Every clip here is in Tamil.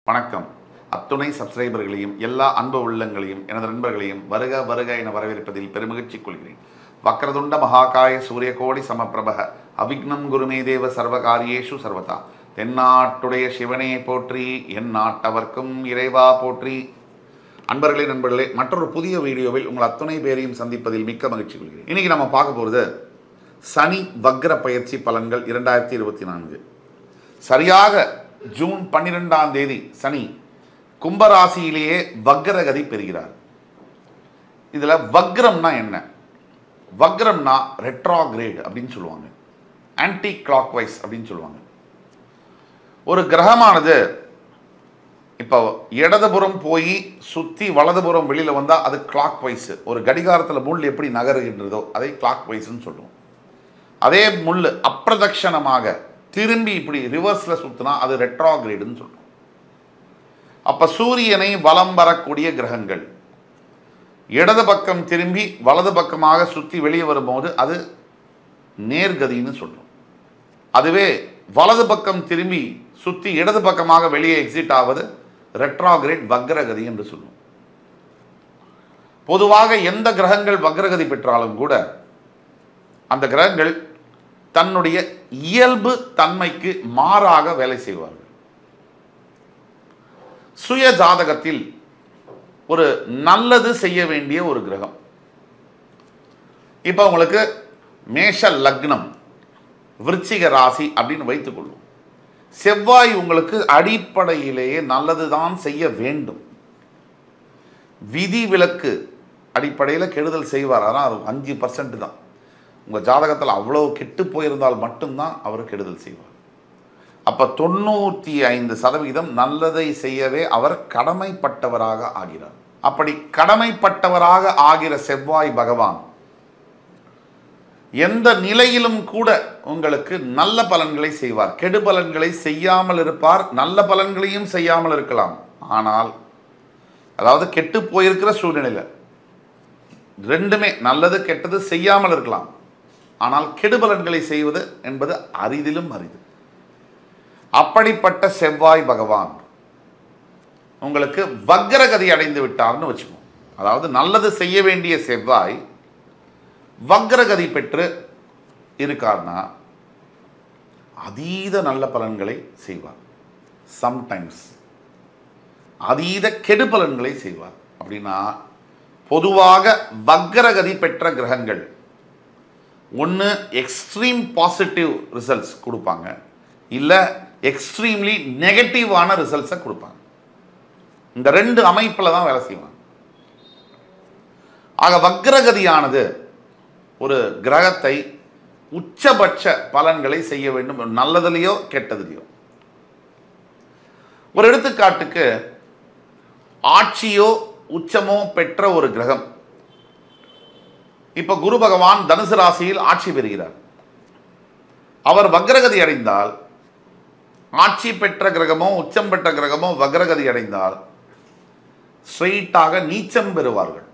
வணக்கம். அத்துணை சப்ஸ்கிரைபர்களையும் எல்லா அன்பு உள்ளங்களையும் எனது நண்பர்களையும் வருக வருக என வரவேற்பதில் பெருமகிழ்ச்சி கொள்கிறேன். வக்ரதுண்ட மகாகாய சூரியகோடி சமப்பிரபக அவிக்னம் குருமே தேவ சர்வகாரியேஷு சர்வதா. தென்னாட்டுடைய சிவனே போற்றி, என் நாட்டவர்க்கும் இறைவா போற்றி. அன்பர்களே நண்பர்களே, மற்றொரு புதிய வீடியோவில் உங்கள் அத்துணை பேரையும் சந்திப்பதில் மிக்க மகிழ்ச்சி கொள்கிறேன். இன்னைக்கு நம்ம பார்க்க போகிறது சனி வக்ர பயிற்சி பலன்கள் 2024. சரியாக ஜூன் 12ஆம் தேதி சனி கும்பராசியிலேயே வக்ரகதி பெறுகிறார். இதுல வக்ரம்னா என்ன? வக்ரம்னா ரெட்ராகிரேட் அப்படின்னு சொல்லுவாங்க, ஆன்டி கிளாக் வைஸ் அப்படின்னு சொல்லுவாங்க. ஒரு கிரகமானது இப்போ இடதுபுறம் போய் சுற்றி வலதுபுறம் வெளியில் வந்தால் அது கிளாக் வைஸ். ஒரு கடிகாரத்தில் முள் எப்படி நகருகின்றதோ அதை கிளாக் வைஸ்ன்னு சொல்லுவோம். அதே முள் அப்பிரதட்சணமாக திரும்பி இப்படி ரிவர்ஸில் சுற்றினா அது ரெட்ராகிரேடுன்னு சொல்லுவோம். அப்போ சூரியனை வலம் வரக்கூடிய கிரகங்கள் இடது பக்கம் திரும்பி வலது பக்கமாக சுற்றி வெளியே வரும்போது அது நேர்கதின்னு சொல்லுவோம். அதுவே வலது பக்கம் திரும்பி சுற்றி இடது பக்கமாக வெளியே எக்ஸிட் ஆவது ரெட்ராகிரேட் வக்ரகதி என்று சொல்லுவோம். பொதுவாக எந்த கிரகங்கள் வக்ரகதி பெற்றாலும் கூட அந்த கிரகங்கள் தன்னுடைய இயல்பு தன்மைக்கு மாறாக வேலை செய்வார்கள். சுய ஜாதகத்தில் ஒரு நல்லது செய்ய வேண்டிய ஒரு கிரகம், இப்போ உங்களுக்கு மேஷ லக்னம் விருச்சிக ராசி அப்படின்னு வைத்துக் கொள்வோம். செவ்வாய் உங்களுக்கு அடிப்படையிலேயே நல்லதுதான் செய்ய வேண்டும். விதி விலக்கு அடிப்படையில் கெடுதல் செய்வார். ஆனால் அது 5% தான். உங்கள் ஜாதகத்தில் அவ்வளோ கெட்டு போயிருந்தால் மட்டும்தான் அவர் கெடுதல் செய்வார். அப்போ 95% நல்லதை செய்யவே அவர் கடமைப்பட்டவராக ஆகிறார். அப்படி கடமைப்பட்டவராக ஆகிற செவ்வாய் பகவான் எந்த நிலையிலும் கூட உங்களுக்கு நல்ல பலன்களை செய்வார். கெடு பலன்களை செய்யாமல் இருப்பார், நல்ல பலன்களையும் செய்யாமல் இருக்கலாம். ஆனால் அதாவது கெட்டு போயிருக்கிற சூழ்நிலையில் ரெண்டுமே நல்லது கெட்டது செய்யாமல் இருக்கலாம். ஆனால் கெடுபலன்களை செய்வது என்பது அரிதிலும் அரிது. அப்படிப்பட்ட செவ்வாய் பகவான் உங்களுக்கு வக்ரகதி அடைந்து விட்டார்னு வச்சுக்கோம். அதாவது நல்லது செய்ய வேண்டிய செவ்வாய் வக்ரகதி பெற்று இருக்கார்னா அதீத நல்ல பலன்களை செய்வார். சம்டைம்ஸ் அதீத கெடு பலன்களை செய்வார். அப்படின்னா பொதுவாக வக்ரகதி பெற்ற கிரகங்கள் ஒன்று எக்ஸ்ட்ரீம் பாசிட்டிவ் ரிசல்ட்ஸ் கொடுப்பாங்க, இல்லை எக்ஸ்ட்ரீம்லி நெகட்டிவான ரிசல்ட்ஸை கொடுப்பாங்க. இந்த ரெண்டு அமைப்பில் தான் வேலை செய்வாங்க. ஆக வக்ரகதியானது ஒரு கிரகத்தை உச்சபட்ச பலன்களை செய்ய வேண்டும், நல்லதுலையோ கெட்டதுலையோ. ஒரு எடுத்துக்காட்டுக்கு ஆட்சியோ உச்சமோ பெற்ற ஒரு கிரகம், இப்ப குரு பகவான் தனுசு ராசியில் ஆட்சி பெறுகிறார். அவர் வக்ரகதி அடைந்தால், ஆட்சி பெற்ற கிரகமோ உச்சம் பெற்ற கிரகமோ வக்ரகதி அடைந்தால் ஸ்ட்ரெயிட்டாக நீச்சம் பெறுவார்கள்.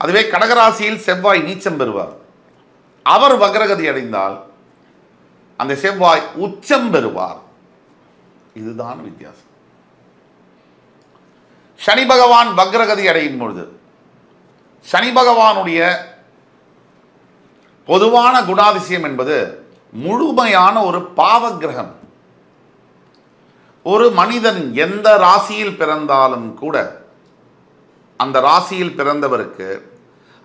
அதுவே கடகராசியில் செவ்வாய் நீச்சம் பெறுவார். அவர் வக்ரகதி அடைந்தால் அந்த செவ்வாய் உச்சம் பெறுவார். இதுதான் வித்தியாசம். சனி பகவான் வக்ரகதி அடையும் பொழுது சனி பகவானுடைய பொதுவான குணாதிசயம் என்பது முழுமையான ஒரு பாவ கிரகம். ஒரு மனிதன் எந்த ராசியில் பிறந்தாலும் கூட அந்த ராசியில் பிறந்தவருக்கு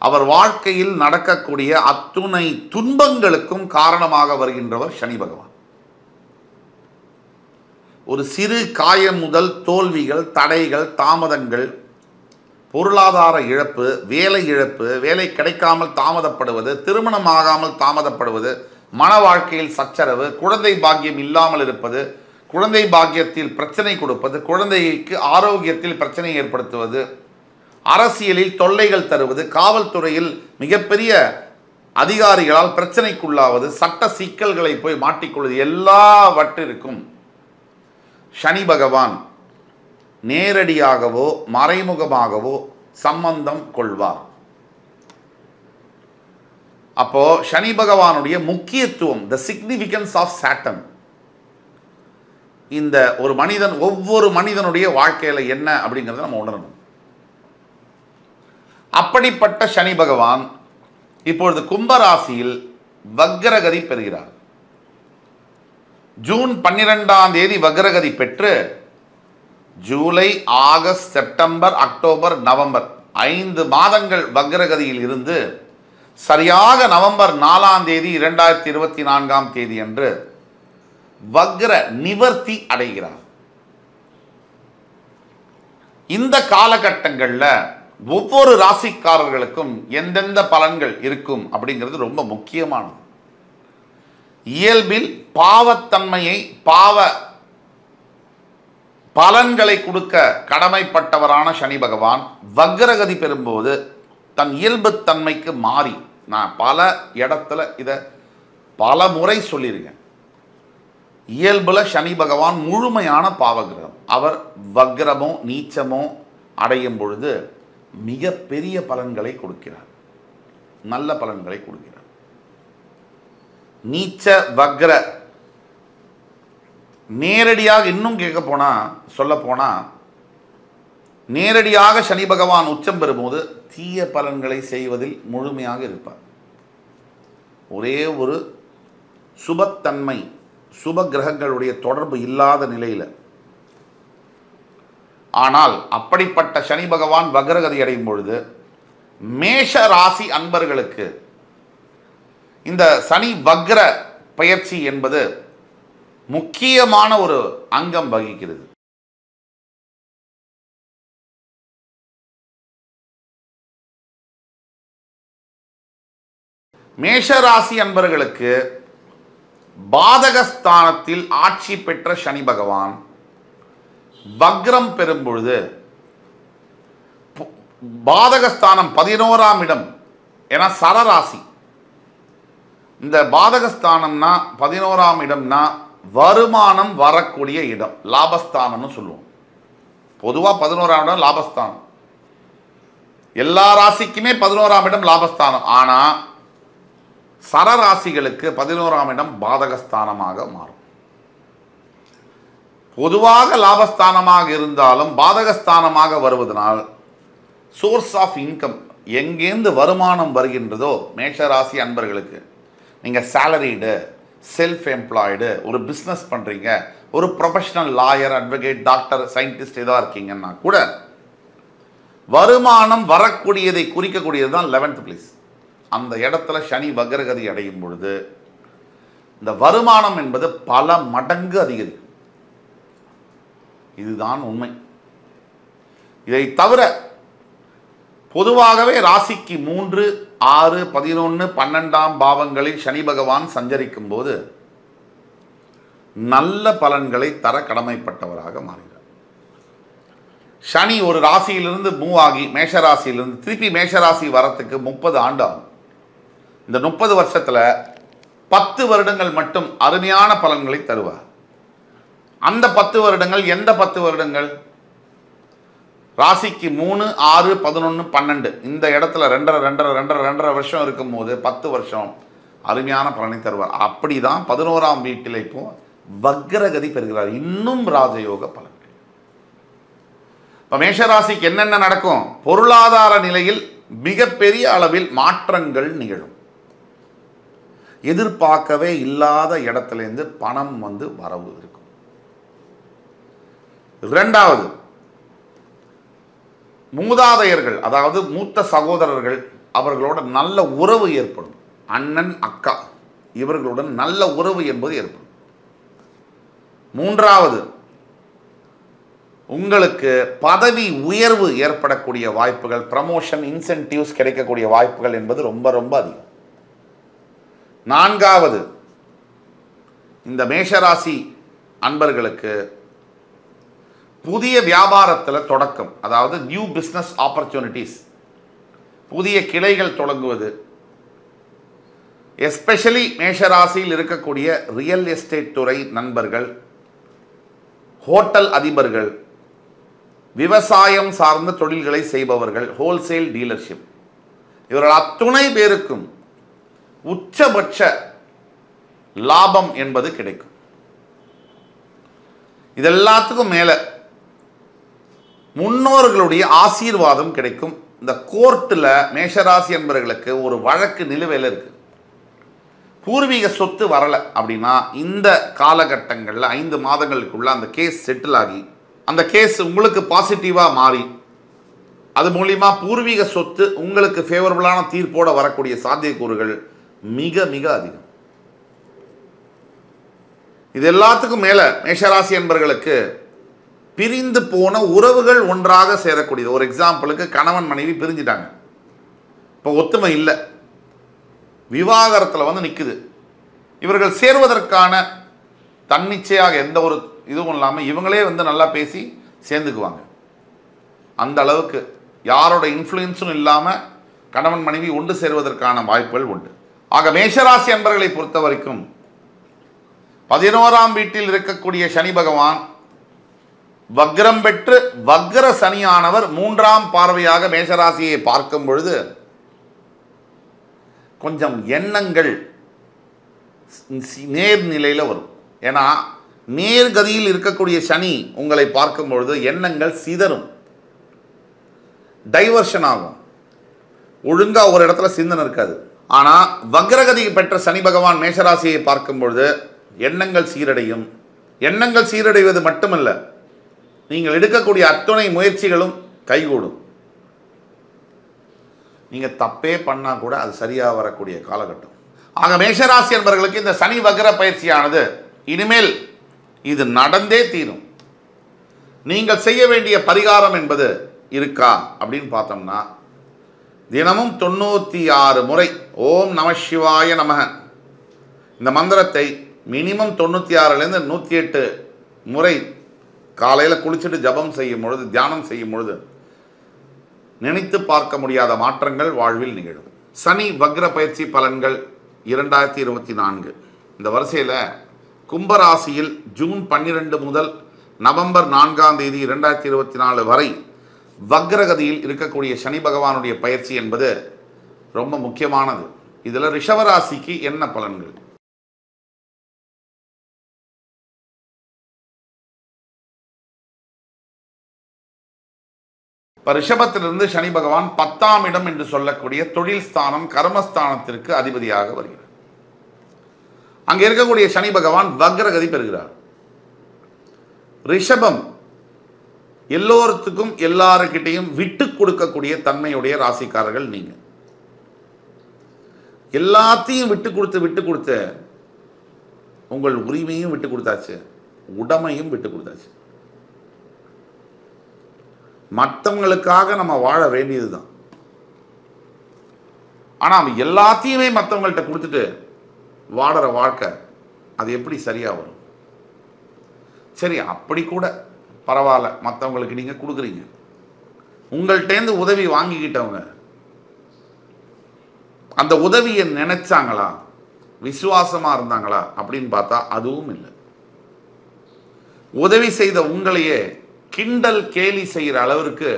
அவர் வாழ்க்கையில் நடக்கக்கூடிய அத்துணை துன்பங்களுக்கும் காரணமாக வருகின்றவர் சனி பகவான். ஒரு சிறு காயம் முதல் தோல்விகள், தடைகள், தாமதங்கள், பொருளாதார இழப்பு, வேலை இழப்பு, வேலை கிடைக்காமல் தாமதப்படுவது, திருமணம் ஆகாமல் தாமதப்படுவது, மன வாழ்க்கையில் சச்சரவு, குழந்தை பாக்கியம் இல்லாமல் இருப்பது, குழந்தை பாக்கியத்தில் பிரச்சனை கொடுப்பது, குழந்தைக்கு ஆரோக்கியத்தில் பிரச்சனை ஏற்படுத்துவது, அரசியலில் தொல்லைகள் தருவது, காவல்துறையில் மிகப்பெரிய அதிகாரிகளால் பிரச்சனைக்குள்ளாவது, சட்ட சிக்கல்களை போய் மாட்டிக்கொள்வது, எல்லாவற்றிற்கும் சனி பகவான் நேரடியாகவோ மறைமுகமாகவோ சம்பந்தம் கொள்வார். அப்போ சனி பகவானுடைய முக்கியத்துவம், த சிக்னிஃபிகன்ஸ் ஆஃப் சாட்டன், இந்த ஒரு மனிதன் ஒவ்வொரு மனிதனுடைய வாழ்க்கையில் என்ன அப்படிங்கிறத நம்ம உணரணும். அப்படிப்பட்ட சனி பகவான் இப்பொழுது கும்பராசியில் வக்ரகதி பெறுகிறார். ஜூன் 12ஆம் தேதி வக்ரகதி பெற்று July, August, September, October, November 5 மாதங்கள் வக்ரகதியில் இருந்து சரியாக நவம்பர் 4ஆம் தேதி 2024ஆம் தேதி அன்று வக்ர நிவர்த்தி அடைகிறார். இந்த காலகட்டங்களில் ஒவ்வொரு ராசிக்காரர்களுக்கும் எந்தெந்த பலன்கள் இருக்கும் அப்படிங்கிறது ரொம்ப முக்கியமானது. இயல்பில் பாவத்தன்மையை, பாவ பலன்களை கொடுக்க கடமைப்பட்டவரான சனி பகவான் வக்ரகதி பெறும்போது தன் இயல்புத்தன்மைக்கு மாறி, நான் பல இடத்துல இதை பல முறை சொல்லியிருக்கேன், இயல்புல சனி பகவான் முழுமையான பாவகிரகம். அவர் வக்ரமோ நீச்சமோ அடையும் பொழுது மிக பெரிய பலன்களை கொடுக்கிறார், நல்ல பலன்களை கொடுக்கிறார். நீச்ச வக்ர நேரடியாக இன்னும் கேட்க போனா சொல்ல போனா நேரடியாக சனி பகவான் உச்சம் பெறும்போது தீய பலன்களை செய்வதில் முழுமையாக இருப்பார். ஒரே ஒரு சுபத்தன்மை, சுப கிரகங்களுடைய தொடர்பு இல்லாத நிலையில். ஆனால் அப்படிப்பட்ட சனி பகவான் வக்ரகதி அடையும் பொழுது மேஷ ராசி அன்பர்களுக்கு இந்த சனி வக்ர பயிற்சி என்பது முக்கியமான ஒரு அங்கம் வகிக்கிறது. மேஷராசி அன்பர்களுக்கு பாதகஸ்தானத்தில் ஆட்சி பெற்ற சனி பகவான் வக்ரம் பெறும் பொழுது பாதகஸ்தானம் 11ஆம் இடம், ஏன்னா சரராசி. இந்த பாதகஸ்தானம்னா 11ஆம் இடம்னா வருமானம் வரக்கூடிய இடம், லாபஸ்தானம்னு சொல்லுவோம். பொதுவாக 11ஆம் இடம் லாபஸ்தானம், எல்லா ராசிக்குமே 11ஆம் இடம் லாபஸ்தானம். ஆனால் சரராசிகளுக்கு 11ஆம் இடம் பாதகஸ்தானமாக மாறும். பொதுவாக லாபஸ்தானமாக இருந்தாலும் பாதகஸ்தானமாக வருவதனால் சோர்ஸ் ஆஃப் இன்கம், எங்கேருந்து வருமானம் வருகின்றதோ மேஷராசி அன்பர்களுக்கு, நீங்கள் சேலரிடு, செல்ஃப் எம்ப்ளாய்டு, ஒரு பிஸ்னஸ் பண்ணுறீங்க, ஒரு professional lawyer, advocate, doctor, scientist ஏதா இருக்கீங்கன்னா கூட வருமானம் வரக்கூடியதை குறிக்கக்கூடியது தான் 11th பிளேஸ். அந்த இடத்துல சனி வக்ரகதி அடையும் பொழுது இந்த வருமானம் என்பது பல மடங்கு அதிகரிக்கும். இதுதான் உண்மை. இதை தவிர பொதுவாகவே ராசிக்கு 3, 6, 11, 12ஆம் பாவங்களில் சனி பகவான் சஞ்சரிக்கும் போது நல்ல பலன்களை தர கடமைப்பட்டவராக மாறுகிறார். சனி ஒரு ராசியிலிருந்து மூவ் ஆகி மேஷராசியிலிருந்து திருப்பி மேஷராசி வரத்துக்கு 30 ஆண்டு ஆகும். இந்த 30 வருஷத்துல 10 வருடங்கள் மட்டும் அருமையான பலன்களை தருவார். அந்த 10 வருடங்கள் எந்த 10 வருடங்கள்? ராசிக்கு 3, 6, 11, 12 இந்த இடத்துல 2.5 வருஷம் இருக்கும் போது 10 வருஷம் அருமையான பலனை தருவார். அப்படிதான் 11ஆம் வீட்டில் இப்போ வக்ரகதி பெறுகிறார். இன்னும் ராஜயோக பலன்கள். இப்போ மேஷராசிக்கு என்னென்ன நடக்கும்? பொருளாதார நிலையில் மிகப்பெரிய அளவில் மாற்றங்கள் நிகழும். எதிர்பார்க்கவே இல்லாத இடத்துலேருந்து பணம் வந்து வரவு இருக்கும். இரண்டாவது, மூதாதையர்கள், அதாவது மூத்த சகோதரர்கள், அவர்களோட நல்ல உறவு ஏற்படும். அண்ணன், அக்கா இவர்களுடன் நல்ல உறவு என்பது ஏற்படும். மூன்றாவது, உங்களுக்கு பதவி உயர்வு ஏற்படக்கூடிய வாய்ப்புகள், ப்ரமோஷன், இன்சென்டிவ்ஸ் கிடைக்கக்கூடிய வாய்ப்புகள் என்பது ரொம்ப ரொம்ப அதிகம். நான்காவது, இந்த மேஷராசி அன்பர்களுக்கு புதிய வியாபாரத்தில் தொடக்கம், அதாவது நியூ பிஸ்னஸ் ஆப்பர்ச்சுனிட்டிஸ், புதிய கிளைகள் தொடங்குவது, எஸ்பெஷலி மேஷராசியில் இருக்கக்கூடிய ரியல் எஸ்டேட் துறை நண்பர்கள், ஹோட்டல் அதிபர்கள், விவசாயம் சார்ந்த தொழில்களை செய்பவர்கள், ஹோல்சேல் டீலர்ஷிப், இவர்கள் அத்துணை பேருக்கும் உச்சபட்ச லாபம் என்பது கிடைக்கும். இது எல்லாத்துக்கும் மேலே முன்னோர்களுடைய ஆசீர்வாதம் கிடைக்கும். இந்த கோர்ட்டில் மேஷராசி என்பவர்களுக்கு ஒரு வழக்கு நிலுவையில் இருக்கு. பூர்வீக சொத்து வரலை அப்படின்னா இந்த காலகட்டங்களில் 5 மாதங்களுக்குள்ள அந்த கேஸ் செட்டில் ஆகி அந்த கேஸ் உங்களுக்கு பாசிட்டிவாக மாறி அது மூலிமா பூர்வீக சொத்து உங்களுக்கு ஃபேவரபுளான தீர்ப்போட வரக்கூடிய சாத்தியக்கூறுகள் மிக மிக அதிகம். இது எல்லாத்துக்கும் மேலே மேஷராசி என்பவர்களுக்கு பிரிந்து போன உறவுகள் ஒன்றாக சேரக்கூடியது. ஒரு எக்ஸாம்பிளுக்கு கணவன் மனைவி பிரிஞ்சிட்டாங்க, இப்போ ஒத்துமை இல்லை, விவாகரத்தில் வந்து நிற்குது. இவர்கள் சேர்வதற்கான தன்னிச்சையாக எந்த ஒரு இதுவும் இல்லாமல் இவங்களே வந்து நல்லா பேசி சேர்ந்துக்குவாங்க. அந்த அளவுக்கு யாரோட இன்ஃப்ளூயன்ஸும் இல்லாமல் கணவன் மனைவி ஒன்று சேருவதற்கான வாய்ப்புகள் உண்டு. ஆக மேஷராசி என்பவர்களை பொறுத்த வரைக்கும் 11ஆம் வீட்டில் இருக்கக்கூடிய சனி பகவான் வக்ரம் பெற்று வக்ர சனியானவர் 3ஆம் பார்வையாக மேஷராசியை பார்க்கும் பொழுது கொஞ்சம் எண்ணங்கள் நேர்நிலையில் வரும். ஏன்னா நேர்கதியில் இருக்கக்கூடிய சனி உங்களை பார்க்கும் பொழுது எண்ணங்கள் சிதறும், டைவர்ஷன் ஆகும், ஒழுங்கா ஒரு இடத்துல சிந்தனை இருக்காது. ஆனால் வக்ரகதி பெற்ற சனி பகவான் மேஷராசியை பார்க்கும் பொழுது எண்ணங்கள் சீரடையும். எண்ணங்கள் சீரடைவது மட்டுமல்ல, நீங்கள் எடுக்கக்கூடிய அத்தனை முயற்சிகளும் கைகூடும். நீங்கள் தப்பே பண்ணால் கூட அது சரியாக வரக்கூடிய காலகட்டம். ஆக மேஷராசி என்பவர்களுக்கு இந்த சனி வக்ர பயிற்சியானது இனிமேல் இது நடந்தே தீரும். நீங்கள் செய்ய வேண்டிய பரிகாரம் என்பது இருக்கா அப்படின்னு பார்த்தோம்னா, தினமும் 96 முறை ஓம் நம சிவாய நமக இந்த மந்திரத்தை மினிமம் 96லேருந்து 108 முறை காலையில் குளிச்சுட்டு ஜபம் செய்யும் பொழுது, தியானம் செய்யும் பொழுது நினைத்து பார்க்க முடியாத மாற்றங்கள் வாழ்வில் நிகழும். சனி வக்ர பயிற்சி பலன்கள் 2024 இந்த வரிசையில் கும்பராசியில் ஜூன் 12 முதல் நவம்பர் 4ஆம் தேதி 2024 வரை வக்ரகதியில் இருக்கக்கூடிய சனி பகவானுடைய பயிற்சி என்பது ரொம்ப முக்கியமானது. இதில் ரிஷபராசிக்கு என்ன பலன்கள்? இப்போ ரிஷபத்திலிருந்து சனி பகவான் 10ஆம் இடம் என்று சொல்லக்கூடிய தொழில் ஸ்தானம் கர்மஸ்தானத்திற்கு அதிபதியாக வருகிறார். அங்கே இருக்கக்கூடிய சனி பகவான் வக்ரகதி பெறுகிறார். ரிஷபம் எல்லோருக்கும் எல்லாருக்கிட்டையும் விட்டு கொடுக்கக்கூடிய தன்மையுடைய ராசிக்காரர்கள் நீங்க. எல்லாத்தையும் விட்டு கொடுத்து உங்கள் உரிமையும் விட்டு கொடுத்தாச்சு, உடைமையும் விட்டு கொடுத்தாச்சு. மற்றவங்களுக்காக நம்ம வாழ வேண்டியதுதான். ஆனால் எல்லாத்தையுமே மற்றவங்கள்ட்ட கொடுத்துட்டு வாடுற வாழ்க்கை அது எப்படி சரியா வரும்? சரி, அப்படி கூட பரவாயில்ல, மற்றவங்களுக்கு நீங்க கொடுக்குறீங்க. உங்கள்கிட்டேருந்து உதவி வாங்கிக்கிட்டவங்க அந்த உதவியை நினைச்சாங்களா, விசுவாசமா இருந்தாங்களா அப்படின்னு பார்த்தா அதுவும் இல்லை. உதவி செய்த உங்களையே கிண்டல் கேலி செய்கிற அளவிற்கு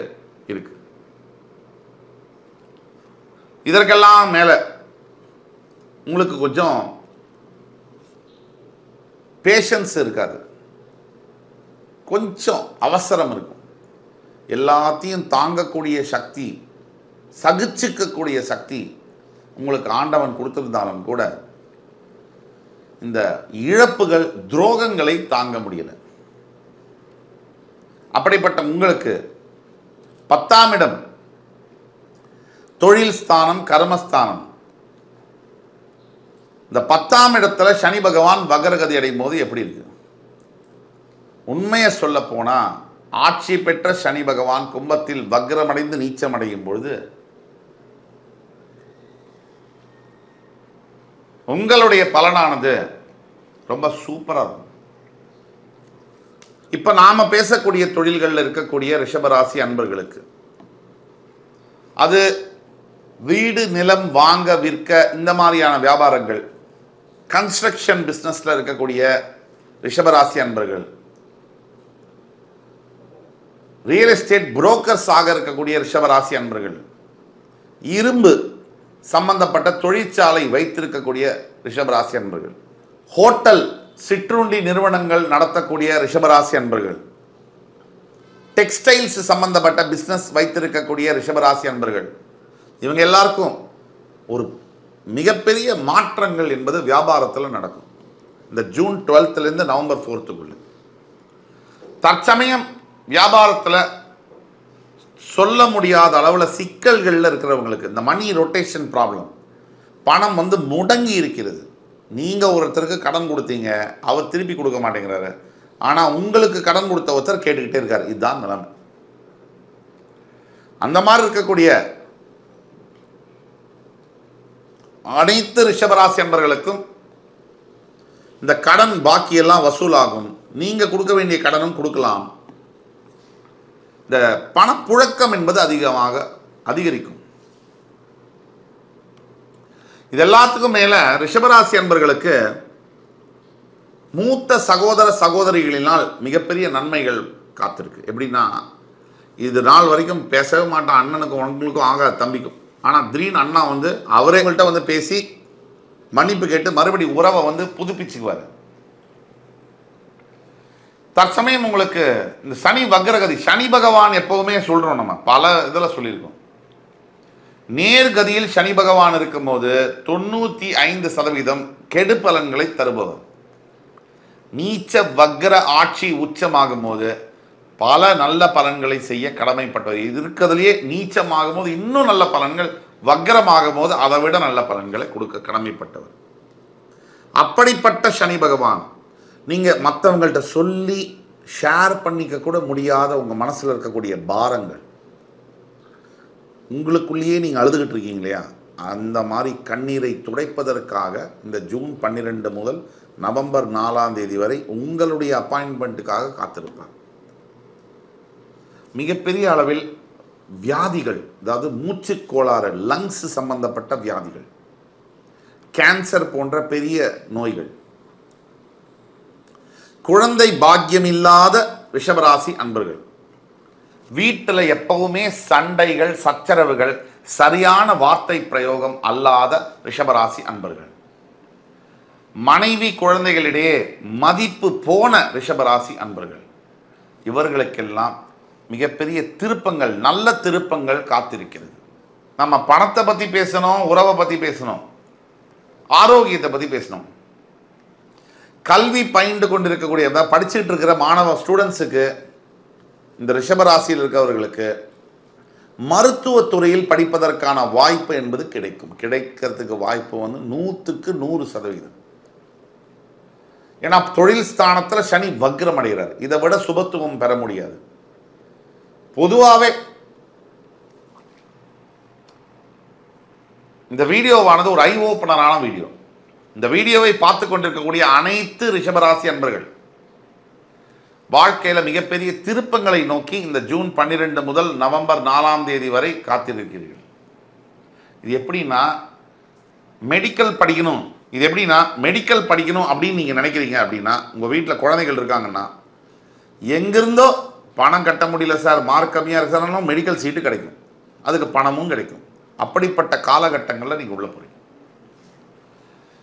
இருக்கு. இதற்கெல்லாம் மேல உங்களுக்கு கொஞ்சம் பேஷன்ஸ் இருக்காது, கொஞ்சம் அவசரம் இருக்கும். எல்லாத்தையும் தாங்கக்கூடிய சக்தி, சகிச்சுக்கக்கூடிய சக்தி உங்களுக்கு ஆண்டவன் கொடுத்திருந்தாலும் கூட இந்த இழப்புகள், துரோகங்களை தாங்க முடியல. அப்படிப்பட்ட உங்களுக்கு 10ஆம் இடம் தொழில் ஸ்தானம் கர்மஸ்தானம். இந்த 10ஆம் இடத்துல சனி பகவான் வக்ரகதி அடையும் போது எப்படி இருக்கு? உண்மையை சொல்ல போனா ஆட்சி பெற்ற சனி பகவான் கும்பத்தில் வக்ரமடைந்து நீச்சமடையும் பொழுது உங்களுடைய பலனானது ரொம்ப சூப்பரா இருக்கும். இப்ப நாம பேசக்கூடிய தொழில்களில் இருக்கக்கூடிய ரிஷபராசி அன்பர்களுக்கு அது வீடு நிலம் வாங்க விற்க இந்த மாதிரியான வியாபாரங்கள், கன்ஸ்ட்ரக்ஷன் பிசினஸ்ல இருக்கக்கூடிய ரிஷபராசி அன்பர்கள், ரியல் எஸ்டேட் புரோக்கர்ஸ் ஆக இருக்கக்கூடிய ரிஷபராசி அன்பர்கள், இரும்பு சம்பந்தப்பட்ட தொழிற்சாலை வைத்திருக்கக்கூடிய ரிஷபராசி அன்பர்கள், ஹோட்டல் சிற்றுண்டி நிறுவனங்கள் நடத்தக்கூடிய ரிஷபராசி அன்பர்கள், டெக்ஸ்டைல்ஸ் சம்பந்தப்பட்ட பிஸ்னஸ் வைத்திருக்கக்கூடிய ரிஷபராசி அன்பர்கள், இவங்க எல்லாருக்கும் ஒரு மிகப்பெரிய மாற்றங்கள் என்பது வியாபாரத்தில் நடக்கும். இந்த ஜூன் 12லேருந்து நவம்பர் 4க்குள்ள தற்சமயம் வியாபாரத்தில் சொல்ல முடியாத அளவில் சிக்கல்களில் இருக்கிறவங்களுக்கு இந்த மணி ரொட்டேஷன் ப்ராப்ளம், பணம் முடங்கி இருக்கிறது. நீங்கள் ஒருத்தருக்கு கடன் கொடுத்தீங்க, அவர் திருப்பி கொடுக்க மாட்டேங்கிறாரு. ஆனால் உங்களுக்கு கடன் கொடுத்த ஒருத்தர் கேட்டுக்கிட்டே இருக்கார். இதுதான் நிலைமை. அந்த மாதிரி இருக்கக்கூடிய அனைத்து ரிஷபராசி அன்பர்களுக்கும் இந்த கடன் பாக்கியெல்லாம் வசூலாகும். நீங்கள் கொடுக்க வேண்டிய கடனும் கொடுக்கலாம். இந்த பணப்புழக்கம் என்பது அதிகரிக்கும். இது எல்லாத்துக்கும் மேல ரிஷபராசி அன்பர்களுக்கு மூத்த சகோதர சகோதரிகளினால் மிகப்பெரிய நன்மைகள் காத்திருக்கு. எப்படின்னா, இது நாள் வரைக்கும் பேசவே மாட்டான், அண்ணனுக்கும் உங்களுக்கும் ஆக தம்பிக்கும். ஆனால் திடீர்னு அண்ணா அவரேங்கள்ட்ட பேசி மன்னிப்பு கேட்டு மறுபடி உறவை புதுப்பிச்சுக்குவார். தற்சமயம் உங்களுக்கு இந்த சனி வக்ரகதி, சனி பகவான் எப்பவுமே சொல்றோம், நம்ம பல இதில் சொல்லியிருக்கோம். நேர்கதியில் சனி பகவான் இருக்கும்போது 95% கெடு பலன்களை தருபவர். நீச்ச வக்ர ஆட்சி உச்சமாகும் போது பல நல்ல பலன்களை செய்ய கடமைப்பட்டவர். இது இருக்கிறதுலேயே நீச்சமாகும் போது இன்னும் நல்ல பலன்கள், வக்ரமாகும் போது அதை விட நல்ல பலன்களை கொடுக்க கடமைப்பட்டவர். அப்படிப்பட்ட சனி பகவான் நீங்கள் மற்றவங்கள்ட்ட சொல்லி ஷேர் பண்ணிக்க கூட முடியாத உங்கள் மனசில் இருக்கக்கூடிய பாரங்கள், உங்களுக்குள்ளேயே நீங்கள் அழுதுகிட்டு இருக்கீங்க இல்லையா, அந்த மாதிரி கண்ணீரை துடைப்பதற்காக இந்த ஜூன் 12 முதல் நவம்பர் 4ஆம் தேதி வரை உங்களுடைய அப்பாயின்மெண்ட்டுக்காக காத்திருப்பார். மிகப்பெரிய அளவில் வியாதிகள், அதாவது மூச்சு கோளாறு, லங்ஸ் சம்பந்தப்பட்ட வியாதிகள், கேன்சர் போன்ற பெரிய நோய்கள், குழந்தை பாக்கியம் இல்லாத ரிஷபராசி அன்பர்கள், வீட்டில் எப்பவுமே சண்டைகள், சச்சரவுகள், சரியான வார்த்தை பிரயோகம் அல்லாத ரிஷபராசி அன்பர்கள், மனைவி குழந்தைகளிடையே மதிப்பு போன ரிஷபராசி அன்பர்கள், இவர்களுக்கெல்லாம் மிகப்பெரிய திருப்பங்கள், நல்ல திருப்பங்கள் காத்திருக்கிறது. நம்ம பணத்தை பற்றி பேசணும், உறவை பற்றி பேசணும், ஆரோக்கியத்தை பற்றி பேசணும். கல்வி பயின்று கொண்டிருக்கக்கூடிய படிச்சுட்டு இருக்கிற மாணவ ஸ்டூடெண்ட்ஸுக்கு, இந்த ரிஷபராசியில் இருக்கிறவர்களுக்கு மருத்துவத்துறையில் படிப்பதற்கான வாய்ப்பு என்பது கிடைக்கிறதுக்கு வாய்ப்பு 100க்கு 100%. ஏன்னா தொழில் ஸ்தானத்தில் சனி வக்ரம் அடைகிறார். இதை விட சுபத்துவம் பெற முடியாது. பொதுவாகவே இந்த வீடியோவானது ஒரு ஐ ஓப்பனரான வீடியோ. இந்த வீடியோவை பார்த்து கொண்டிருக்கக்கூடிய அனைத்து ரிஷபராசி அன்பர்கள் வாழ்க்கையில் மிகப்பெரிய திருப்பங்களை நோக்கி இந்த ஜூன் 12 முதல் நவம்பர் 4ஆம் தேதி வரை காத்திருக்கிறீர்கள். இது எப்படின்னா, மெடிக்கல் படிக்கணும், இது எப்படின்னா மெடிக்கல் படிக்கணும் அப்படின்னு நீங்கள் நினைக்கிறீங்க அப்படின்னா, உங்கள் வீட்டில் குழந்தைகள் இருக்காங்கன்னா, எங்கிருந்தோ பணம் கட்ட முடியல சார், மார்க் கம்மியாக இருக்கு சார், மெடிக்கல் சீட்டு கிடைக்கும், அதுக்கு பணமும் கிடைக்கும். அப்படிப்பட்ட காலகட்டங்களில் நீங்கள் உள்ள போகிறீங்க.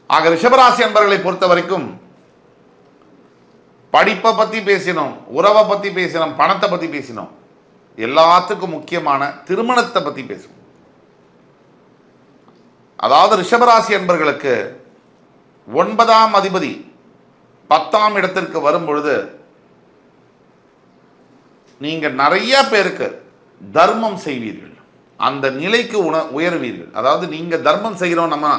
ஆக ரிஷபராசி அன்பர்களை பொறுத்த வரைக்கும் படிப்பை பற்றி பேசினோம், உறவை பற்றி பேசினோம், பணத்தை பற்றி பேசினோம், எல்லாத்துக்கும் முக்கியமான திருமணத்தை பற்றி பேசுவோம். அதாவது ரிஷபராசி அன்பர்களுக்கு 9ஆம் அதிபதி 10ஆம் இடத்திற்கு வரும் பொழுது நீங்கள் நிறைய பேருக்கு தர்மம் செய்வீர்கள், அந்த நிலைக்கு உயர்வீர்கள். அதாவது நீங்கள் தர்மம் செய்கிறோம், நம்ம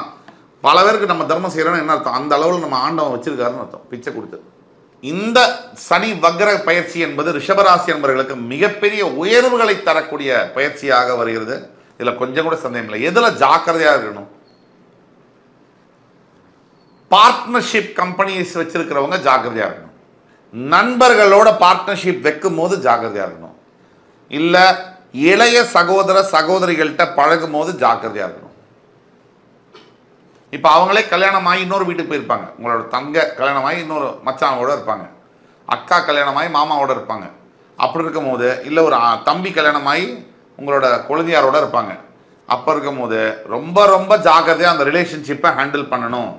பல பேருக்கு நம்ம தர்மம் செய்கிறோம்னு என்ன அர்த்தம், அந்த அளவில் நம்ம ஆண்டவன் வச்சிருக்காருன்னு அர்த்தம், பிச்சை கொடுத்து. இந்த சனி வக்ர பயிற்சி என்பது ரிஷபராசி என்பவர்களுக்கு மிகப்பெரிய உயர்வுகளை தரக்கூடிய பயிற்சியாக வருகிறது. இதில் கொஞ்சம் கூட சந்தேகம் இல்லை. எதில் ஜாக்கிரதையாக இருக்கணும், பார்ட்னர்ஷிப் கம்பெனிஸ் வச்சிருக்கிறவங்க ஜாக்கிரதையாக இருக்கணும். நண்பர்களோட பார்ட்னர்ஷிப் வைக்கும் போது ஜாக்கிரதையாக இருக்கணும். இல்லை இளைய சகோதர சகோதரிகள்கிட்ட பழகும் போது ஜாக்கிரதையாக இருக்கணும். இப்போ அவங்களே கல்யாணமாகி இன்னொரு வீட்டுக்கு போயிருப்பாங்க, உங்களோட தங்க கல்யாணமாகி இன்னொரு மச்சானோட இருப்பாங்க, அக்கா கல்யாணமாகி மாமாவோட இருப்பாங்க. அப்படி இருக்கும் போது, இல்லை ஒரு தம்பி கல்யாணமாகி உங்களோட குழந்தையாரோட இருப்பாங்க. அப்போ இருக்கும் போது ரொம்ப ரொம்ப ஜாக்கிரதையாக அந்த ரிலேஷன்ஷிப்பை ஹேண்டில் பண்ணணும்.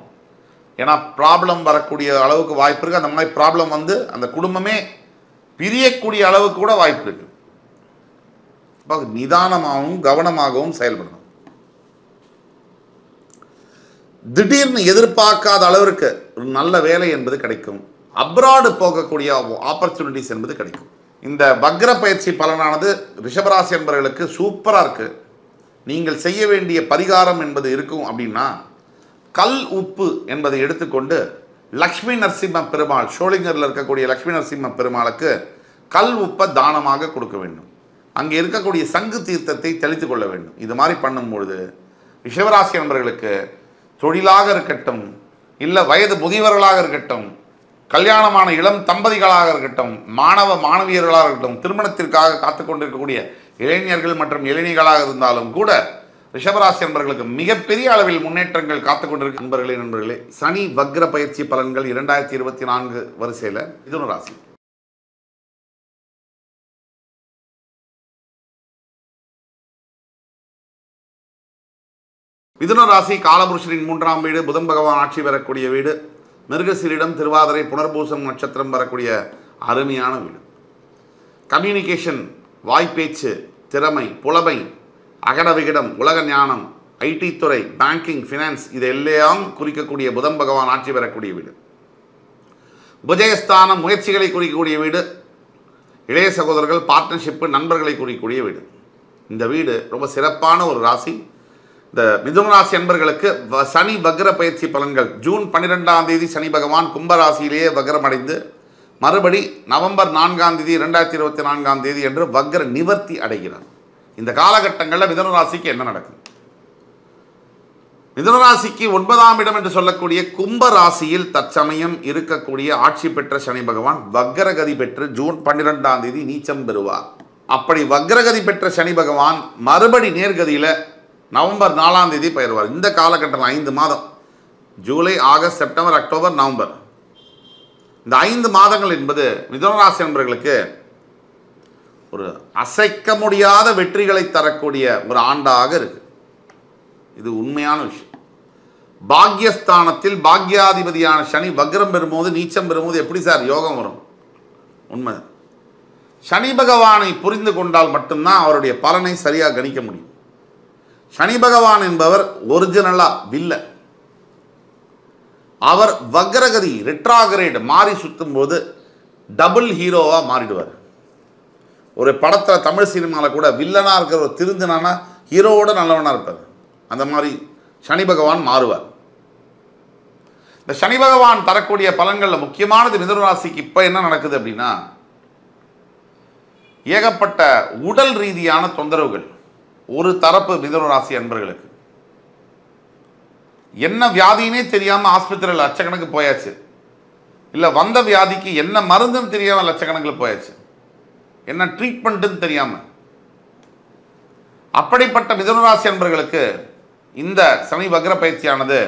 ஏன்னா ப்ராப்ளம் வரக்கூடிய அளவுக்கு வாய்ப்பு இருக்குது. அந்த மாதிரி ப்ராப்ளம் வந்து அந்த குடும்பமே பிரியக்கூடிய அளவுக்கு கூட வாய்ப்பு இருக்குது. அப்போ நிதானமாகவும் கவனமாகவும் செயல்படணும். திடீர்னு எதிர்பார்க்காத அளவிற்கு ஒரு நல்ல வேலை என்பது கிடைக்கும். அப்ராடு போகக்கூடிய ஆப்பர்ச்சுனிட்டிஸ் என்பது கிடைக்கும். இந்த வக்ர பயிற்சி பலனானது ரிஷபராசி என்பவர்களுக்கு சூப்பராக இருக்குது. நீங்கள் செய்ய வேண்டிய பரிகாரம் என்பது இருக்கும் அப்படின்னா, கல் உப்பு என்பதை எடுத்துக்கொண்டு லக்ஷ்மி நரசிம்ம பெருமாள், ஷோலிங்கரில் இருக்கக்கூடிய லக்ஷ்மி நரசிம்ம பெருமாளுக்கு கல் உப்பை தானமாக கொடுக்க வேண்டும். அங்கே இருக்கக்கூடிய சங்கு தீர்த்தத்தை தெளித்து கொள்ள வேண்டும். இது மாதிரி பண்ணும்பொழுது ரிஷபராசி என்பவர்களுக்கு தொழிலாக இருக்கட்டும், இல்லை வயது முதியவர்களாக இருக்கட்டும், கல்யாணமான இளம் தம்பதிகளாக இருக்கட்டும், மாணவ மாணவியர்களாக இருக்கட்டும், திருமணத்திற்காக காத்து கொண்டிருக்கக்கூடிய இளைஞர்கள் மற்றும் இளைஞர்களாக இருந்தாலும் கூட ரிஷபராசி என்பவர்களுக்கு மிகப்பெரிய அளவில் முன்னேற்றங்கள் காத்து கொண்டிருக்க நண்பர்களே, சனி வக்ர பயிற்சி பலன்கள் 2024 வரிசையில் மிதுன ராசி. மிதுன ராசி காலபுருஷரின் 3ஆம் வீடு, புதன் பகவான் ஆட்சி பெறக்கூடிய வீடு, மிருகசீரிடம் திருவாதிரை புனர்பூசம் நட்சத்திரம் வரக்கூடிய அருமையான வீடு. கம்யூனிகேஷன், வாய்ப்பேச்சு, திறமை, புலமை, அகட விகடம், உலக ஞானம், ஐடி துறை, பேங்கிங், ஃபினான்ஸ் இதெல்லாம் குறிக்கக்கூடிய புதன் பகவான் ஆட்சி பெறக்கூடிய வீடு. உபஜயஸ்தானம், முயற்சிகளை குறிக்கக்கூடிய வீடு. இளைய சகோதரர்கள், பார்ட்னர்ஷிப்பு, நண்பர்களை குறிக்கக்கூடிய வீடு. இந்த வீடு ரொம்ப சிறப்பான ஒரு ராசி. இந்த மிதுன ராசி என்பர்களுக்கு சனி வக்ர பயிற்சி பலன்கள் ஜூன் 12ஆம் தேதி சனி பகவான் கும்பராசியிலேயே வக்ரமடைந்து மறுபடி நவம்பர் 4ஆம் தேதி 2024ஆம் தேதி என்று வக்ர நிவர்த்தி அடைகிறார். இந்த காலகட்டங்களில் மிதுன ராசிக்கு என்ன நடக்கும்? மிதுன ராசிக்கு 9ஆம் இடம் என்று சொல்லக்கூடிய கும்ப ராசியில் தற்சமயம் இருக்கக்கூடிய ஆட்சி பெற்ற சனி பகவான் வக்ரகதி பெற்று ஜூன் 12ஆம் தேதி நீச்சம் பெறுவார். அப்படி வக்ரகதி பெற்ற சனி பகவான் மறுபடி நேர்கதியில் நவம்பர் 4ஆம் தேதி பெயர்வார். இந்த காலகட்டம் 5 மாதம், July, August, September, October, November, இந்த 5 மாதங்கள் என்பது மிதுன ராசி என்பவர்களுக்கு ஒரு அசைக்க முடியாத வெற்றிகளை தரக்கூடிய ஒரு ஆண்டாக இருக்கு. இது உண்மையான விஷயம். பாக்யஸ்தானத்தில் பாக்யாதிபதியான சனி வக்ரம் பெறும்போது, நீச்சம் பெறும்போது எப்படி சார் யோகம் வரும்? உண்மை. சனி பகவானை புரிந்து கொண்டால் மட்டும்தான் அவருடைய பலனை சரியாக கணிக்க முடியும். சனி பகவான் என்பவர் ஒரிஜினலா வில்ல. அவர் வக்ரகதி ரெட்ராகிரேட் மாறி சுத்தும் போது டபுள் ஹீரோவா மாறிடுவார். ஒரு படத்தில் தமிழ் சினிமாவில் கூட வில்லனா இருக்கிற ஒரு திருந்தனா ஹீரோவோட நல்லவனா இருப்பார். அந்த மாதிரி சனி பகவான் மாறுவார். இந்த சனி பகவான் தரக்கூடிய பலன்களில் முக்கியமானது மிதுன ராசிக்கு இப்போ என்ன நடக்குது அப்படின்னா, ஏகப்பட்ட உடல் ரீதியான தொந்தரவுகள். ஒரு தரப்பு மிதுன ராசி அன்பர்களுக்கு என்ன வியாதினே தெரியாமல் ஆஸ்பத்திரியில் லட்சக்கணக்கு போயாச்சு, இல்லை வந்த வியாதிக்கு என்ன மருந்துன்னு தெரியாமல் லட்சக்கணக்கில் போயாச்சு, என்ன ட்ரீட்மெண்ட்டுன்னு தெரியாமல். அப்படிப்பட்ட மிதுன ராசி அன்பர்களுக்கு இந்த சனி வக்ர பயிற்சியானது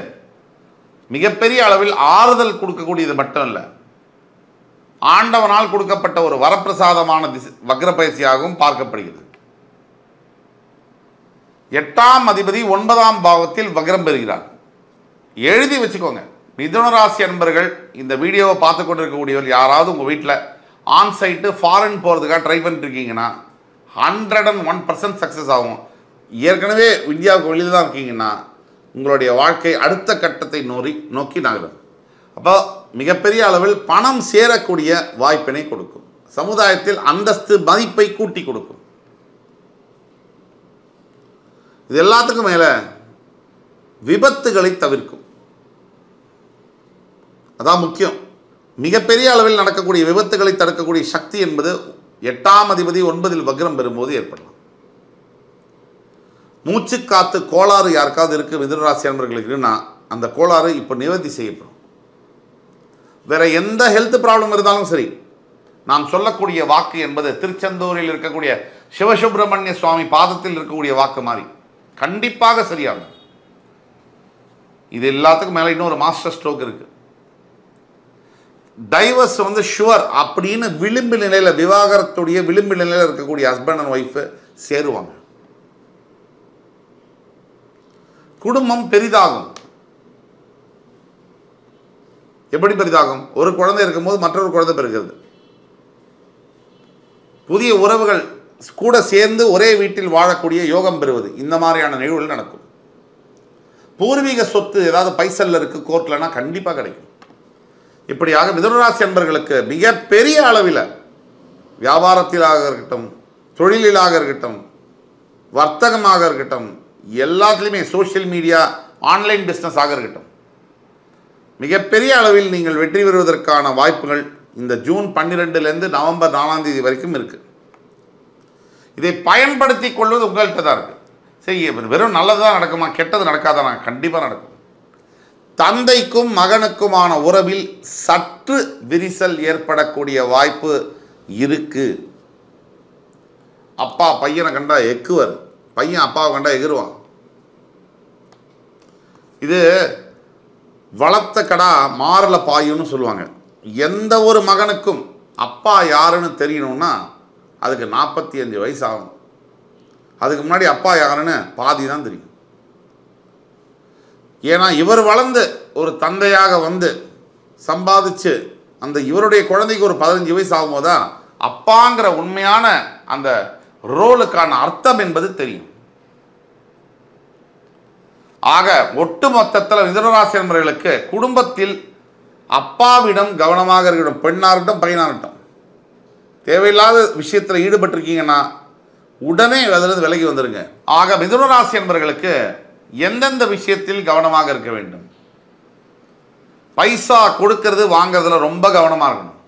மிகப்பெரிய அளவில் ஆறுதல் கொடுக்கக்கூடியது மட்டும் இல்லை, ஆண்டவனால் கொடுக்கப்பட்ட ஒரு வரப்பிரசாதமான வக்ர பயிற்சியாகவும் பார்க்கப்படுகிறது. 8ஆம் அதிபதி 9ஆம் பாவத்தில் வக்ரம் பெறுகிறார். எழுதி வச்சுக்கோங்க. மிதுன ராசி அன்பர்கள் இந்த வீடியோவை பார்த்து கொண்டிருக்கக்கூடியவர் யாராவது உங்கள் வீட்டில் ஆன்சைட்டு ஃபாரின் போகிறதுக்காக ட்ரை பண்ணிட்டு இருக்கீங்கன்னா 101% சக்ஸஸ் ஆகும். ஏற்கனவே இந்தியாவுக்கு வெளியில் தான் இருக்கீங்கன்னா உங்களுடைய வாழ்க்கை அடுத்த கட்டத்தை நோக்கி நகரும். அப்போ மிகப்பெரிய அளவில் பணம் சேரக்கூடிய வாய்ப்பினை கொடுக்கும். சமுதாயத்தில் அந்தஸ்து மதிப்பை கூட்டி கொடுக்கும். இது எல்லாத்துக்கும் மேலே விபத்துகளை தவிர்க்கும். அதான் முக்கியம். மிகப்பெரிய அளவில் நடக்கக்கூடிய விபத்துகளை தடுக்கக்கூடிய சக்தி என்பது 8ஆம் அதிபதி 9இல் வக்ரம் பெறும்போது ஏற்படலாம். மூச்சு காத்து கோளாறு யாருக்காவது இருக்குது மிதுன ராசி அன்பர்களுக்குன்னா அந்த கோளாறு இப்போ நிவர்த்தி செய்யப்படும். வேற எந்த ஹெல்த் ப்ராப்ளம் இருந்தாலும் சரி, நாம் சொல்லக்கூடிய வாக்கு என்பது திருச்செந்தூரில் இருக்கக்கூடிய சிவசுப்பிரமணிய சுவாமி பாதத்தில் இருக்கக்கூடிய வாக்கு மாதிரி கண்டிப்பாக சரியாகும். இது எல்லாத்துக்கும் மேலே இன்னொரு மாஸ்டர் ஸ்ட்ரோக் இருக்கு. டைவர்ஸ் வந்து ஷுவர் அப்படின்னு விளிம்பு நிலையில், விவாகரத்துடைய விளிம்பு நிலையில் இருக்கக்கூடிய ஹஸ்பண்ட் அண்ட் ஒய்ஃப் சேருவாங்க. குடும்பம் பெரிதாகும். எப்படி பெரிதாகும்? ஒரு குழந்தை இருக்கும்போது மற்றொரு குழந்தை பெறுகிறது. புதிய உறவுகள் கூட சேர்ந்து ஒரே வீட்டில் வாழக்கூடிய யோகம் பெறுவது, இந்த மாதிரியான நிகழ்வுகள் நடக்கும். பூர்வீக சொத்து ஏதாவது பைசல்ல இருக்கு கோர்ட்லனா கண்டிப்பாக கிடைக்கும். இப்படியாக மிதுனராசி அன்பர்களுக்கு மிகப்பெரிய அளவில் வியாபாரத்திலாக இருக்கட்டும், தொழிலாக இருக்கட்டும், வர்த்தகமாக இருக்கட்டும், எல்லாத்துலேயுமே சோஷியல் மீடியா, ஆன்லைன் பிஸ்னஸ் ஆக இருக்கட்டும், மிகப்பெரிய அளவில் நீங்கள் வெற்றி பெறுவதற்கான வாய்ப்புகள் இந்த ஜூன் 12லேருந்து நவம்பர் 4ஆம் தேதி வரைக்கும் இருக்குது. இதை பயன்படுத்தி கொள்வது உங்கள்கிட்ட தான் இருக்குது. சரி, வெறும் நல்லது தான் நடக்குமா, கெட்டது நடக்காதானா? கண்டிப்பாக நடக்கும். தந்தைக்கும் மகனுக்குமான உறவில் சற்று விரிசல் ஏற்படக்கூடிய வாய்ப்பு இருக்கு. அப்பா பையனை கண்டா எக்குவர், பையன் அப்பாவை கண்டா எகிருவான். இது வளர்த்த கடா மாறல பாயுன்னு சொல்லுவாங்க. எந்த ஒரு மகனுக்கும் அப்பா யாருன்னு தெரியணும்னா அதுக்கு 45 வயசு ஆகும். அதுக்கு முன்னாடி அப்பா யாருன்னு பாதி தான் தெரியும். ஏன்னா இவர் வளர்ந்து ஒரு தந்தையாக வந்து சம்பாதிச்சு அந்த இவருடைய குழந்தைக்கு ஒரு 15 வயசு ஆகும்போதுதான் அப்பாங்கிற உண்மையான அந்த ரோலுக்கான அர்த்தம் என்பது தெரியும். ஆக ஒட்டு மொத்தத்தில் மிதுனராசி நண்பர்களுக்கு குடும்பத்தில் அப்பாவிடம் கவனமாக இருக்கட்டும். பெண்ணாகட்டும் பையனாகட்டும், தேவையில்லாத விஷயத்தில் ஈடுபட்டிருக்கீங்கன்னா உடனே அதிலிருந்து விலகி வந்துருங்க. ஆக மிதுனராசி நண்பர்களுக்கு எந்தெந்த விஷயத்தில் கவனமாக இருக்க வேண்டும்? பைசா கொடுக்கறது வாங்கிறதுல ரொம்ப கவனமாக இருக்கணும்.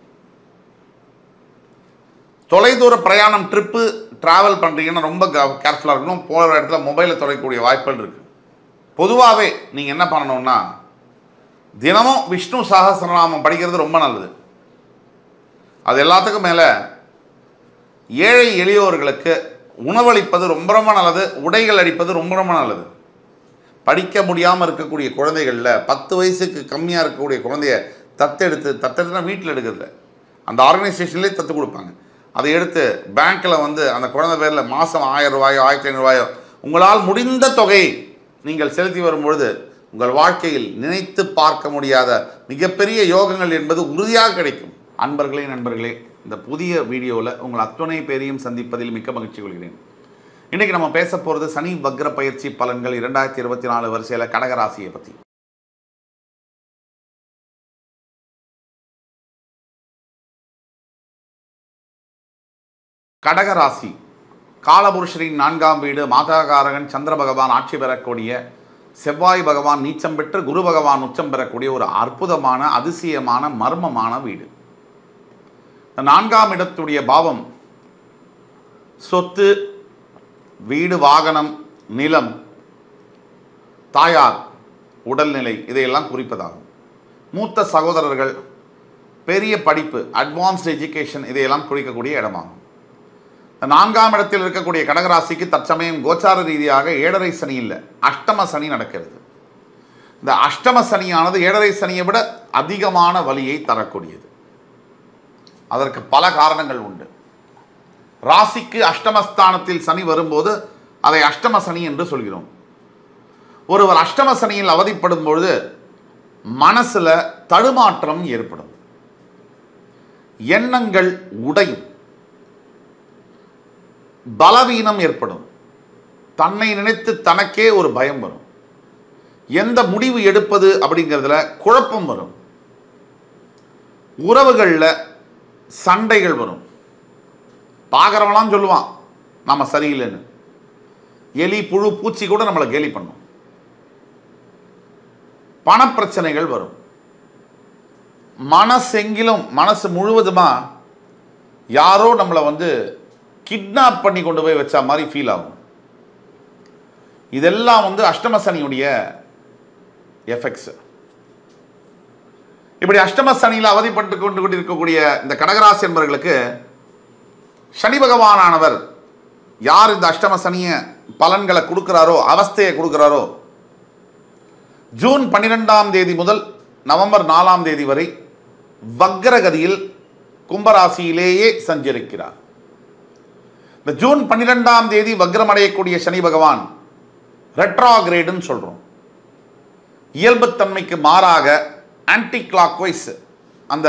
தொலைதூர பிரயாணம், ட்ரிப்பு, டிராவல் பண்ணுறீங்கன்னா ரொம்ப கேர்ஃபுல்லாக இருக்கணும். போகிற இடத்துல மொபைலை தொலைக்கக்கூடிய வாய்ப்புகள் இருக்குது. பொதுவாகவே நீங்கள் என்ன பண்ணணும்னா தினமும் விஷ்ணு சஹஸ்ரநாமம் படிக்கிறது ரொம்ப நல்லது. அது எல்லாத்துக்கும் மேலே ஏழை எளியோர்களுக்கு உணவளிப்பது ரொம்ப ரொம்ப நல்லது. உடைகள் அளிப்பது ரொம்ப ரொம்ப நல்லது. படிக்க முடியாமல் இருக்கக்கூடிய குழந்தைகளில் 10 வயசுக்கு கம்மியாக இருக்கக்கூடிய குழந்தைய தத்தெடுத்துனா வீட்டில் எடுக்கிறதுல அந்த ஆர்கனைசேஷன்லேயே தத்து கொடுப்பாங்க. அதை எடுத்து பேங்க்கில் வந்து அந்த குழந்தை பேரில் மாதம் 1000 ரூபாயோ 1500 ரூபாயோ உங்களால் முடிந்த தொகையை நீங்கள் செலுத்தி வரும்பொழுது உங்கள் வாழ்க்கையில் நினைத்து பார்க்க முடியாத மிகப்பெரிய யோகங்கள் என்பது உறுதியாக கிடைக்கும். நண்பர்களே, இந்த புதிய வீடியோவில் உங்கள் அத்தனை பேரையும் சந்திப்பதில் மிக்க மகிழ்ச்சி கொள்கிறேன். இன்றைக்கி நம்ம பேச போகிறது சனி வக்ர பயிற்சி பலன்கள் 2024 வரிசையில் கடகராசியை பற்றி. கடகராசி காலபுருஷரின் 4ஆம் வீடு, மாதாகாரகன் சந்திர பகவான் ஆட்சி பெறக்கூடிய, செவ்வாய் பகவான் நீச்சம் பெற்று குரு பகவான் உச்சம் பெறக்கூடிய ஒரு அற்புதமான அதிசயமான மர்மமான வீடு. 4ஆம் இடத்துடைய பாவம் சொத்து, வீடு, வாகனம், நிலம், தாயார் உடல்நிலை இதையெல்லாம் குறிப்பதாகும். மூத்த சகோதரர்கள், பெரிய படிப்பு, அட்வான்ஸ்டு எஜுகேஷன் இதையெல்லாம் குறிக்கக்கூடிய இடமாகும். 4ஆம் இடத்தில் இருக்கக்கூடிய கடகராசிக்கு தற்சமயம் கோச்சார ரீதியாக 7.5 சனி இல்லை, அஷ்டம சனி நடக்கிறது. இந்த அஷ்டம சனியானது 7.5 சனியை விட அதிகமான வலியை தரக்கூடியது. அதற்கு பல காரணங்கள் உண்டு. ராசிக்கு அஷ்டமஸ்தானத்தில் சனி வரும்போது அதை அஷ்டம சனி என்று சொல்கிறோம். ஒருவர் அஷ்டம சனியில் அவதிப்படும் பொழுது மனசுல தடுமாற்றம் ஏற்படும், எண்ணங்கள் உடையும், பலவீனம் ஏற்படும், தன்னை நினைத்து தனக்கே ஒரு பயம் வரும், எந்த முடிவு எடுப்பது அப்படிங்கிறதுல குழப்பம் வரும், உறவுகளில் சண்டைகள் வரும். பார்க்குறவங்களாம் சொல்லுவான் நம்ம சரியில்லைன்னு, எலி புழு பூச்சி கூட நம்மளை கேலி பண்ணும், பணப்பிரச்சனைகள் வரும், மனசு முழுவதுமாக யாரோ நம்மளை வந்து கிட்னாப் பண்ணி கொண்டு போய் வச்ச மாதிரி ஃபீல் ஆகும். இதெல்லாம் வந்து அஷ்டம சனியுடைய எஃபெக்ட்ஸ். இப்படி அஷ்டம சனியில் அவதிப்பட்டு கொண்டு இருக்கக்கூடிய இந்த கடகராசி என்பவர்களுக்கு சனி பகவானானவர் யார் இந்த அஷ்டம சனிய பலன்களை கொடுக்கிறாரோ, அவஸ்தையை கொடுக்கிறாரோ, ஜூன் 12ஆம் தேதி முதல் நவம்பர் 4ஆம் தேதி வரை வக்ரகதியில் கும்பராசியிலேயே சஞ்சரிக்கிறார். இந்த ஜூன் 12ஆம் தேதி வக்ரமடையக்கூடிய சனி பகவான் ரெட்ராகிரேடுன்னு சொல்றோம். இயல்புத்தன்மைக்கு மாறாக ஆன்டி கிளாக் வைஸ் அந்த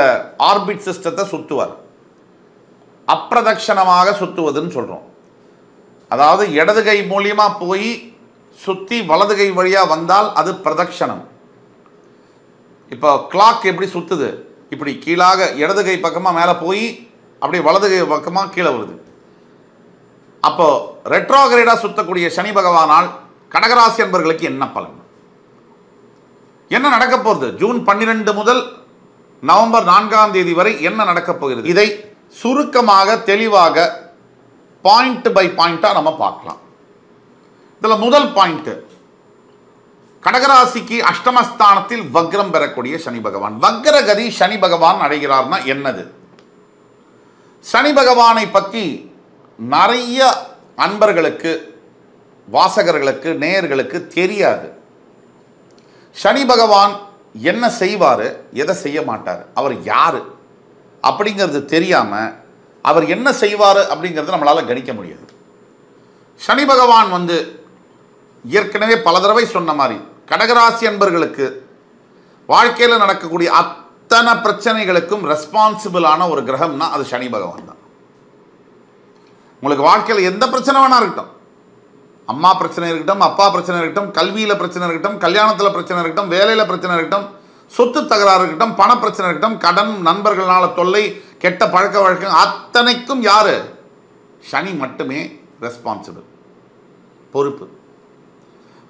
ஆர்பிட் சிஸ்டத்தை சுற்றுவார். அப்பிரதட்சணமாக சுற்றுவதுன்னு சொல்கிறோம். அதாவது இடது கை மூலியமாக போய் சுற்றி வலது கை வழியாக வந்தால் அது பிரதட்சணம். இப்போ கிளாக் எப்படி சுற்றுது, இப்படி கீழாக இடது கை பக்கமாக மேலே போய் அப்படியே வலது கை பக்கமாக கீழே வருது. அப்போ ரெட்ரோகிரேடாக சுற்றக்கூடிய சனி பகவானால் கடகராசி அன்பர்களுக்கு என்ன பலன், என்ன நடக்க போகிறது, ஜூன் 12 முதல் நவம்பர் 4ஆம் தேதி வரை என்ன நடக்கப் போகிறது, இதை சுருக்கமாக தெளிவாக பாயிண்ட் பை பாயிண்டா நம்ம பார்க்கலாம். இதில் முதல் பாயிண்ட், கடகராசிக்கு அஷ்டமஸ்தானத்தில் வக்ரம் பெறக்கூடிய சனி பகவான். வக்ரகதி சனி பகவான் அடைகிறார்னா என்னது? சனி பகவானை பற்றி நிறைய அன்பர்களுக்கு, வாசகர்களுக்கு, நேயர்களுக்கு தெரியாது. சனி பகவான் என்ன செய்வார், எதை செய்ய மாட்டார், அவர் யார் அப்படிங்கிறது தெரியாமல் அவர் என்ன செய்வார் அப்படிங்கிறது நம்மளால் கணிக்க முடியாது. சனி பகவான் ஏற்கனவே பல தடவை சொன்ன மாதிரி கடகராசி அன்பர்களுக்கு வாழ்க்கையில் நடக்கக்கூடிய அத்தனை பிரச்சனைகளுக்கும் ரெஸ்பான்சிபிளான ஒரு கிரகம்னா அது சனி பகவான் தான். உங்களுக்கு வாழ்க்கையில் எந்த பிரச்சனை வேணா இருக்கட்டும், அம்மா பிரச்சனை இருக்கட்டும், அப்பா பிரச்சனை இருக்கட்டும், கல்வியில் பிரச்சனை இருக்கட்டும், கல்யாணத்தில் பிரச்சனை இருக்கட்டும், வேலையில் பிரச்சனை இருக்கட்டும், சொத்து தகராறு இருக்கட்டும், பண பிரச்சனை இருக்கட்டும், கடன், நண்பர்களால் தொல்லை, கெட்ட பழக்க வழக்கம், அத்தனைக்கும் யாரு? சனி மட்டுமே ரெஸ்பான்சிபிள், பொறுப்பு.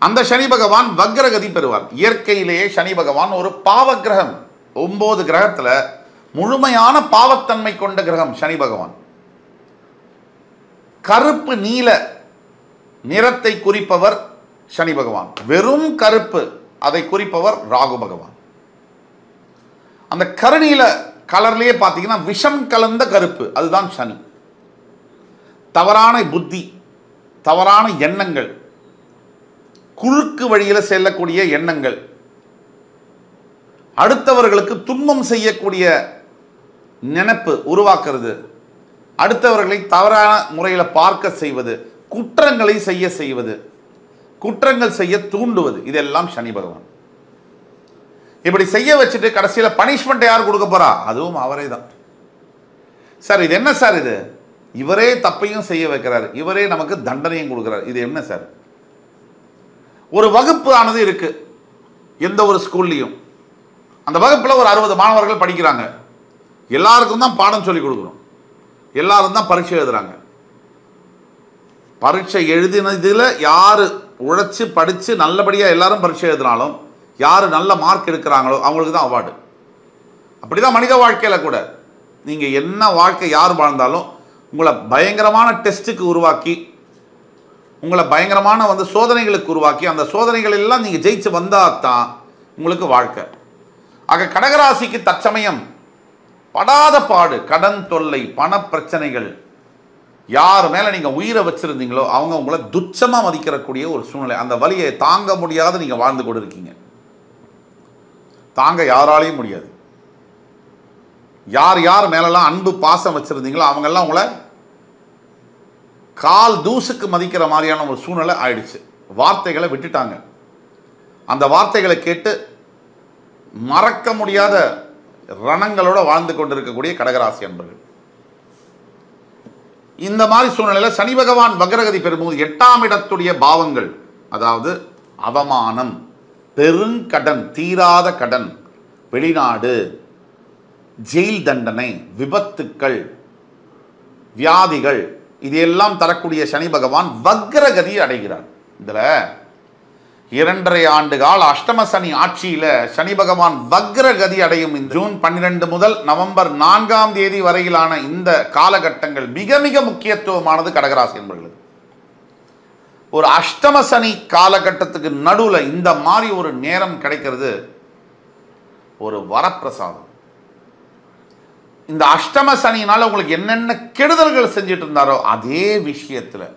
அந்த சனி பகவான் வக்ரகதி பெறுவார். இயற்கையிலேயே சனி பகவான் ஒரு பாவ கிரகம். 9 கிரகத்தில் முழுமையான பாவத்தன்மை கொண்ட கிரகம் சனி பகவான். கருப்பு நீல நிறத்தை குறிப்பவர் சனி பகவான், வெறும் கருப்பு அதை குறிப்பவர் ராகு பகவான். அந்த கருநீல கலர்லேயே பார்த்தீங்கன்னா விஷம் கலந்த கருப்பு, அதுதான் சனி. தவறான புத்தி, தவறான எண்ணங்கள், குறுக்கு வழியில் செல்லக்கூடிய எண்ணங்கள், அடுத்தவர்களுக்கு துன்பம் செய்யக்கூடிய நினைப்பு உருவாக்குறது, அடுத்தவர்களை தவறான முறையில் பார்க்க செய்வது, குற்றங்களை செய்வது, குற்றங்கள் செய்ய தூண்டுவது, இதெல்லாம் சனி பகவான். இப்படி செய்ய வச்சுட்டு கடைசியில் பனிஷ்மெண்ட் யார் கொடுக்க போறா? அதுவும் அவரே தான். சார் இது என்ன சார், இது இவரே தப்பையும் செய்ய வைக்கிறார், இவரே நமக்கு தண்டனையும் கொடுக்கிறார், இது என்ன சார்? ஒரு வகுப்பு ஆனது இருக்கு எந்த ஒரு ஸ்கூல்லையும். அந்த வகுப்பில் ஒரு 60 மாணவர்கள் படிக்கிறாங்க. எல்லாருக்கும் தான் பாடம் சொல்லி கொடுக்குறோம், எல்லாரும் தான் பரீட்சை எழுதுறாங்க. பரீட்சை எழுதினதில் யார் உழைச்சி படித்து நல்லபடியாக எல்லாரும் பரீட்சை எழுதினாலும், யார் நல்ல மார்க் எடுக்கிறாங்களோ அவங்களுக்கு தான் அவார்டு. அப்படி தான் மனித வாழ்க்கையில் கூட நீங்கள் என்ன வாழ்க்கை யார் வாழ்ந்தாலும் உங்களை பயங்கரமான டெஸ்ட்டுக்கு உருவாக்கி, உங்களை பயங்கரமான சோதனைகளுக்கு உருவாக்கி, அந்த சோதனைகள் எல்லாம் நீங்கள் ஜெயிச்சு வந்தால் தான் உங்களுக்கு வாழ்க்கை. ஆக கடகராசிக்கு தற்சமயம் படாத பாடு, கடன் தொல்லை, பண பிரச்சனைகள், யார் மேலே நீங்கள் உயிரை வச்சுருந்தீங்களோ அவங்க உங்களை துச்சமாக மதிக்கிறக்கூடிய ஒரு சூழ்நிலை. அந்த வலியை தாங்க முடியாத நீங்கள் வாழ்ந்து கொண்டு இருக்கீங்க. தாங்க யாராலையும் முடியாது. யார் யார் மேலெல்லாம் அன்பு பாசம் வச்சுருந்தீங்களோ அவங்கெல்லாம் உங்களை கால் தூசுக்கு மதிக்கிற மாதிரியான ஒரு சூழ்நிலை ஆயிடுச்சு. வார்த்தைகளை விட்டுட்டாங்க. அந்த வார்த்தைகளை கேட்டு மறக்க முடியாத ரணங்களோட வாழ்ந்து கொண்டிருக்கக்கூடிய கடகராசி அன்பர்கள். இந்த மாதிரி சூழ்நிலையில் சனி பகவான் வக்ரகதி பெறும்போது 8ஆம் இடத்துடைய பாவங்கள், அதாவது அவமானம், பெருங்கடன், தீராத கடன், வெளிநாடு, ஜெயில் தண்டனை, விபத்துக்கள், வியாதிகள், இதையெல்லாம் தரக்கூடிய சனி பகவான் வக்ரகதி அடைகிறார். இதில் 2.5 ஆண்டு கால அஷ்டம சனி ஆட்சியில் சனி பகவான் வக்ரகதி அடையும் ஜூன் 12 முதல் நவம்பர் 4ஆம் தேதி வரையிலான இந்த காலகட்டங்கள் மிக மிக முக்கியத்துவமானது கடகராசி என்பவர்களுக்கு. ஒரு அஷ்டம சனி காலகட்டத்துக்கு நடுவில் இந்த மாதிரி ஒரு நேரம் கிடைக்கிறது ஒரு வரப்பிரசாதம். இந்த அஷ்டம சனியினால உங்களுக்கு என்னென்ன கெடுதல்கள் செஞ்சுட்டு இருந்தாரோ அதே விஷயத்தில்,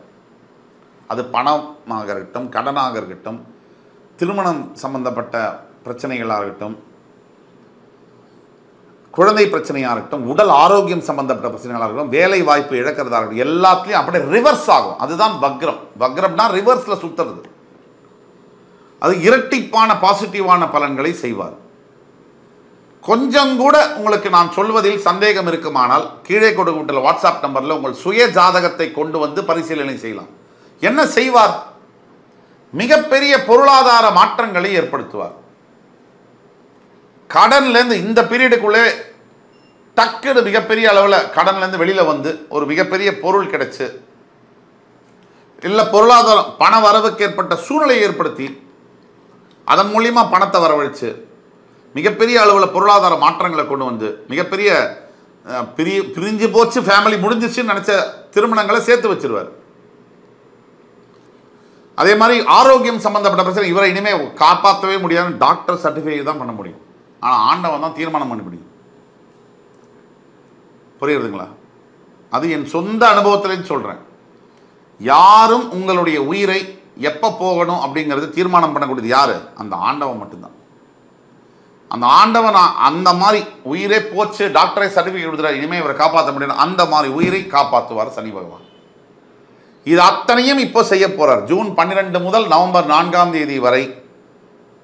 அது பணமாக இருக்கட்டும், கடனாக இருக்கட்டும், திருமணம் சம்பந்தப்பட்ட பிரச்சனைகளாக இருக்கட்டும், குழந்தை பிரச்சனையாக இருக்கட்டும், உடல் ஆரோக்கியம் சம்பந்தப்பட்ட பிரச்சனைகளாக இருக்கட்டும், வேலை வாய்ப்பு இழக்கிறதா இருக்கட்டும், எல்லாத்துலேயும் அப்படியே ரிவர்ஸ் ஆகும். அதுதான் வக்ரம். வக்ரம்னா ரிவர்ஸில் சுற்றுறது. அது இரட்டிப்பான பாசிட்டிவான பலன்களை செய்வார். கொஞ்சம் கூட உங்களுக்கு நான் சொல்வதில் சந்தேகம் இருக்குமானால் கீழே கொடுக்கப்பட்டுள்ள வாட்ஸ்அப் நம்பரில் உங்கள் சுய ஜாதகத்தை கொண்டு வந்து பரிசீலனை செய்யலாம். என்ன செய்வார்? மிகப்பெரிய பொருளாதார மாற்றங்களை ஏற்படுத்துவார். கடன்லேருந்து இந்த பீரியடுக்குள்ளே டக்குன்னு மிகப்பெரிய அளவில் கடன்லேருந்து வெளியில் வந்து ஒரு மிகப்பெரிய பொருள் கிடைச்சு, இல்லை பொருளாதாரம் பண வரவுக்கு ஏற்பட்ட சூழ்நிலையை ஏற்படுத்தி அதன் மூலியமாக பணத்தை வரவழைச்சு மிகப்பெரிய அளவில் பொருளாதார மாற்றங்களை கொண்டு வந்து மிகப்பெரிய பிரிஞ்சு போச்சு, ஃபேமிலி முடிஞ்சிச்சுன்னு நினச்ச திருமணங்களை சேர்த்து வச்சிருவார். அதே மாதிரி ஆரோக்கியம் சம்பந்தப்பட்ட பிரச்சனை இவரை இனிமேல் காப்பாற்றவே முடியாது, டாக்டர் சர்டிஃபிகேட் தான் பண்ண முடியும். ஆனால் ஆண்டவன் தான் தீர்மானம் பண்ண முடியும். புரியுதுங்களா? அது என் சொந்த அனுபவத்திலேன்னு சொல்கிறேன். யாரும் உங்களுடைய உயிரை எப்போ போகணும் அப்படிங்கிறது தீர்மானம் பண்ணக்கூடியது யார்? அந்த ஆண்டவன் மட்டும்தான். அந்த ஆண்டவன் அந்த மாதிரி உயிரே போச்சு, டாக்டரை சர்டிஃபிகேட் கொடுத்துறாரு, இனிமேல் இவரை காப்பாற்ற முடியும், அந்த மாதிரி உயிரை காப்பாற்றுவார் சனி பகவான். இது அத்தனையும் இப்போ செய்ய போறார். ஜூன் 12 முதல் நவம்பர் 4ஆம் தேதி வரை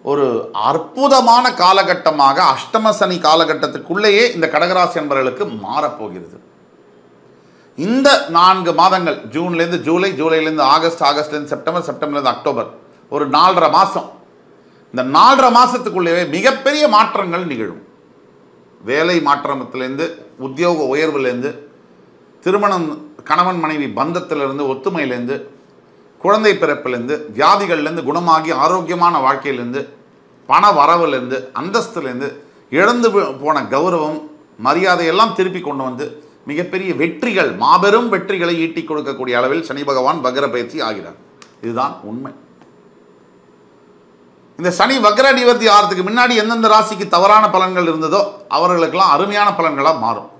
ஒரு அற்புதமான காலகட்டமாக அஷ்டம சனி காலகட்டத்துக்குள்ளேயே இந்த கடகராசி என்பவர்களுக்கு மாறப்போகிறது. இந்த 4 மாதங்கள், ஜூன்லேருந்து ஜூலை, ஜூலைலேருந்து ஆகஸ்ட், ஆகஸ்ட்லேருந்து செப்டம்பர், செப்டம்பர்லேருந்து அக்டோபர், ஒரு 4.5 மாதம். இந்த 4.5 மாதத்துக்குள்ளேயே மிகப்பெரிய மாற்றங்கள் நிகழும். வேலை மாற்றத்திலேருந்து, உத்தியோக உயர்வுலேருந்து, திருமணம், கணவன் மனைவி பந்தத்திலிருந்து, ஒத்துமையிலேருந்து, குழந்தை பிறப்பிலேருந்து, வியாதிகள்லேருந்து குணமாகி ஆரோக்கியமான வாழ்க்கையிலேருந்து, பண வரவுலேருந்து, அந்தஸ்துலேருந்து, இழந்து போன கௌரவம், மரியாதையெல்லாம் திருப்பி கொண்டு வந்து மிகப்பெரிய வெற்றிகள், மாபெரும் வெற்றிகளை ஈட்டி கொடுக்கக்கூடிய அளவில் சனி பகவான் வக்ர பயிற்சி ஆகிறார். இதுதான் உண்மை. இந்த சனி வக்ர நிவர்த்தி ஆகிறதுக்கு முன்னாடி எந்தெந்த ராசிக்கு தவறான பலன்கள் இருந்ததோ அவர்களுக்கெல்லாம் அருமையான பலன்களாக மாறும்.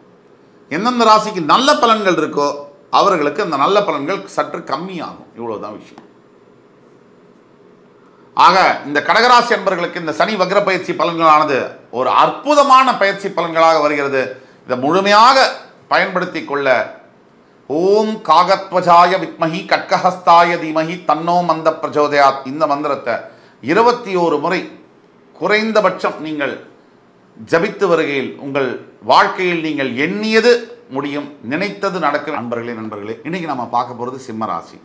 எந்தெந்த ராசிக்கு நல்ல பலன்கள் இருக்கோ அவர்களுக்கு அந்த நல்ல பலன்கள் சற்று கம்மியாகும். இவ்வளவுதான் விஷயம். ஆக இந்த கடகராசி என்பவர்களுக்கு இந்த சனி வக்ர பயிற்சி பலன்களானது ஒரு அற்புதமான பயிற்சி பலன்களாக வருகிறது. இதை முழுமையாக பயன்படுத்தி கொள்ள ஓம் காகத்வஜாய வித்மஹி கட்கஹஸ்தாய தீமஹி தன்னோ மந்த பிரச்சோதயாத் இந்த மந்திரத்தை 21 முறை குறைந்தபட்சம் நீங்கள் ஜபித்து வருகையில் உங்கள் வாழ்க்கையில் நீங்கள் எண்ணியது முடியும், நினைத்தது நடக்கும். நண்பர்களே, இன்னைக்கு நம்ம பார்க்க போறது சிம்ம ராசி.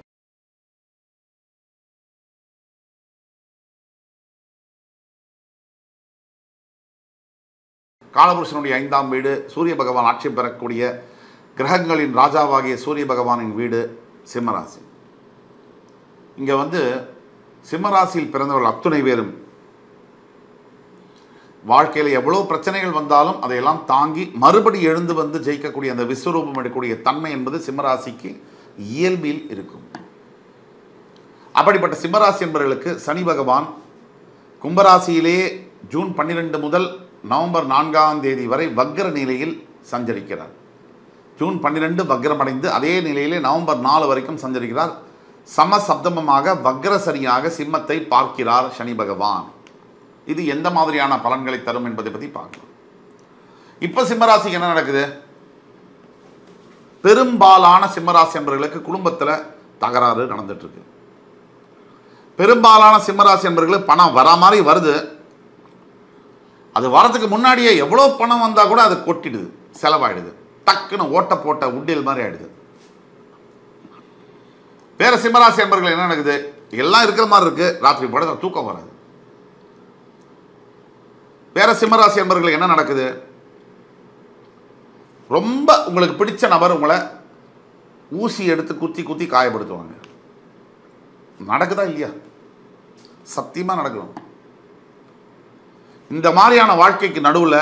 காலபுருஷனுடைய 5ஆம் வீடு, சூரிய பகவான் ஆட்சி பெறக்கூடிய கிரகங்களின் ராஜாவாகிய சூரிய பகவானின் வீடு சிம்மராசி. இங்க சிம்மராசியில் பிறந்தவர்கள் அத்துணை பேரும் வாழ்க்கையில் எவ்வளோ பிரச்சனைகள் வந்தாலும் அதையெல்லாம் தாங்கி மறுபடி எழுந்து வந்து ஜெயிக்கக்கூடிய அந்த விஸ்வரூபம் எடுக்கக்கூடிய தன்மை என்பது சிம்மராசிக்கு இயல்பில் இருக்கும். அப்படிப்பட்ட சிம்மராசி என்பவர்களுக்கு சனி பகவான் கும்பராசியிலே ஜூன் 12 முதல் நவம்பர் 4ஆம் தேதி வரை வக்ர நிலையில் சஞ்சரிக்கிறார். ஜூன் 12 வக்ரமடைந்து அதே நிலையிலே நவம்பர் 4 வரைக்கும் சஞ்சரிக்கிறார். சமசப்தமமாக வக்ர சனியாக சிம்மத்தை பார்க்கிறார் சனி பகவான். இது எந்த மாதிரியான பலன்களை தரும் என்பதை பற்றி பார்க்கலாம். இப்ப சிம்மராசிக்கு என்ன நடக்குது? பெரும்பாலான சிம்மராசி என்பவர்களுக்கு குடும்பத்தில் தகராறு நடந்துட்டு இருக்கு. பெரும்பாலான சிம்மராசி என்பவர்களுக்கு பணம் வர மாதிரி வருது, அது வரதுக்கு முன்னாடியே எவ்வளோ பணம் வந்தால் கூட அது கொட்டிடுது, செலவாயிடுது, டக்குன்னு ஓட்ட போட்ட உண்டியல் மாதிரி ஆயிடுது. வேற சிம்மராசி என்பவர்கள் என்ன நடக்குது? எல்லாம் இருக்கிற மாதிரி இருக்கு, ராத்திரி படுத்த தூக்கம் வராது. வேற சிம்மராசி என்பவர்களுக்கு என்ன நடக்குது? ரொம்ப உங்களுக்கு பிடிச்ச நபர் உங்களை ஊசி எடுத்து குத்தி குத்தி காயப்படுத்துவாங்க. நடக்குதா இல்லையா? சத்தியமா நடக்கணும். இந்த மாதிரியான வாழ்க்கைக்கு நடுவில்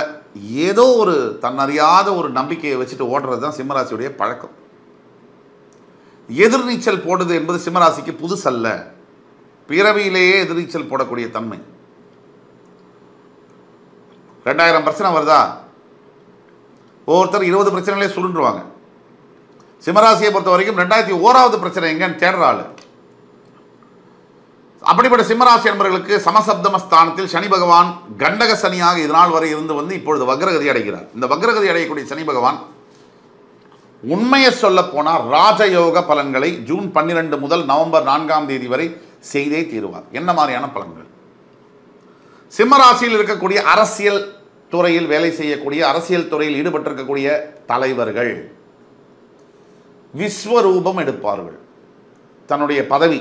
ஏதோ ஒரு தன்னறியாத ஒரு நம்பிக்கையை வச்சுட்டு ஓடுறது தான் சிம்மராசியுடைய பழக்கம். எதிர்நீச்சல் போடுது என்பது சிம்மராசிக்கு புதுசல்ல, பிறவியிலேயே எதிர்நீச்சல் போடக்கூடிய தன்மை. 2000 பிரச்சனை வருதா, ஒவ்வொருத்தர் 20 பிரச்சனைகளே சுருண்டுருவாங்க. சிம்மராசியை பொறுத்த வரைக்கும் 2001வது பிரச்சனை எங்கன்னு தேடுற ஆளு. அப்படிப்பட்ட சிம்மராசி என்பவர்களுக்கு சமசப்தம ஸ்தானத்தில் சனி பகவான் கண்டக சனியாக இதனால் வரை இருந்து இப்பொழுது வக்ரகதி அடைகிறார். இந்த வக்ரகதி அடையக்கூடிய சனி பகவான் உண்மையை சொல்ல போனால் ராஜயோக பலன்களை ஜூன் 12 முதல் நவம்பர் 4ஆம் தேதி வரை செய்தே தீருவார். என்ன மாதிரியான பலன்கள்? சிம்மராசியில் இருக்கக்கூடிய அரசியல் துறையில் வேலை செய்யக்கூடிய, அரசியல் துறையில் ஈடுபட்டிருக்கக்கூடிய தலைவர்கள் விஸ்வரூபம் எடுப்பார்கள். தன்னுடைய பதவி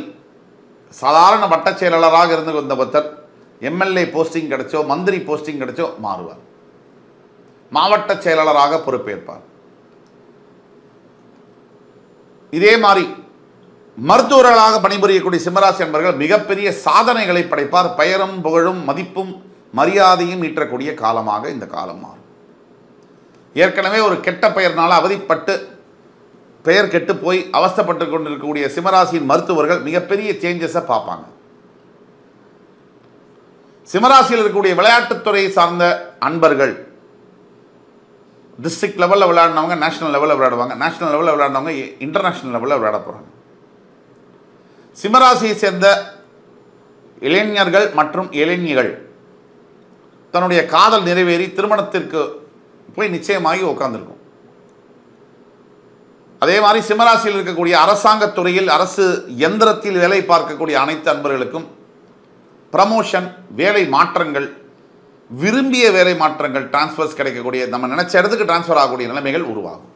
சாதாரண வட்டச் செயலாளராக இருந்து வந்த பக்தர் எம்எல்ஏ போஸ்டிங் கிடைச்சோ மந்திரி போஸ்டிங் கிடைச்சோ மாறுவார், மாவட்ட செயலாளராக பொறுப்பேற்பார். இதே மாதிரி மருத்துவர்களாக பணிபுரியக்கூடிய சிம்மராசி என்பவர்கள் மிகப்பெரிய சாதனைகளை படைப்பார். பெயரும் புகழும் மதிப்பும் மரியாதையும் ஈற்றக்கூடிய காலமாக இந்த காலம் மாறும். ஏற்கனவே ஒரு கெட்ட பெயர்னால அவதிப்பட்டு பெயர் கெட்டு போய் அவஸ்தைப்பட்டு கொண்டிருக்கக்கூடிய சிம்மராசியின் மருத்துவர்கள் மிகப்பெரிய சேஞ்சஸை பார்ப்பாங்க. சிம்மராசியில் இருக்கக்கூடிய விளையாட்டுத்துறையை சார்ந்த அன்பர்கள் டிஸ்ட்ரிக்ட் லெவலில் விளையாடினவங்க நேஷனல் லெவலில் விளையாடுவாங்க, நேஷனல் லெவலில் விளையாடினவங்க இன்டர்நேஷனல் லெவலில் விளையாட போகிறாங்க. சிம்மராசியை சேர்ந்த இளைஞர்கள் மற்றும் இளைஞர்கள் தன்னுடைய காதல் நிறைவேறி திருமணத்திற்கு போய் நிச்சயமாகி உட்கார்ந்துருக்கும். அதே மாதிரி சிம்மராசியில் இருக்கக்கூடிய அரசாங்கத் துறையில் அரசு எந்திரத்தில் வேலை பார்க்கக்கூடிய அனைத்து அன்பர்களுக்கும் ப்ரமோஷன், வேலை மாற்றங்கள், விரும்பிய வேலை மாற்றங்கள், டிரான்ஸ்ஃபர்ஸ் கிடைக்கக்கூடிய, நம்ம நினைச்ச இடத்துக்கு டிரான்ஸ்ஃபர் ஆகக்கூடிய நிலைமைகள் உருவாகும்.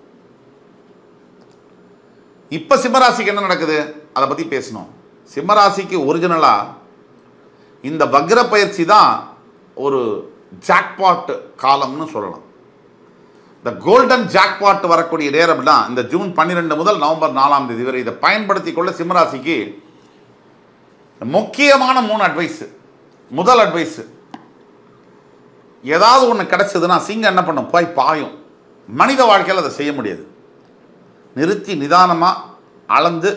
இப்போ சிம்மராசிக்கு என்ன நடக்குது அதை பற்றி பேசணும். சிம்மராசிக்கு ஒரிஜினலாக இந்த வக்ர பயிற்சி தான் ஒரு ஜாக்பாட் காலம்னு சொல்லலாம். இந்த கோல்டன் ஜாக்பாட் வரக்கூடிய நேரம் தான் இந்த ஜூன் 12 முதல் நவம்பர் 4ஆம் தேதி வரை. இதை பயன்படுத்தி கொள்ள சிம்மராசிக்கு முக்கியமான 3 அட்வைஸ். முதல் அட்வைஸ், ஏதாவது ஒன்று கிடைச்சதுன்னா சிங்கம் என்ன பண்ணும், போய் பாயும். மனித வாழ்க்கையில் அதை செய்ய முடியாது. நிறுத்தி நிதானமாக அளந்து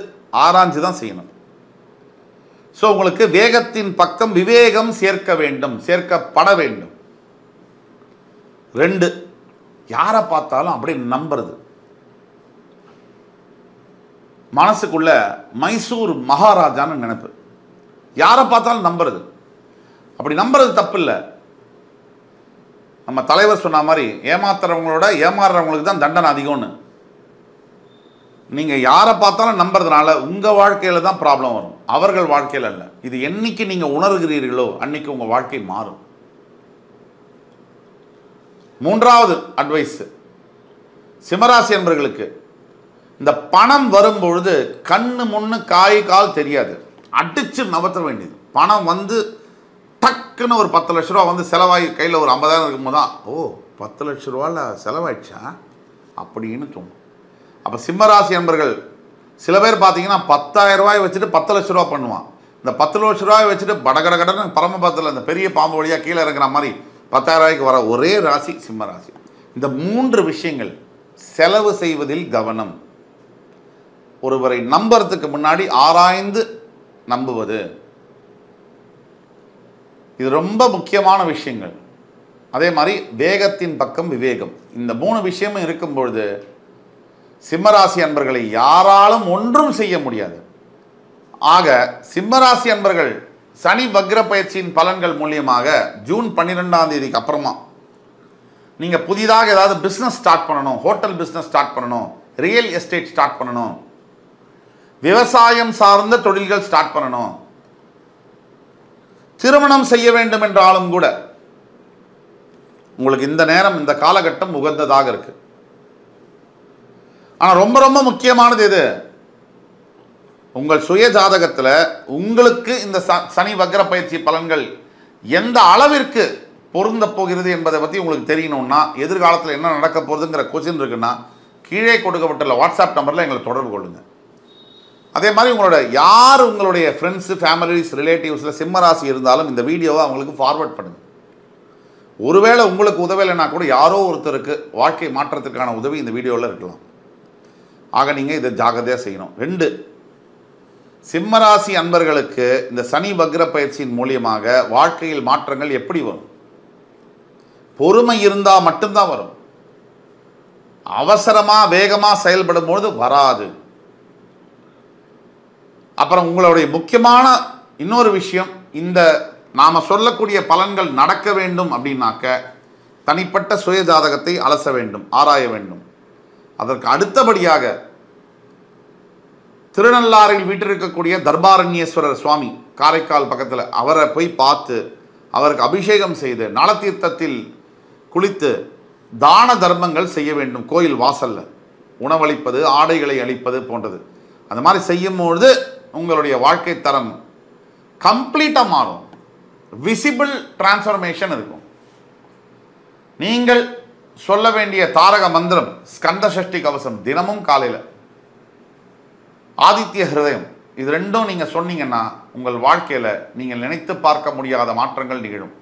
ஆராய்ஞ்சு தான் செய்யணும். ஸோ உங்களுக்கு வேகத்தின் பக்கம் விவேகம் சேர்க்க வேண்டும், சேர்க்கப்பட வேண்டும். 2, யாரை பார்த்தாலும் அப்படியே நம்புறது. மனசுக்குள்ள மைசூர் மகாராஜான்னு நினைப்பு. யாரை பார்த்தாலும் நம்புறது. அப்படி நம்புறது தப்பு இல்லை. நம்ம தலைவர் சொன்ன மாதிரி ஏமாத்துறவங்களோட ஏமாறுறவங்களுக்கு தான் தண்டனை அதிகம்னு. நீங்கள் யாரை பார்த்தாலும் நம்புறதுனால உங்கள் வாழ்க்கையில் தான் ப்ராப்ளம் வரும், அவர்கள் வாழ்க்கையில் அல்ல. இது என்னைக்கு நீங்கள் உணர்கிறீர்களோ அன்னைக்கு உங்கள் வாழ்க்கை மாறும். 3வது அட்வைஸ், சிம்மராசி என்பவர்களுக்கு இந்த பணம் வரும்பொழுது கண்ணு முன்னு காய் கால் தெரியாது, அடிச்சு நவத்த வேண்டியது. பணம் வந்து டக்குன்னு ஒரு 10 லட்ச ரூபா வந்து செலவாகி கையில் ஒரு 50,000 இருக்கும்போது தான், ஓ 10 லட்ச ரூபாவில் செலவாயிடுச்சா அப்படின்னு தோணும். அப்போ சிம்மராசி என்பர்கள் சில பேர் பார்த்தீங்கன்னா 10,000 ரூபாய் வச்சுட்டு 10 லட்ச ரூபா பண்ணுவான். இந்த 10 லட்ச ரூபாய் வச்சுட்டு படகடகடன்னு பரமபதத்தில் அந்த பெரிய பாம்பு வழியாக கீழே இறங்குற மாதிரி 10,000 ரூபாய்க்கு வர ஒரே ராசி சிம்மராசி. இந்த 3 விஷயங்கள், செலவு செய்வதில் கவனம், ஒருவரை நம்புறதுக்கு முன்னாடி ஆராய்ந்து நம்புவது, இது ரொம்ப முக்கியமான விஷயங்கள். அதே மாதிரி வேகத்தின் பக்கம் விவேகம், இந்த 3 விஷயமும் இருக்கும்பொழுது சிம்மராசி அன்பர்களை யாராலும் ஒன்றும் செய்ய முடியாது. ஆக சிம்மராசி அன்பர்கள் சனி வக்ர பயிற்சியின் பலன்கள் மூலியமாக ஜூன் 12ஆம் தேதிக்கு அப்புறமா நீங்கள் புதிதாக ஏதாவது பிஸ்னஸ் ஸ்டார்ட் பண்ணணும், ஹோட்டல் பிஸ்னஸ் ஸ்டார்ட் பண்ணணும், ரியல் எஸ்டேட் ஸ்டார்ட் பண்ணணும், விவசாயம் சார்ந்த தொழில்கள் ஸ்டார்ட் பண்ணணும், திருமணம் செய்ய வேண்டும் என்றாலும் கூட உங்களுக்கு இந்த நேரம் இந்த காலகட்டம் உகந்ததாக இருக்கு. ஆனால் ரொம்ப ரொம்ப முக்கியமானது எது, உங்கள் சுய ஜாதகத்தில் உங்களுக்கு இந்த சனி வக்ர பயிற்சி பலன்கள் எந்த அளவிற்கு பொருந்த போகிறது என்பதை பற்றி உங்களுக்கு தெரியணும்னா, எதிர்காலத்தில் என்ன நடக்க போகுதுங்கிற கொஸ்டின் இருக்குன்னா கீழே கொடுக்கப்பட்டுள்ள வாட்ஸ்அப் நம்பரில் எங்களை தொடர்பு கொள்ளுங்கள். அதே மாதிரி உங்களுடைய ஃப்ரெண்ட்ஸு, ஃபேமிலிஸ், ரிலேட்டிவ்ஸில் சிம்மராசி இருந்தாலும் இந்த வீடியோவை அவங்களுக்கு ஃபார்வர்ட் பண்ணுங்கள். ஒருவேளை உங்களுக்கு உதவலைன்னா கூட யாரோ ஒருத்தருக்கு வாழ்க்கை மாற்றத்துக்கான உதவி இந்த வீடியோவில் இருக்கலாம். ஆக நீங்கள் இதை ஜாகிரதையாக செய்யணும். 2, சிம்மராசி அன்பர்களுக்கு இந்த சனி வக்ர பயிற்சியின் மூலியமாக வாழ்க்கையில் மாற்றங்கள் எப்படி வரும்? பொறுமை இருந்தால் மட்டும்தான் வரும். அவசரமாக வேகமாக செயல்படும் பொழுது வராது. அப்புறம் உங்களுடைய முக்கியமான இன்னொரு விஷயம், இந்த நாம் சொல்லக்கூடிய பலன்கள் நடக்க வேண்டும் அப்படின்னாக்க தனிப்பட்ட சுய ஜாதகத்தை அலச வேண்டும், ஆராய வேண்டும். அதற்கு அடுத்தபடியாக திருநள்ளாறில் வீட்டிருக்கக்கூடிய தர்பாரண்யேஸ்வரர் சுவாமி, காரைக்கால் பக்கத்தில், அவரை போய் பார்த்து அவருக்கு அபிஷேகம் செய்து நலத்தீர்த்தத்தில் குளித்து தான தர்மங்கள் செய்ய வேண்டும். கோயில் வாசல்ல உணவளிப்பது, ஆடைகளை அளிப்பது போன்றது. அந்த மாதிரி செய்யும்பொழுது உங்களுடைய வாழ்க்கை தரம் கம்ப்ளீட்டாக மாறும். விசிபிள் டிரான்ஸ்ஃபர்மேஷன் இருக்கும். நீங்கள் சொல்ல வேண்டிய தாரக மந்திரம் ஸ்கந்த சஷ்டி கவசம் தினமும் காலையில், ஆதித்ய ஹிருதயம், இது ரெண்டும் நீங்கள் சொன்னீங்கன்னா உங்கள் வாழ்க்கையில் நீங்கள் நினைத்து பார்க்க முடியாத மாற்றங்கள் நிகழும்.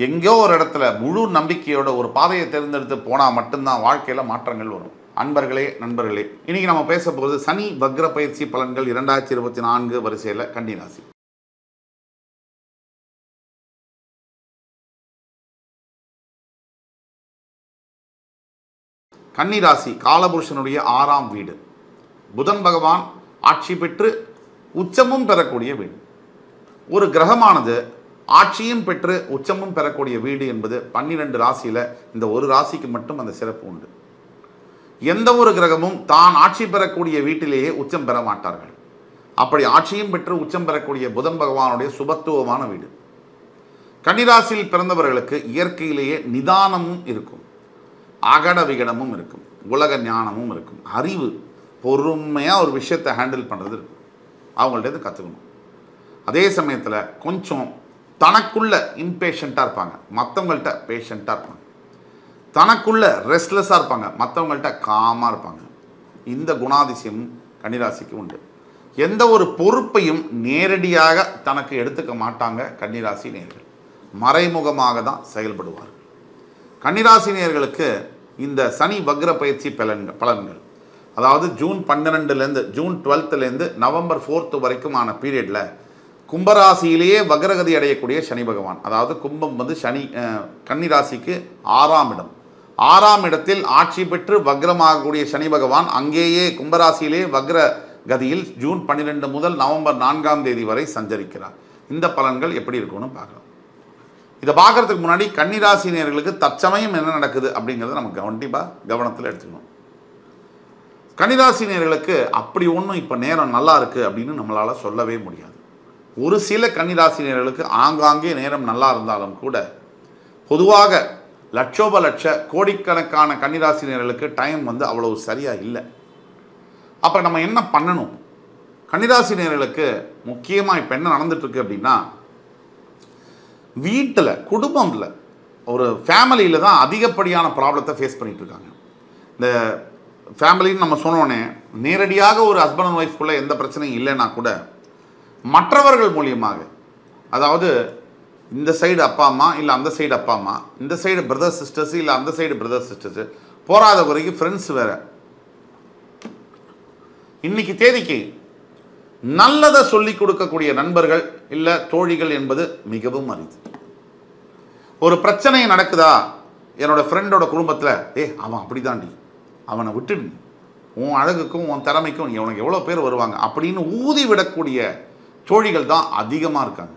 எங்கேயோ ஒரு இடத்துல முழு நம்பிக்கையோட ஒரு பாதையை தேர்ந்தெடுத்து போனால் மட்டும்தான் வாழ்க்கையில் மாற்றங்கள் வரும். அன்பர்களே, நண்பர்களே, இன்னைக்கு நம்ம பேச போகிறது சனி வக்ர பயிற்சி பலன்கள் 2024 வரிசையில் கன்னிராசி. கன்னிராசி காலபுருஷனுடைய 6ஆம் வீடு. புதன் பகவான் ஆட்சி பெற்று உச்சமும் பெறக்கூடிய வீடு. ஒரு கிரகமானது ஆட்சியும் பெற்று உச்சமும் பெறக்கூடிய வீடு என்பது 12 ராசியில் இந்த ஒரு ராசிக்கு மட்டும் அந்த சிறப்பு உண்டு. எந்த ஒரு கிரகமும் தான் ஆட்சி பெறக்கூடிய வீட்டிலேயே உச்சம் பெற மாட்டார்கள். அப்படி ஆட்சியும் பெற்று உச்சம் பெறக்கூடிய புதன் பகவானுடைய சுபத்துவமான வீடு. கன்னிராசியில் பிறந்தவர்களுக்கு இயற்கையிலேயே நிதானமும் இருக்கும், அகட விகடமும் இருக்கும், உலக ஞானமும் இருக்கும், அறிவு, பொறுமையாக ஒரு விஷயத்தை ஹேண்டில் பண்ணுறது இருக்கும். அவங்கள்ட்ட கற்றுக்கணும். அதே சமயத்தில் கொஞ்சம் தனக்குள்ள இம்பேஷண்ட்டாக இருப்பாங்க, மற்றவங்கள்ட்ட பேஷண்ட்டாக இருப்பாங்க. தனக்குள்ள ரெஸ்ட்லெஸ்ஸாக இருப்பாங்க, மற்றவங்கள்ட்ட காமாக இருப்பாங்க. இந்த குணாதிசயம் கன்னிராசிக்கு உண்டு. எந்த ஒரு பொறுப்பையும் நேரடியாக தனக்கு எடுத்துக்க மாட்டாங்க கன்னிராசி நேயர்கள். மறைமுகமாக தான் செயல்படுவார்கள். கன்னிராசி நேயர்களுக்கு இந்த சனி வக்ர பயிற்சி பலன்கள், அதாவது ஜூன் 12லேருந்து ஜூன் 12லேருந்து நவம்பர் 4 வரைக்குமான பீரியடில் கும்பராசியிலேயே வக்ரகதி அடையக்கூடிய சனி பகவான், அதாவது கும்பம் வந்து சனி கன்னிராசிக்கு 6ஆம் இடம். 6ஆம் இடத்தில் ஆட்சி பெற்று வக்ரமாகக்கூடிய சனி பகவான் அங்கேயே கும்பராசியிலே வக்ர கதியில் ஜூன் 12 முதல் நவம்பர் 4ஆம் தேதி வரை சஞ்சரிக்கிறார். இந்த பலன்கள் எப்படி இருக்கும்னு பார்க்கலாம். இதை பார்க்கறதுக்கு முன்னாடி கன்னிராசி நேயர்களுக்கு தற்சமயம் என்ன நடக்குது அப்படிங்கிறத நம்ம கண்டிப்பாக கவனத்தில் எடுத்துக்கணும். கன்னிராசி நேயர்களுக்கு அப்படி ஒன்றும் இப்போ நேரம் நல்லா இருக்குது அப்படின்னு நம்மளால் சொல்லவே முடியாது. ஒரு சில கன்னிராசி நேயர்களுக்கு ஆங்காங்கே நேரம் நல்லா இருந்தாலும் கூட பொதுவாக லட்சோப லட்ச கோடிக்கணக்கான கன்னிராசி நேயர்களுக்கு டைம் வந்து அவ்வளவு சரியாக இல்லை. அப்போ நம்ம என்ன பண்ணணும்? கன்னிராசி நேயர்களுக்கு முக்கியமாக இப்போ என்ன நடந்துட்டுருக்கு அப்படின்னா, வீட்டில் குடும்பத்தில் ஒரு ஃபேமிலியில் தான் அதிகப்படியான ப்ராப்ளத்தை ஃபேஸ் பண்ணிகிட்டு இருக்காங்க. இந்த ஃபேமிலின்னு நம்ம சொன்னோன்னே நேரடியாக ஒரு ஹஸ்பண்ட் அண்ட் ஒய்ஃப்குள்ளே எந்த பிரச்சனையும் இல்லைன்னா கூட மற்றவர்கள் மூலியமாக, அதாவது இந்த சைடு அப்பா அம்மா இல்லை அந்த சைடு அப்பா அம்மா, இந்த சைடு பிரதர்ஸ் சிஸ்டர்ஸ் இல்லை அந்த சைடு பிரதர்ஸ் சிஸ்டர்ஸு, போராத வரைக்கும் ஃப்ரெண்ட்ஸ் வேறு. இன்னைக்கு தேதிக்கு நல்லதை சொல்லி கொடுக்கக்கூடிய நண்பர்கள் இல்லை தோழிகள் என்பது மிகவும் அரிது. ஒரு பிரச்சனை நடக்குதா என்னோட ஃப்ரெண்டோட குடும்பத்தில், அவன் அப்படி தாண்டி, அவனை விட்டுடு, உன் அழகுக்கும் உன் திறமைக்கும் உனக்கு எவ்வளோ பேர் வருவாங்க அப்படின்னு ஊதி விடக்கூடிய தோழிகள் தான் அதிகமாக இருக்காங்க.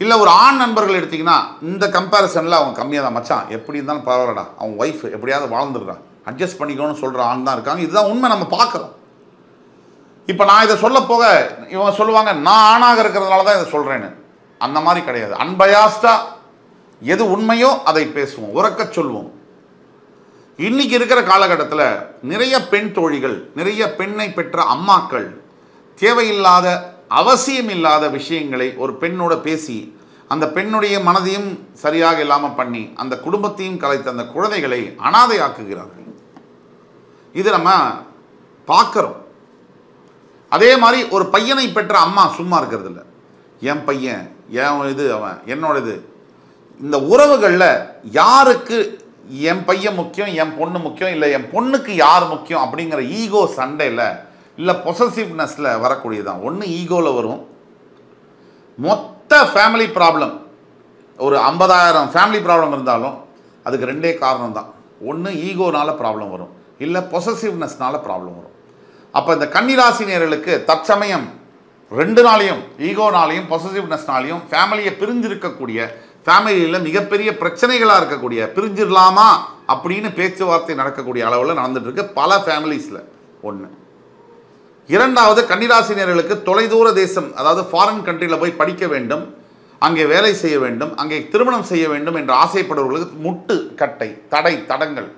இல்லை ஒரு ஆண் நண்பர்கள் எடுத்திங்கன்னா இந்த கம்பேரிசனில் அவங்க கம்மியாக தான், மச்சான் எப்படி இருந்தாலும் பரவாயில்லடா, அவன் ஒய்ஃப் எப்படியாவது வாழ்ந்துடுறான், அட்ஜஸ்ட் பண்ணிக்கணும்னு சொல்கிற ஆண் தான் இருக்காங்க. இதுதான் உண்மை, நம்ம பார்க்குறோம். இப்போ நான் இதை சொல்ல போக இவங்க சொல்லுவாங்க நான் ஆணாக இருக்கிறதுனால தான் இதை சொல்கிறேன்னு. அந்த மாதிரி கிடையாது. அன்பயாஸ்டாக எது உண்மையோ அதை பேசுவோம், உறக்க சொல்வோம். இன்னைக்கு இருக்கிற காலகட்டத்தில் நிறைய பெண் தோழிகள், நிறைய பெண்ணை பெற்ற அம்மாக்கள் தேவையில்லாத அவசியம் இல்லாத விஷயங்களை ஒரு பெண்ணோட பேசி அந்த பெண்ணுடைய மனதையும் சரியாக இல்லாமல் பண்ணி அந்த குடும்பத்தையும் கலைத்து அந்த குழந்தைகளை அனாதையாக்குகிறார்கள். இது நம்ம பார்க்குறோம். அதே மாதிரி ஒரு பையனை பெற்ற அம்மா சும்மா இருக்கிறது இல்லை. என் பையன், என் இது, அவன் என்னோட இது. இந்த உறவுகளில் யாருக்கு என் பையன் முக்கியம், என் பொண்ணு முக்கியம், இல்லை என் பொண்ணுக்கு யார் முக்கியம் அப்படிங்கிற ஈகோ சண்டையில் இல்லை பொசசிவ்னஸில் வரக்கூடியதான். ஒன்று ஈகோவில் வரும். மொத்த ஃபேமிலி ப்ராப்ளம், ஒரு 50,000 ஃபேமிலி ப்ராப்ளம் இருந்தாலும் அதுக்கு ரெண்டே காரணம் தான். ஒன்று ஈகோனால ப்ராப்ளம் வரும், இல்லை பொசசிவ்னஸ்னால ப்ராப்ளம் வரும். அப்போ இந்த கன்னிராசி நேயர்களுக்கு தற்சமயம் 2 நாளையும், ஈகோனாலையும் பொசசிவ்னஸ்னாலையும் ஃபேமிலியை பிரிஞ்சிருக்கக்கூடிய, ஃபேமிலியில் மிகப்பெரிய பிரச்சனைகளாக இருக்கக்கூடிய, பிரிஞ்சிடலாமா அப்படின்னு பேச்சுவார்த்தை நடக்கக்கூடிய அளவில் நடந்துட்டு இருக்கு பல ஃபேமிலிஸில். ஒன்று. இரண்டாவது, கன்னிராசி நேயர்களுக்கு தொலைதூர தேசம், அதாவது ஃபாரின் கண்ட்ரியில் போய் படிக்க வேண்டும், அங்கே வேலை செய்ய வேண்டும், அங்கே திருமணம் செய்ய வேண்டும் என்று ஆசைப்படுபவர்களுக்கு முட்டு கட்டை தடங்கள்,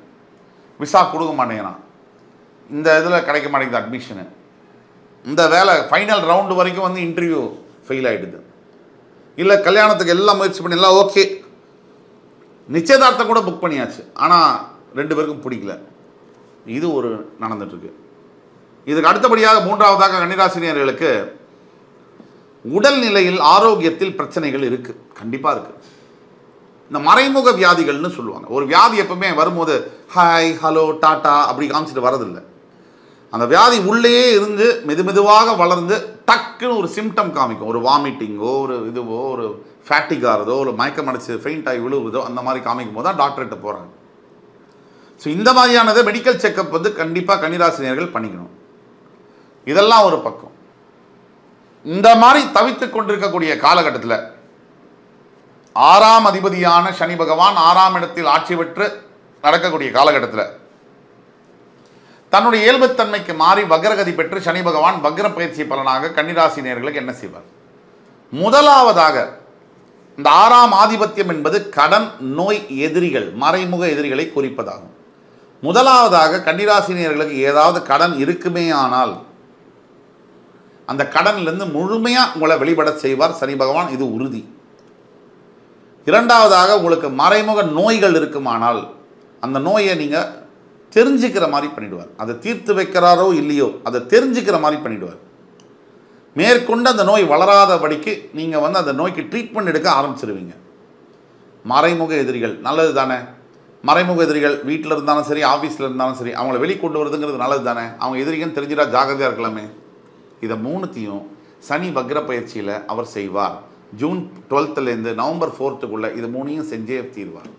விசா கொடுக்க மாட்டேங்கிறான், இந்த இதில் கிடைக்க மாட்டேங்குது அட்மிஷனு, இந்த வேலை ஃபைனல் ரவுண்டு வரைக்கும் வந்து இன்டர்வியூ ஃபெயில் ஆகிடுது, இல்லை கல்யாணத்துக்கு எல்லாம் முயற்சி பண்ணி எல்லாம் ஓகே, நிச்சயதார்த்தம் கூட புக் பண்ணியாச்சு, ஆனால் 2 பேருக்கும் பிடிக்கல. இது ஒரு நடந்துட்டுருக்கு. இதுக்கு அடுத்தபடியாக 3வதாக கன்னிராசினியர்களுக்கு உடல்நிலையில் ஆரோக்கியத்தில் பிரச்சனைகள் இருக்குது, கண்டிப்பாக இருக்குது. இந்த மறைமுக வியாதிகள்னு சொல்லுவாங்க. ஒரு வியாதி எப்பவுமே வரும்போது ஹாய் ஹலோ டாட்டா அப்படி காமிச்சிட்டு வரதில்லை. அந்த வியாதி உள்ளேயே இருந்து மெதுவாக வளர்ந்து டக்குன்னு ஒரு சிம்டம் காமிக்கும். ஒரு வாமிட்டிங்கோ, ஒரு இதுவோ, ஒரு ஃபேட்டிகாரதோ, ஒரு மயக்கம் அடிச்சு ஃபெயிண்ட் ஆகி விழுவுதோ, அந்த மாதிரி காமிக்கும் போது தான் டாக்டர்கிட்ட போகிறாங்க. ஸோ இந்த மாதிரியானதை மெடிக்கல் செக்கப் வந்து கண்டிப்பாக கன்னிராசினியர்கள் பண்ணிக்கணும். இதெல்லாம் ஒரு பக்கம். இந்த மாதிரி தவித்து கொண்டிருக்கக்கூடிய காலகட்டத்தில் 6ஆம் அதிபதியான சனி பகவான் 6ஆம் இடத்தில் ஆட்சி பெற்று நடக்கக்கூடிய காலகட்டத்தில் தன்னுடைய இயல்புத்தன்மைக்கு மாறி வக்ரகதி பெற்று சனி பகவான் வக்ர பயிற்சி பலனாக கன்னிராசினியர்களுக்கு என்ன செய்வார்? முதலாவதாக இந்த 6ஆம் ஆதிபத்தியம் என்பது கடன், நோய், எதிரிகள், மறைமுக எதிரிகளை குறிப்பதாகும். முதலாவதாக கன்னிராசினியர்களுக்கு ஏதாவது கடன் இருக்குமே ஆனால் அந்த கடனிலிருந்து முழுமையாக உங்களை வெளிப்பட செய்வார் சனி பகவான், இது உறுதி. இரண்டாவதாக உங்களுக்கு மறைமுக நோய்கள் இருக்குமானால் அந்த நோயை நீங்கள் தெரிஞ்சுக்கிற மாதிரி பண்ணிடுவார். அதை தீர்த்து வைக்கிறாரோ இல்லையோ அதை தெரிஞ்சுக்கிற மாதிரி பண்ணிடுவார். மேற்கொண்டு அந்த நோய் வளராதபடிக்கு நீங்கள் வந்து அந்த நோய்க்கு ட்ரீட்மெண்ட் எடுக்க ஆரம்பிச்சிருவீங்க. மறைமுக எதிரிகள் நல்லது தானே? மறைமுக எதிரிகள் வீட்டில் இருந்தாலும் சரி, ஆஃபீஸில் இருந்தாலும் சரி, அவங்கள வெளிக்கொண்டு வருதுங்கிறது நல்லது தானே? அவங்க எதிரிகன்னு தெரிஞ்சிடா ஜாகிரதையாக இருக்கலாமே. இதை 3த்தையும் சனி வக்ர பயிற்சியில் அவர் செய்வார். ஜூன் 12லேருந்து நவம்பர் 4க்குள்ளே இது 3ஐயும் செஞ்சே தீர்வார்.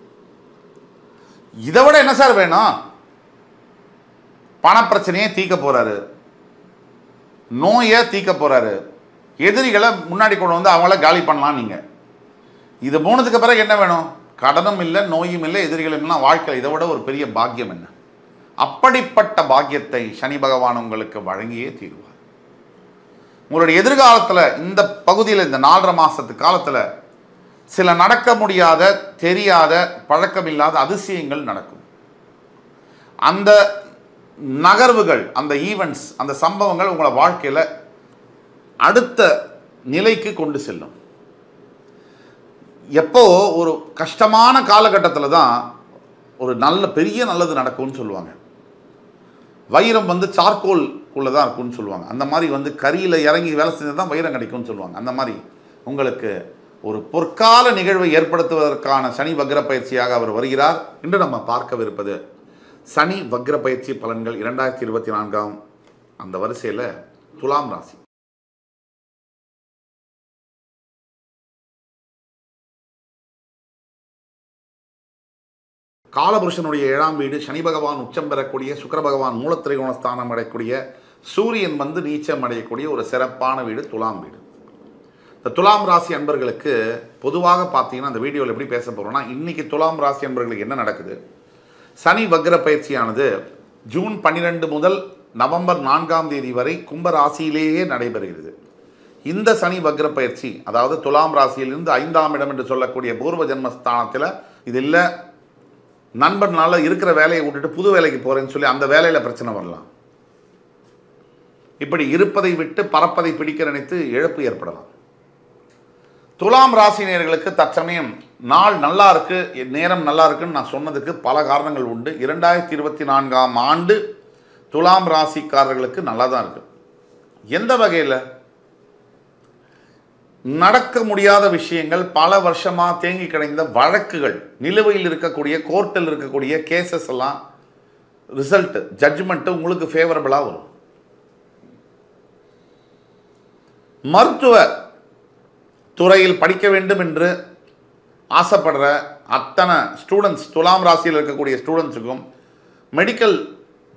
இதை விட என்ன சார் வேணும்? பணப்பிரச்சனையே தீர்க்க போகிறாரு, நோயை தீர்க்க போகிறாரு, எதிரிகளை முன்னாடி கொண்டு வந்து அவங்கள காலி பண்ணலாம். நீங்கள் இது 3க்கு பிறகு என்ன வேணும்? கடனும் இல்லை, நோயும் இல்லை, எதிரிகளும் இல்லை, வாழ்க்கை. இதை விட ஒரு பெரிய பாக்கியம் என்ன? அப்படிப்பட்ட பாக்கியத்தை சனி பகவான் உங்களுக்கு வழங்கியே தீர்வார். உங்களுடைய எதிர்காலத்தில் இந்த பகுதியில் இந்த 4.5 மாசத்து காலத்தில் சில நடக்க முடியாத, தெரியாத, பழக்கமில்லாத அதிசயங்கள் நடக்கும். அந்த நகர்வுகள், அந்த ஈவெண்ட்ஸ், அந்த சம்பவங்கள் உங்களை வாழ்க்கையில் அடுத்த நிலைக்கு கொண்டு செல்லும். எப்போ ஒரு கஷ்டமான காலகட்டத்தில் தான் ஒரு பெரிய நல்லது நடக்கும்னு சொல்லுவாங்க. வைரம் வந்து சார்கோல்குள்ளே தான் இருக்கும்னு சொல்லுவாங்க. அந்த மாதிரி வந்து கரியில் இறங்கி வேலை செஞ்சது தான் வைரம் கிடைக்கும்னு சொல்லுவாங்க. அந்த மாதிரி உங்களுக்கு ஒரு பொற்கால நிகழ்வை ஏற்படுத்துவதற்கான சனி வக்ர பயிற்சியாக அவர் வருகிறார். இன்று நம்ம பார்க்கவிருப்பது சனி வக்ர பயிற்சி பலன்கள் 2024 அந்த வரிசையில் துலாம் ராசி. காலபுருஷனுடைய 7ஆம் வீடு, சனி பகவான் உச்சம் பெறக்கூடிய, சுக்கிர பகவான் மூலத்திரிகோணஸ்தானம் அடையக்கூடிய, சூரியன் வந்து நீச்சம் அடையக்கூடிய ஒரு சிறப்பான வீடு துலாம் வீடு. இந்த துலாம் ராசி அன்பர்களுக்கு பொதுவாக பார்த்தீங்கன்னா அந்த வீடியோவில் எப்படி பேச போகிறோம்னா, இன்றைக்கி துலாம் ராசி அன்பர்களுக்கு என்ன நடக்குது? சனி வக்ர பயிற்சியானது ஜூன் 12 முதல் நவம்பர் 4ஆம் தேதி வரை கும்ப ராசியிலேயே நடைபெறுகிறது. இந்த சனி வக்ர பயிற்சி அதாவது துலாம் ராசியிலிருந்து 5ஆம் இடம் என்று சொல்லக்கூடிய பூர்வ ஜென்மஸ்தானத்தில் இது இல்லை, நண்பர்னால இருக்கிற வேலையை விட்டுட்டு புது வேலைக்கு போகிறேன்னு சொல்லி அந்த வேலையில் பிரச்சனை வரலாம். இப்படி இருப்பதை விட்டு பறப்பதை பிடிக்க நினைத்து இழப்பு ஏற்படலாம். துலாம் ராசினியர்களுக்கு தற்சமயம் நாள் நல்லா இருக்கு, நேரம் நல்லா இருக்குன்னு நான் சொன்னதுக்கு பல காரணங்கள் உண்டு. 2024ஆம் ஆண்டு துலாம் ராசிக்காரர்களுக்கு நல்லா தான் இருக்கு. எந்த வகையில்? நடக்க முடியாத விஷயங்கள், பல வருஷமாக தேங்கி கிடைந்த வழக்குகள், நிலுவையில் இருக்கக்கூடிய கோர்ட்டில் இருக்கக்கூடிய கேசஸ் எல்லாம் ரிசல்ட், ஜட்ஜ்மெண்ட்டு உங்களுக்கு ஃபேவரபிளாக வரும். மருத்துவ துறையில் படிக்க வேண்டும் என்று ஆசைப்படுற அத்தனை ஸ்டூடெண்ட்ஸ், துலாம் ராசியில் இருக்கக்கூடிய ஸ்டூடெண்ட்ஸுக்கும் மெடிக்கல்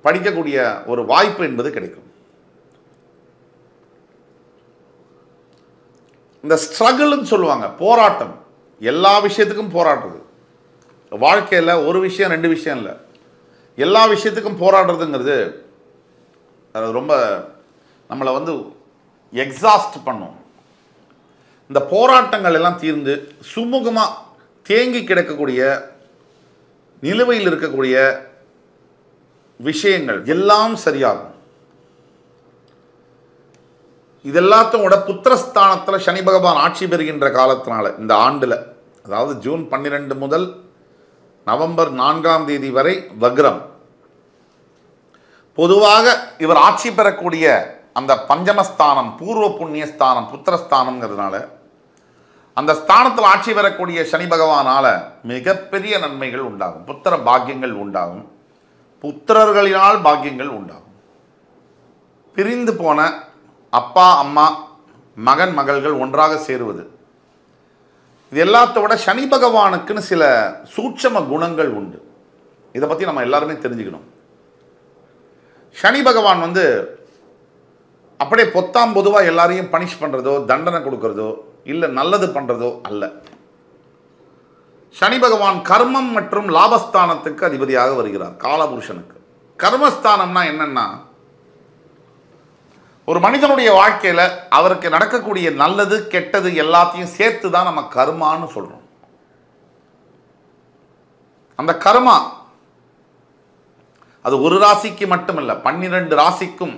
படிக்கக்கூடிய ஒரு வாய்ப்பு என்பது கிடைக்கும். இந்த ஸ்ட்ரகிள்னு சொல்லுவாங்க, போராட்டம், எல்லா விஷயத்துக்கும் போராடுறது. வாழ்க்கையில் ஒரு விஷயம் 2 விஷயம் இல்லை, எல்லா விஷயத்துக்கும் போராடுறதுங்கிறது அது ரொம்ப நம்மளை வந்து எக்ஸாஸ்ட் பண்ணும். இந்த போராட்டங்கள் எல்லாம் தீர்ந்து சுமூகமாக தேங்கி கிடக்கக்கூடிய நிலுவையில் இருக்கக்கூடிய விஷயங்கள் எல்லாம் சரியாகும். இதெல்லாத்தோட புத்திரஸ்தானத்தில் சனி பகவான் ஆட்சி பெறுகின்ற காலத்தினால இந்த ஆண்டில், அதாவது ஜூன் 12 முதல் நவம்பர் 4ஆம் தேதி வரை வக்ரம். பொதுவாக இவர் ஆட்சி பெறக்கூடிய அந்த பஞ்சமஸ்தானம் பூர்வ புண்ணியஸ்தானம் புத்திரஸ்தானம்ங்கிறதுனால அந்த ஸ்தானத்தில் ஆட்சி பெறக்கூடிய சனி பகவானால் மிகப்பெரிய நன்மைகள் உண்டாகும். புத்திர பாக்கியங்கள் உண்டாகும். புத்திரர்களினால் பாக்கியங்கள் உண்டாகும். பிரிந்து போன அப்பா அம்மா மகன் மகள்கள் ஒன்றாக சேருவது, இது எல்லாத்தோட சனி பகவானுக்குன்னு சில சூட்சம குணங்கள் உண்டு. இதை பற்றி நம்ம எல்லாருமே தெரிஞ்சுக்கணும். சனி பகவான் அப்படியே பொத்தாம் பொதுவாக எல்லாரையும் பனிஷ் பண்ணுறதோ தண்டனை கொடுக்கறதோ இல்லை நல்லது பண்ணுறதோ அல்ல. சனி பகவான் கர்மம் மற்றும் லாபஸ்தானத்துக்கு அதிபதியாக வருகிறார். காலபுருஷனுக்கு கர்மஸ்தானம்னா என்னன்னா, ஒரு மனிதனுடைய வாழ்க்கையில் அவருக்கு நடக்கக்கூடிய நல்லது கெட்டது எல்லாத்தையும் சேர்த்து தான் நம்ம கர்மான்னு சொல்கிறோம். அந்த கர்மா அது ஒரு ராசிக்கு மட்டுமல்ல, 12 ராசிக்கும்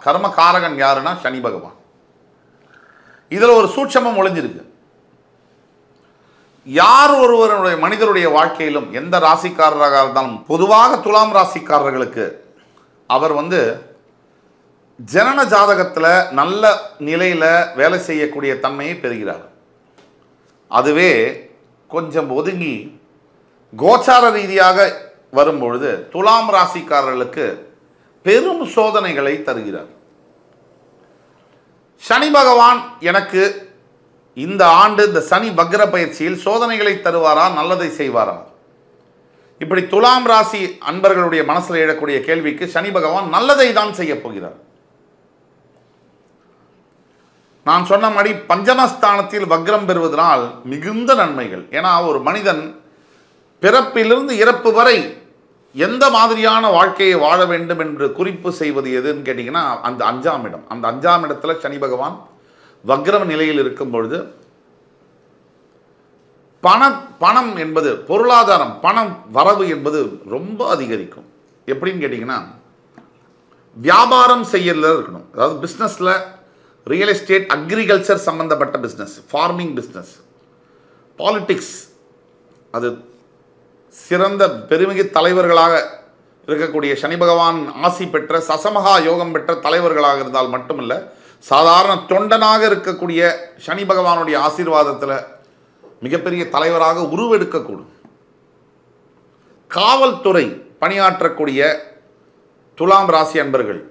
கர்மகாரகன் யாருன்னா சனி பகவான். இதில் ஒரு சூட்சமம் ஒளிஞ்சிருக்கு. யார் ஒருவருடைய மனிதருடைய வாழ்க்கையிலும் எந்த ராசிக்காரராக இருந்தாலும், பொதுவாக துலாம் ராசிக்காரர்களுக்கு அவர் ஜனன ஜாதகத்தில் நல்ல நிலையில் வேலை செய்யக்கூடிய தன்மையை பெறுகிறார். அதுவே கொஞ்சம் ஒதுங்கி கோச்சார ரீதியாக வரும்பொழுது துலாம் ராசிக்காரர்களுக்கு பெரும் சோதனைகளை தருகிறார். சனி பகவான் எனக்கு இந்த ஆண்டு இந்த சனி வக்ர பயிற்சியில் சோதனைகளை தருவாரா நல்லதை செய்வாரா? இப்படி துலாம் ராசி அன்பர்களுடைய மனசில் எழக்கூடிய கேள்விக்கு சனி பகவான் நல்லதை தான் செய்ய போகிறார். நான் சொன்ன மாதிரி பஞ்சமஸ்தானத்தில் வக்ரம் பெறுவதனால் மிகுந்த நன்மைகள். ஏன்னா ஒரு மனிதன் பிறப்பிலிருந்து இறப்பு வரை எந்த மாதிரியான வாழ்க்கையை வாழ வேண்டும் என்று குறிப்பு செய்வது எதுன்னு கேட்டிங்கன்னா அந்த 5ஆம் இடம். அந்த 5ஆம் இடத்துல சனி பகவான் வக்ரம் நிலையில் இருக்கும் பொழுது பணம் என்பது பொருளாதாரம், பணம் வரவு என்பது ரொம்ப அதிகரிக்கும். எப்படின்னு கேட்டிங்கன்னா வியாபாரம் செய்யல இருக்கணும். அதாவது பிஸ்னஸில் ரியல் எஸ்டேட், அக்ரிகல்ச்சர் சம்பந்தப்பட்ட பிஸ்னஸ், ஃபார்மிங் பிஸ்னஸ், பாலிட்டிக்ஸ், அது சிறந்த பெருமிகு தலைவர்களாக இருக்கக்கூடிய சனி பகவான் ஆசி பெற்ற சசமகா யோகம் பெற்ற தலைவர்களாக இருந்தால் மட்டுமல்ல, சாதாரண தொண்டனாக இருக்கக்கூடிய சனி பகவானுடைய ஆசீர்வாதத்தில் மிகப்பெரிய தலைவராக உருவெடுக்கக்கூடும். காவல்துறை பணியாற்றக்கூடிய துலாம் ராசி அன்பர்கள்,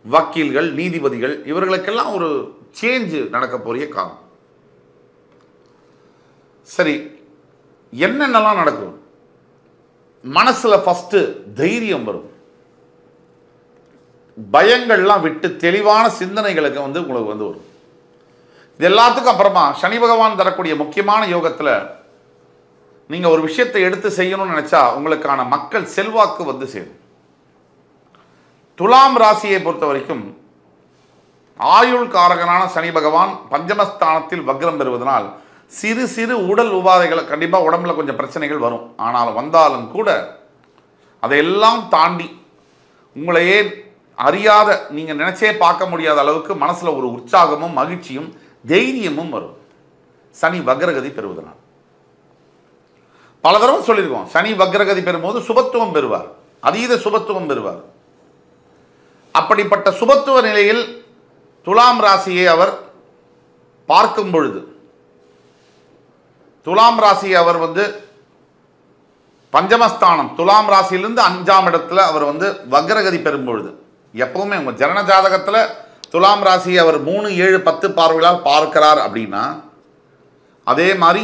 வக்கீல்கள், நீதிபதிகள், இவர்களுக்கெல்லாம் ஒரு சேஞ்சு நடக்க போறிய காலம். சரி, என்னென்னலாம் நடக்கும்? மனசுல ஃபர்ஸ்ட் தைரியம் வரும். பயங்கள்லாம் விட்டு தெளிவான சிந்தனைகளுக்கு உங்களுக்கு வரும். இது எல்லாத்துக்கும் அப்புறமா சனி பகவான் தரக்கூடிய முக்கியமான யோகத்தில் நீங்கள் ஒரு விஷயத்தை எடுத்து செய்யணும்னு நினச்சா உங்களுக்கான மக்கள் செல்வாக்கு சேரும். துலாம் ராசியை பொறுத்த வரைக்கும் ஆயுள் காரகனான சனி பகவான் பஞ்சமஸ்தானத்தில் வக்ரம் பெறுவதனால் சிறு சிறு உடல் உபாதைகளை கண்டிப்பாக உடம்புல கொஞ்சம் பிரச்சனைகள் வரும். ஆனாலும் வந்தாலும் கூட அதையெல்லாம் தாண்டி உங்களையே அறியாத, நீங்கள் நினைச்சே பார்க்க முடியாத அளவுக்கு மனசில் ஒரு உற்சாகமும் மகிழ்ச்சியும் தைரியமும் வரும் சனி வக்ரகதி பெறுவதனால். பல தடவை சொல்லியிருக்கோம், சனி வக்ரகதி பெறும்போது சுபத்துவம் பெறுவார், அதீத சுபத்துவம் பெறுவார். அப்படிப்பட்ட சுபத்துவ நிலையில் துலாம் ராசியை அவர் பார்க்கும் பொழுது, துலாம் ராசியை அவர் பஞ்சமஸ்தானம் துலாம் ராசியிலிருந்து 5ஆம் இடத்துல அவர் வக்ரகதி பெறும் பொழுது, எப்பவுமே உங்க ஜனன ஜாதகத்தில் துலாம் ராசியை அவர் 3, 7, 10 பார்வைகளால் பார்க்கிறார் அப்படின்னா, அதே மாதிரி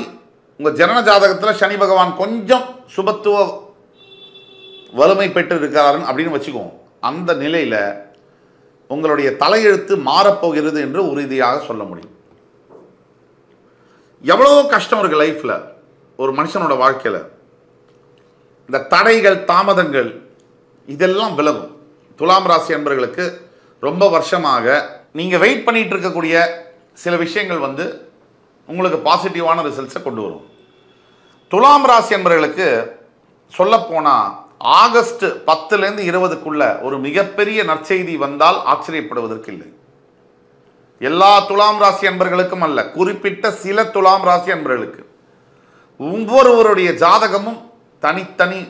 உங்கள் ஜனன ஜாதகத்தில் சனி பகவான் கொஞ்சம் சுபத்துவ வலிமை பெற்று இருக்கிறாருன்னு அப்படின்னு வச்சுக்குவோம். அந்த நிலையில் உங்களுடைய தலையெழுத்து மாறப்போகிறது என்று உறுதியாக சொல்ல முடியும். எவ்வளோ கஷ்டம் இருக்குது லைஃப்பில், ஒரு மனுஷனோட வாழ்க்கையில் இந்த தடைகள் தாமதங்கள் இதெல்லாம் விலகும். துலாம் ராசி அன்பர்களுக்கு ரொம்ப வருஷமாக நீங்கள் வெயிட் பண்ணிட்டு இருக்கக்கூடிய சில விஷயங்கள் வந்து உங்களுக்கு பாசிட்டிவான ரிசல்ட்ஸை கொண்டு வரும். துலாம் ராசி என்பவர்களுக்கு சொல்லப்போனால் ஆகஸ்ட் 10லேருந்து 20க்குள்ள ஒரு மிகப்பெரிய நற்செய்தி வந்தால் ஆச்சரியப்படுவதற்கு இல்லை. எல்லா துலாம் ராசி அன்பர்களுக்கும் அல்ல, குறிப்பிட்ட சில துலாம் ராசி அன்பர்களுக்கு. ஒவ்வொருவருடைய ஜாதகமும் தனித்தனி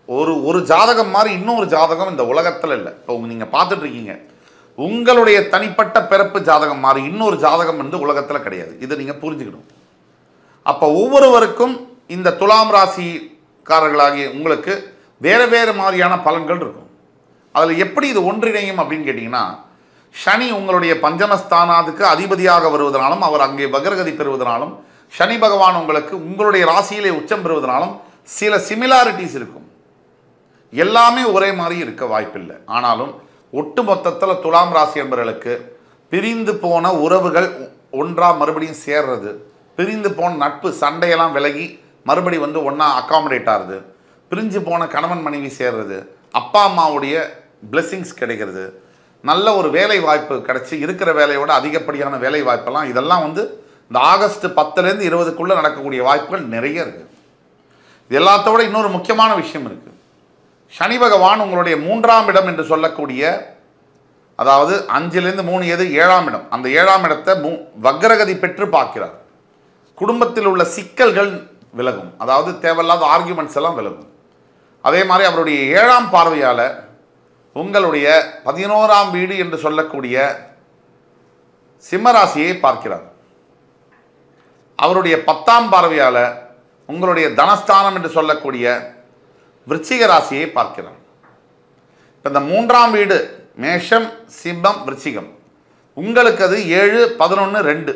ஒரு ஜாதகம் மாதிரி இன்னொரு ஜாதகம் இந்த உலகத்தில் இல்லை. இப்போ நீங்கள் பார்த்துட்டு இருக்கீங்க, உங்களுடைய தனிப்பட்ட பிறப்பு ஜாதகம் மாதிரி இன்னொரு ஜாதகம் வந்து உலகத்தில் கிடையாது. இதை நீங்கள் புரிஞ்சுக்கணும். அப்போ ஒவ்வொருவருக்கும் இந்த துலாம் ராசிக்காரர்களாகிய உங்களுக்கு வேறு வேறு மாதிரியான பலன்கள் இருக்கும். அதில் எப்படி இது ஒன்றிணையும் அப்படின்னு கேட்டிங்கன்னா, சனி உங்களுடைய பஞ்சமஸ்தானாதுக்கு அதிபதியாக வருவதனாலும் அவர் அங்கே வக்ரகதி பெறுவதனாலும் சனி பகவான் உங்களுக்கு உங்களுடைய ராசியிலே உச்சம் பெறுவதனாலும் சில சிமிலாரிட்டிஸ் இருக்கும். எல்லாமே ஒரே மாதிரி இருக்க வாய்ப்பில்லை. ஆனாலும் ஒட்டு மொத்தத்தில் துலாம் ராசி என்பவர்களுக்கு பிரிந்து போன உறவுகள் ஒன்றா மறுபடியும் சேர்றது, பிரிந்து போன நட்பு சண்டையெல்லாம் விலகி மறுபடி வந்து ஒன்றா அக்காமடேட் ஆகுது, பிரிஞ்சு போன கணவன் மனைவி சேர்றது, அப்பா அம்மாவுடைய பிளெஸிங்ஸ் கிடைக்கிறது, நல்ல ஒரு வேலை வாய்ப்பு கிடைச்சி இருக்கிற வேலையோட அதிகப்படியான வேலை வாய்ப்பெல்லாம் இதெல்லாம் வந்து இந்த ஆகஸ்ட் 10லேருந்து 20க்குள்ளே நடக்கக்கூடிய வாய்ப்புகள் நிறைய இருக்குது. இது எல்லாத்தோட இன்னொரு முக்கியமான விஷயம் இருக்குது. சனி பகவான் உங்களுடைய 3ஆம் இடம் என்று சொல்லக்கூடிய, அதாவது 5லேருந்து 3 எது 7ஆம் இடம், அந்த 7ஆம் இடத்தை வக்ரகதி பெற்று பார்க்கிறார். குடும்பத்தில் உள்ள சிக்கல்கள் விலகும், அதாவது தேவையில்லாத ஆர்கியூமெண்ட்ஸ் எல்லாம் விலகும். அதே மாதிரி அவருடைய 7ஆம் பார்வையால் உங்களுடைய 11ஆம் வீடு என்று சொல்லக்கூடிய சிம்மராசியை பார்க்கிறார். அவருடைய 10ஆம் பார்வையால் உங்களுடைய தனஸ்தானம் என்று சொல்லக்கூடிய விருச்சிக ராசியை பார்க்கிறார். இப்போ இந்த 3ஆம் வீடு மேஷம் சிம்மம் விருச்சிகம், உங்களுக்கு அது 7, 11, 2.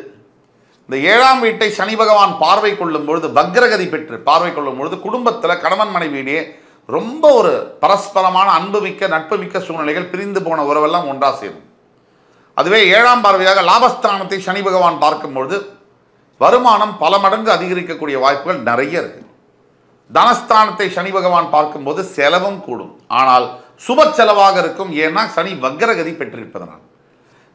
இந்த 7ஆம் வீட்டை சனி பகவான் பார்வை கொள்ளும் பொழுது, வக்ரகதி பெற்று பார்வை கொள்ளும் பொழுது குடும்பத்தில் கணவன் மனைவியிடையே ரொம்ப ஒரு பரஸ்பரமான அன்புமிக்க நட்புமிக்க சூழ்நிலைகள், பிரிந்து போன உறவெல்லாம் ஒன்றா சேரும். அதுவே 7ஆம் பார்வையாக லாபஸ்தானத்தை சனி பகவான் பார்க்கும்பொழுது வருமானம் பல மடங்கு அதிகரிக்கக்கூடிய வாய்ப்புகள் நிறைய இருக்கு. தனஸ்தானத்தை சனி பகவான் பார்க்கும்போது செலவும் கூடும், ஆனால் சுப செலவாக இருக்கும். ஏன்னா சனி வக்ரகதி பெற்றிருப்பதனால்.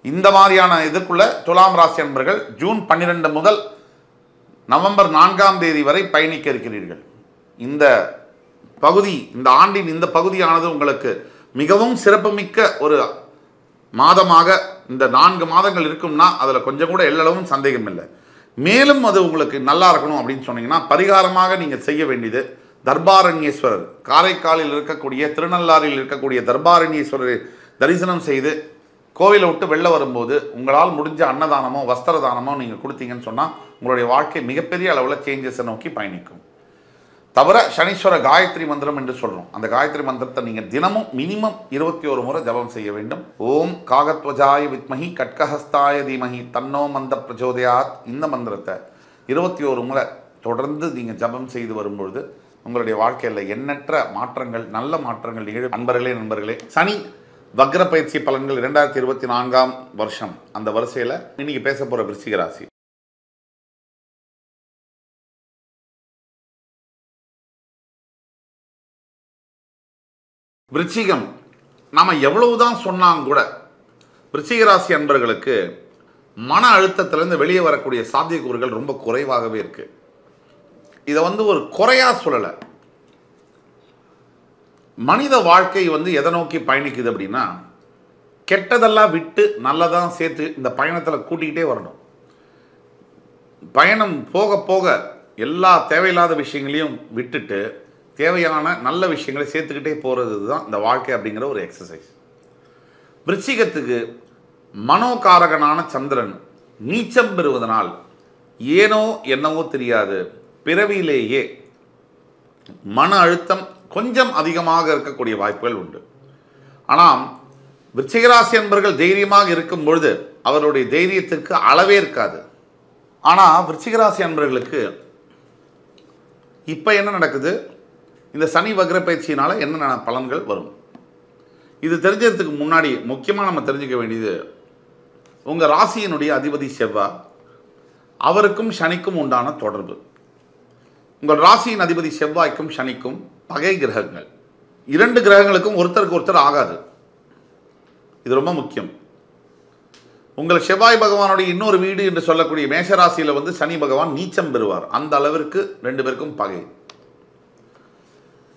இந்த மாதிரியான இதுக்குள்ள துலாம் ராசி அன்பர்கள் ஜூன் 12 முதல் நவம்பர் 4ஆம் தேதி வரை பயணிக்க இருக்கிறீர்கள். இந்த பகுதி, இந்த ஆண்டின் இந்த பகுதியானது உங்களுக்கு மிகவும் சிறப்புமிக்க ஒரு மாதமாக இந்த 4 மாதங்கள் இருக்கும்னா அதில் கொஞ்சம் கூட எல்லளவும் சந்தேகம் இல்லை. மேலும் அது உங்களுக்கு நல்லா இருக்கணும் அப்படின்னு சொன்னீங்கன்னா பரிகாரமாக நீங்கள் செய்ய வேண்டியது தர்பாரண்யேஸ்வரர், காரைக்காலில் இருக்கக்கூடிய திருநள்ளாறில் இருக்கக்கூடிய தர்பாரண்யேஸ்வரரை தரிசனம் செய்து கோவிலை விட்டு வெளில வரும்போது உங்களால் முடிஞ்ச அன்னதானமோ வஸ்திர தானமோ நீங்கள் கொடுத்தீங்கன்னு சொன்னால் உங்களுடைய வாழ்க்கை மிகப்பெரிய அளவில் சேஞ்சஸை நோக்கி பயணிக்கும். தவிர சனீஸ்வர காயத்ரி மந்திரம் என்று சொல்கிறோம், அந்த காயத்ரி மந்திரத்தை நீங்கள் தினமும் மினிமம் 21 முறை ஜபம் செய்ய வேண்டும். ஓம் காகத்வஜாய வித்மஹி கட்கஹஸ்தாய தீமஹி தன்னோ மந்த பிரச்சோதயாத். இந்த மந்திரத்தை 21 முறை தொடர்ந்து நீங்கள் ஜபம் செய்து வரும்பொழுது உங்களுடைய வாழ்க்கையில் எண்ணற்ற மாற்றங்கள், நல்ல மாற்றங்கள் நிகழும். நண்பர்களே, சனி வக்ர பயிற்சி பலன்கள் 2024ஆம் வருஷம் அந்த வரிசையில் இன்னைக்கு பேச போகிற விருச்சிக ராசி. விருச்சிகம், நாம் எவ்வளவுதான் சொன்னாங்க கூட விருச்சிக ராசி அன்பர்களுக்கு மன அழுத்தத்திலிருந்து வெளியே வரக்கூடிய சாத்தியக்கூறுகள் ரொம்ப குறைவாகவே இருக்கு. இதை வந்து ஒரு குறையா சொல்லலை. மனித வாழ்க்கை வந்து எதை நோக்கி பயணிக்குது அப்படின்னா, கெட்டதெல்லாம் விட்டு நல்லதான் சேர்த்து இந்த பயணத்தில் கூட்டிக்கிட்டே வரணும். பயணம் போக போக எல்லா தேவையில்லாத விஷயங்களையும் விட்டுட்டு தேவையான நல்ல விஷயங்களை சேர்த்துக்கிட்டே போகிறது தான் இந்த வாழ்க்கை அப்படிங்கிற ஒரு எக்ஸசைஸ். விருச்சிகத்துக்கு மனோகாரகனான சந்திரன் நீச்சம் பெறுவதனால் ஏனோ என்னவோ தெரியாது பிறவியிலேயே மன அழுத்தம் கொஞ்சம் அதிகமாக இருக்கக்கூடிய வாய்ப்புகள் உண்டு. ஆனால் விருச்சிகராசி என்பவர்கள் தைரியமாக இருக்கும் பொழுது அவருடைய தைரியத்திற்கு அளவே இருக்காது. ஆனால் விருச்சிகராசி என்பவர்களுக்கு இப்போ என்ன நடக்குது, இந்த சனி வக்ர பயிற்சியினால் என்ன பலன்கள் வரும், இது தெரிஞ்சதுக்கு முன்னாடி முக்கியமாக நம்ம தெரிஞ்சுக்க வேண்டியது, உங்கள் ராசியினுடைய அதிபதி செவ்வாய், அவருக்கும் சனிக்கும் உண்டான தொடர்பு. உங்கள் ராசியின் அதிபதி செவ்வாய்க்கும் சனிக்கும் பகை கிரகங்கள். 2 கிரகங்களுக்கும் ஒருத்தருக்கு ஒருத்தர் ஆகாது. இது ரொம்ப முக்கியம். உங்கள் செவ்வாய் பகவானுடைய இன்னொரு வீடு என்று சொல்லக்கூடிய மேஷராசியில் வந்து சனி பகவான் நீச்சம் பெறுவார். அந்த அளவிற்கு ரெண்டு பேருக்கும் பகை.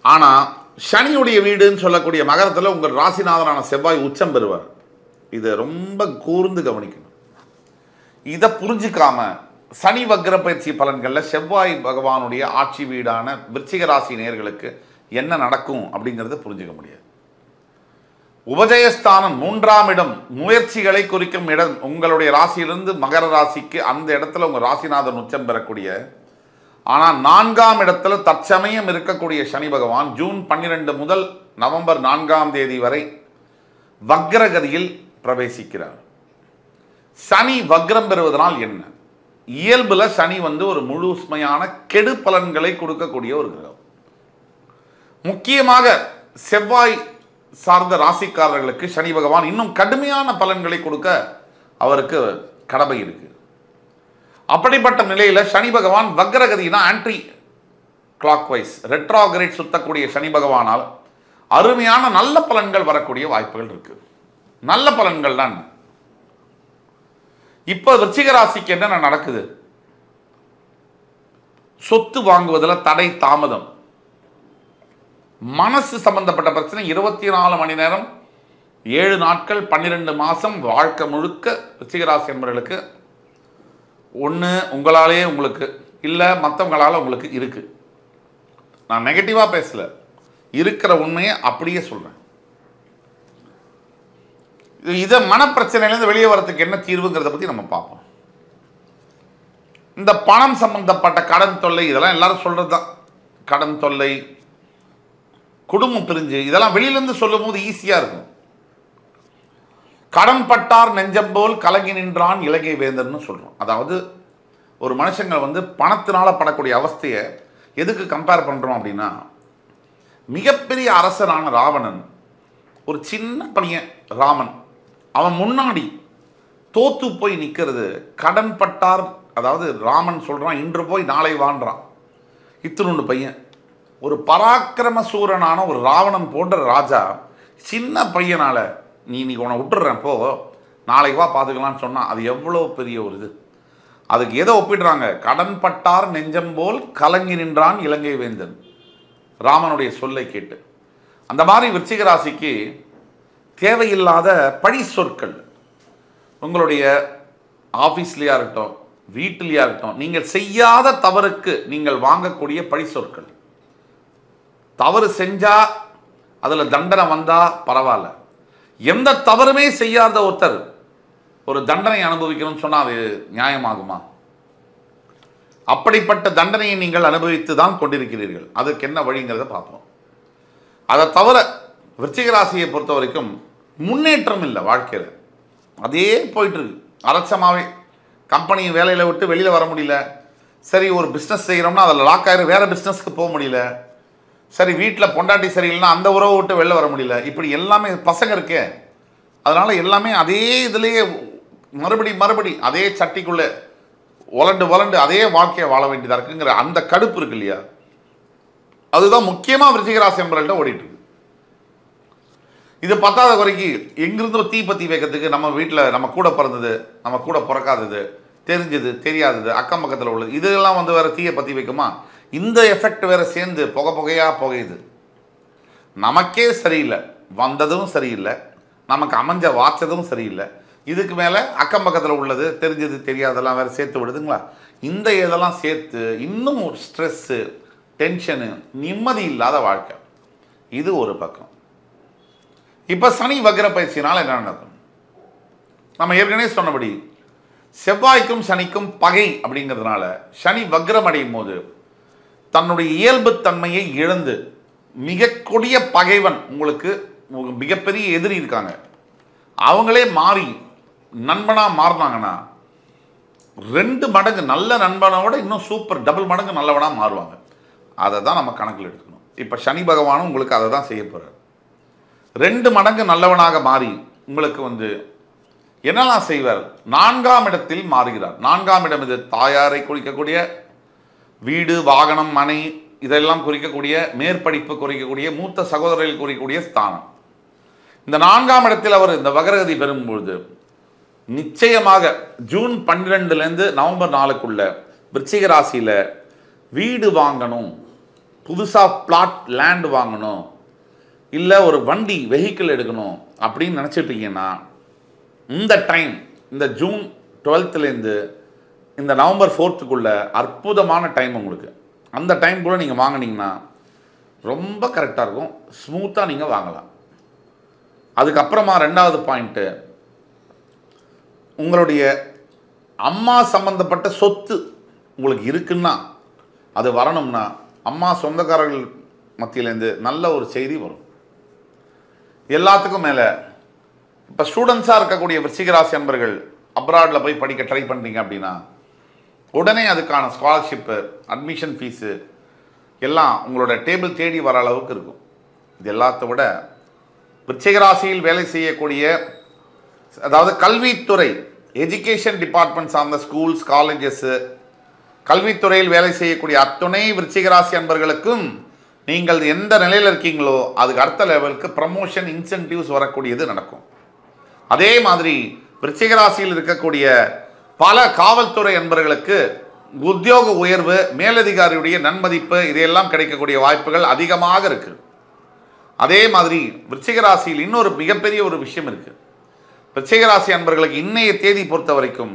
ஆனால் சனியுடைய வீடுன்னு சொல்லக்கூடிய மகரத்தில் உங்கள் ராசிநாதனான செவ்வாய் உச்சம் பெறுவார். இதை ரொம்ப கூர்ந்து கவனிக்கணும். இதை புரிஞ்சுக்காம சனி வக்ர பயிற்சி பலன்களில் செவ்வாய் பகவானுடைய ஆட்சி வீடான விருச்சிக ராசி நேயர்களுக்கு என்ன நடக்கும் அப்படிங்கிறத புரிஞ்சுக்க முடியாது. உபஜயஸ்தானம் 3ஆம் இடம் முயற்சிகளை குறிக்கும் இடம். உங்களுடைய ராசியிலிருந்து மகர ராசிக்கு அந்த இடத்துல உங்கள் ராசிநாதன் உச்சம் பெறக்கூடிய, ஆனால் 4ஆம் இடத்துல தற்சமயம் இருக்கக்கூடிய சனி பகவான் ஜூன் 12 முதல் நவம்பர் 4ஆம் தேதி வரை வக்ரகதியில் பிரவேசிக்கிறார். சனி வக்ரம் பெறுவதனால் என்ன? இயல்புல சனி வந்து ஒரு முழுமையான கெடு பலன்களை கொடுக்கக்கூடிய ஒரு கிரகம். முக்கியமாக செவ்வாய் சார்ந்த ராசிக்காரர்களுக்கு சனி பகவான் இன்னும் கடுமையான பலன்களை கொடுக்க அவருக்கு கடமை இருக்கு. அப்படிப்பட்ட நிலையில சனி பகவான் வக்ரகதினா ஆன்டி கிளாக்வைஸ் ரெட்ரோகிரேட் சுத்தக்கூடிய சனி பகவானால் அருமையான நல்ல பலன்கள் வரக்கூடிய வாய்ப்புகள் இருக்கு. நல்ல பலன்கள் தான். இப்ப விருச்சிக ராசிக்கு என்ன நடக்குது? சொத்து வாங்குவதில் தடை தாமதம், மனசு சம்பந்தப்பட்ட பிரச்சனை 24 மணி நேரம் 7 நாட்கள் 12 மாசம் வாழ்க்கை முழுக்க விருச்சிக ராசி என்பவர்களுக்கு ஒன்று உங்களாலேயே உங்களுக்கு இல்லை மற்றவங்களால உங்களுக்கு இருக்கு. நான் நெகட்டிவா பேசல, இருக்கிற உண்மையை அப்படியே சொல்றேன். இதை மனப்பிரச்சனையிலேருந்து வெளியே வரதுக்கு என்ன தீர்வுங்கிறத பற்றி நம்ம பார்ப்போம். இந்த பணம் சம்பந்தப்பட்ட கடன் தொல்லை இதெல்லாம் எல்லாரும் சொல்றது தான். கடன் தொல்லை, குடும்பம் பிரிஞ்சு, இதெல்லாம் வெளியிலேருந்து சொல்லும் போது ஈஸியாக இருக்கும். கடன் பட்டார் நெஞ்சம் போல் கலங்கி நின்றான் இலங்கை வேந்தர்னு சொல்கிறோம். அதாவது ஒரு மனுஷங்க வந்து பணத்தினால படக்கூடிய அவஸ்தையை எதுக்கு கம்பேர் பண்ணுறோம் அப்படின்னா, மிகப்பெரிய அரசனான ராவணன் ஒரு சின்ன பையன் ராமன், அவன் முன்னாடி தோத்து போய் நிற்கிறது கடன் பட்டார். அதாவது ராமன் சொல்கிறான் இன்று போய் நாளை வாழ்றான். இத்தினுண்டு பையன் ஒரு பராக்கிரம சூரனான ஒரு ராவணன் போன்ற ராஜா சின்ன பையனால நீ இன்னைக்கு உன்னை விட்டுறேன் போ நாளைக்கு வா பார்த்துக்கலான்னு சொன்னால் அது எவ்வளோ பெரிய ஒரு இது. அதுக்கு எதை ஒப்பிடுறாங்க? கடன் பட்டார் நெஞ்சம் போல் கலங்கி நின்றான் இலங்கை வேந்தன், ராமனுடைய சொல்லை கேட்டு. அந்த மாதிரி விருச்சிக ராசிக்கு தேவையில்லாத பழி சொற்கள், உங்களுடைய ஆஃபீஸ்லையா இருக்கட்டும் வீட்டிலையா இருக்கட்டும், நீங்கள் செய்யாத தவறுக்கு நீங்கள் வாங்கக்கூடிய பழி சொற்கள். தவறு செஞ்சா அதில் தண்டனை வந்தா பரவாயில்ல, எந்த தவறுமே செய்யாத ஒருத்தர் ஒரு தண்டனை அனுபவிக்கணும்னு சொன்னால் அது நியாயமாகுமா? அப்படிப்பட்ட தண்டனையை நீங்கள் அனுபவித்து தான் கொண்டிருக்கிறீர்கள். அதுக்கு என்ன வழிங்கிறத பார்ப்போம். அதை தவிர விருச்சிக ராசியை பொறுத்த வரைக்கும் முன்னேற்றம் இல்லை வாழ்க்கையில், அதே போயிட்டு இருக்கு. அரைச்சமாவே கம்பெனியை வேலையில் விட்டு வெளியில் வர முடியல. சரி ஒரு பிஸ்னஸ் செய்கிறோம்னா அதில் லாக் ஆயிரும், வேறு பிஸ்னஸ்க்கு போக முடியல. சரி வீட்டில் பொண்டாட்டி சரியில்லைன்னா அந்த உறவை விட்டு வெளில வர முடியல. இப்படி எல்லாமே பசங்க இருக்கே, அதனால் எல்லாமே அதே இதுலேயே மறுபடி அதே சட்டிக்குள்ளே வளண்டு அதே வாழ்க்கையை வாழ வேண்டியதாக இருக்குங்கிற அந்த கடுப்பு இருக்கு இல்லையா, அதுதான் முக்கியமாக விருச்சிக ராசி என்பவர்கள்ட்ட ஓடிட்டு இருக்கு. இது பத்தாத குறைக்கு எங்கிருந்தோ தீ பற்றி வைக்கிறதுக்கு நம்ம வீட்டில் நம்ம கூட பிறந்தது, நம்ம கூட பிறக்காதது, தெரிஞ்சது தெரியாதது, அக்கம் பக்கத்தில் உள்ளது, இதெல்லாம் வந்து வேறு தீயை பற்றி வைக்குமா? இந்த எஃபெக்ட் வேறு சேர்ந்து புகையாக புகையுது. நமக்கே சரியில்லை, வந்ததும் சரியில்லை, நமக்கு அமைஞ்ச வாச்சதும் சரியில்லை, இதுக்கு மேலே அக்கம் பக்கத்தில் உள்ளது தெரிஞ்சது தெரியாதெல்லாம் வேறு சேர்த்து விடுதுங்களா? இந்த இதெல்லாம் சேர்த்து இன்னும் ஒரு ஸ்ட்ரெஸ்ஸு, டென்ஷனு, நிம்மதி இல்லாத வாழ்க்கை. இது ஒரு பக்கம். இப்போ சனி வக்ர பயிற்சினால் என்ன நடக்கும்? நம்ம ஏற்கனவே சொன்னபடி செவ்வாய்க்கும் சனிக்கும் பகை அப்படிங்கிறதுனால சனி வக்ரம் அடையும் போது தன்னுடைய இயல்பு தன்மையை இழந்து மிக கொடிய பகைவன், உங்களுக்கு மிகப்பெரிய எதிரி இருக்காங்க, அவங்களே மாறி நண்பனாக மாறினாங்கன்னா 2 மடங்கு நல்ல நண்பனோட இன்னும் சூப்பர் டபுள் மடங்கு நல்லவனாக மாறுவாங்க. அதை தான் நம்ம கணக்கில் எடுத்துக்கணும். இப்போ சனி பகவானும் உங்களுக்கு அதை தான் செய்ய போகிறார். 2 மடங்கு நல்லவனாக மாறி உங்களுக்கு வந்து என்னெல்லாம் செய்வார்? 4ஆம் இடத்தில் மாறுகிறார். 4ஆம் இடம் இது தாயாரை குறிக்கக்கூடிய, வீடு வாகனம் மனை இதெல்லாம் குறிக்கக்கூடிய, மேற்படிப்பு குறிக்கக்கூடிய, மூத்த சகோதரர்கள் குறிக்கக்கூடிய ஸ்தானம். இந்த 4ஆம் இடத்தில் அவர் இந்த வக்ரகதி பெறும்பொழுது நிச்சயமாக ஜூன் 12லேருந்து நவம்பர் 4க்குள்ள விருச்சிக ராசியில் வீடு வாங்கணும், புதுசாக பிளாட் லேண்ட் வாங்கணும், இல்லை ஒரு வண்டி வெஹிக்கிள் எடுக்கணும் அப்படின்னு நினச்சிட்டிங்கன்னா இந்த டைம், இந்த ஜூன் 12லேருந்து இந்த நவம்பர் 4க்குள்ள அற்புதமான டைம் உங்களுக்கு. அந்த டைம் கூட நீங்கள் வாங்கினீங்கன்னா ரொம்ப கரெக்டாக இருக்கும், ஸ்மூத்தாக நீங்கள் வாங்கலாம். அதுக்கப்புறமா 2வது பாயிண்ட்டு, உங்களுடைய அம்மா சம்பந்தப்பட்ட சொத்து உங்களுக்கு இருக்குன்னா அது வரணும்னா அம்மா சொந்தக்காரர்கள் மத்தியிலேருந்து நல்ல ஒரு செய்தி வரும். எல்லாத்துக்கும் மேலே இப்போ ஸ்டூடெண்ட்ஸாக இருக்கக்கூடிய விருச்சிக ராசி அன்பர்கள் அப்ராடில் போய் படிக்க ட்ரை பண்ணுறீங்க அப்படின்னா உடனே அதுக்கான ஸ்காலர்ஷிப்பு, அட்மிஷன் ஃபீஸு எல்லாம் உங்களோட டேபிள் தேடி வர அளவுக்கு இருக்கும். இது எல்லாத்த விட விருச்சிக ராசியில் வேலை செய்யக்கூடிய, அதாவது கல்வித்துறை, எஜுகேஷன் டிபார்ட்மெண்ட் சார்ந்த ஸ்கூல்ஸ், காலேஜஸ்ஸு, கல்வித்துறையில் வேலை செய்யக்கூடிய அத்துணை விருச்சிக ராசி அன்பர்களுக்கும் நீங்கள் எந்த நிலையில் இருக்கீங்களோ அதுக்கு அடுத்த லெவலுக்கு ப்ரமோஷன், இன்சென்டிவ்ஸ் வரக்கூடியது நடக்கும். அதே மாதிரி விருச்சிக ராசியில் இருக்கக்கூடிய பல காவல்துறை அன்பர்களுக்கு உத்தியோக உயர்வு, மேலதிகாரியுடைய நன்மதிப்பு, இதையெல்லாம் கிடைக்கக்கூடிய வாய்ப்புகள் அதிகமாக இருக்குது. அதே மாதிரி விருச்சிக ராசியில் இன்னொரு மிகப்பெரிய ஒரு விஷயம் இருக்குது. விருச்சிக ராசி அன்பர்களுக்கு இன்னைய தேதி பொறுத்த வரைக்கும்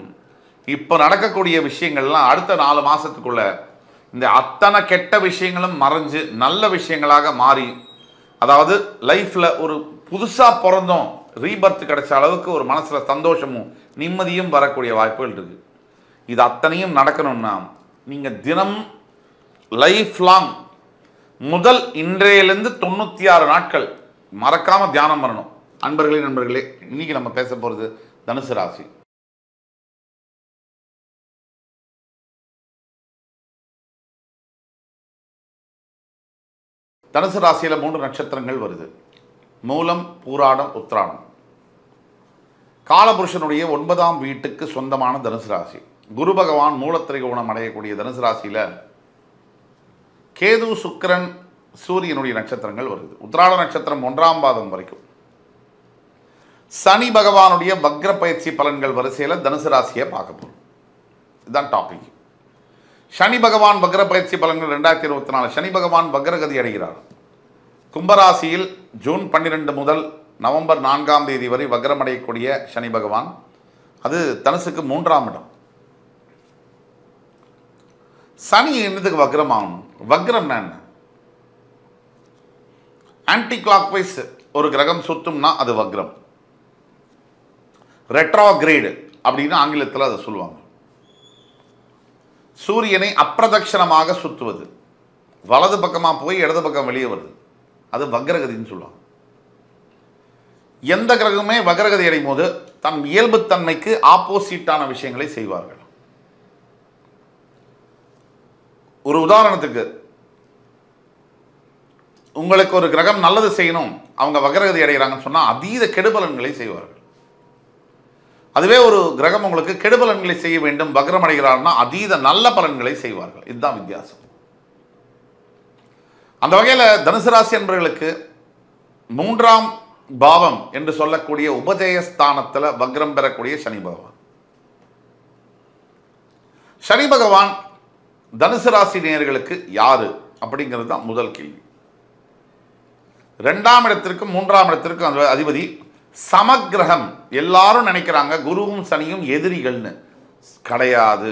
இப்போ நடக்கக்கூடிய விஷயங்கள்லாம் அடுத்த 4 மாதத்துக்குள்ள இந்த அத்தனை கெட்ட விஷயங்களும் மறைஞ்சு நல்ல விஷயங்களாக மாறி, அதாவது லைஃப்பில் ஒரு புதுசாக பிறந்தோம், ரீபர்த் கிடைச்ச அளவுக்கு ஒரு மனசில் சந்தோஷமும் நிம்மதியும் வரக்கூடிய வாய்ப்புகள் இருக்குது. இது அத்தனையும் நடக்கணும்னா நீங்கள் தினம் லைஃப் லாங் முதல் இன்றையிலிருந்து 96 நாட்கள் மறக்காமல் தியானம் பண்ணணும். நண்பர்களே, இன்னைக்கு நம்ம பேச போகிறது தனுசு ராசி. தனுசு ராசியில் 3 நட்சத்திரங்கள் வருது. மூலம், பூராடம், உத்திராடம். காலபுருஷனுடைய 9ஆம் வீட்டுக்கு சொந்தமான தனுசு ராசி. குரு பகவான் மூலத்திரிகோணம் அடையக்கூடிய தனுசு ராசியில் கேது, சுக்கிரன், சூரியனுடைய நட்சத்திரங்கள் வருது. உத்திராட நட்சத்திரம் 1ஆம் பாதம் வரைக்கும். சனி பகவானுடைய வக்ர பயிற்சி பலன்கள் வரிசையில் தனுசு ராசியை பார்க்க போகிறோம். இதுதான் டாபிக். சனி பகவான் வக்ர பயிற்சி பலன்கள் 2024. சனி பகவான் வக்ரகதி அடைகிறார். கும்பராசியில் ஜூன் 12 முதல் நவம்பர் 4ஆம் தேதி வரை வக்ரமடையக்கூடிய சனி பகவான், அது தனுசுக்கு 3ஆம் இடம். சனி என்னதுக்கு வக்ரமாகணும்? வக்ரம் என்ன? ஆன்டி கிளாக் வைஸ் ஒரு கிரகம் சுத்தும்னா அது வக்ரம். ரெட்ரோகிரேடு அப்படின்னு ஆங்கிலத்தில் அதை சொல்லுவாங்க. சூரியனை அப்பிரதட்சணமாக சுற்றுவது, வலது பக்கமாக போய் இடது பக்கம் வெளியே வருது, அது வக்ரகதின்னு சொல்லுவாங்க. எந்த கிரகமே வக்ரகதி அடையும் போது தன் இயல்புத்தன்மைக்கு ஆப்போசிட்டான விஷயங்களை செய்வார்கள். ஒரு உதாரணத்துக்கு, உங்களுக்கு ஒரு கிரகம் நல்லது செய்யணும், அவங்க வக்ரகதி அடைகிறாங்கன்னு சொன்னால் அதீத கெடுபலன்களை செய்வார்கள். அதுவே ஒரு கிரகம் உங்களுக்கு கெடுபலன்களை செய்ய வேண்டும், வக்ரம் அடைகிறார்னா அதீத நல்ல பலன்களை செய்வார்கள். இதுதான் வித்தியாசம். அந்த வகையில் தனுசு ராசி என்பவர்களுக்கு 3ஆம் பாவம் என்று சொல்லக்கூடிய உபஜயஸ்தானத்தில் வக்ரம் பெறக்கூடிய சனி பகவான். சனி பகவான் தனுசு ராசி நேயர்களுக்கு யாரு அப்படிங்கிறது தான் முதல் கேள்வி. 2ஆம் இடத்திற்கும் 3ஆம் இடத்திற்கும் அந்த அதிபதி சமக்கிரகம். எல்லாரும் நினைக்கிறாங்க குருவும் சனியும் எதிரிகள்னு. கிடையாது.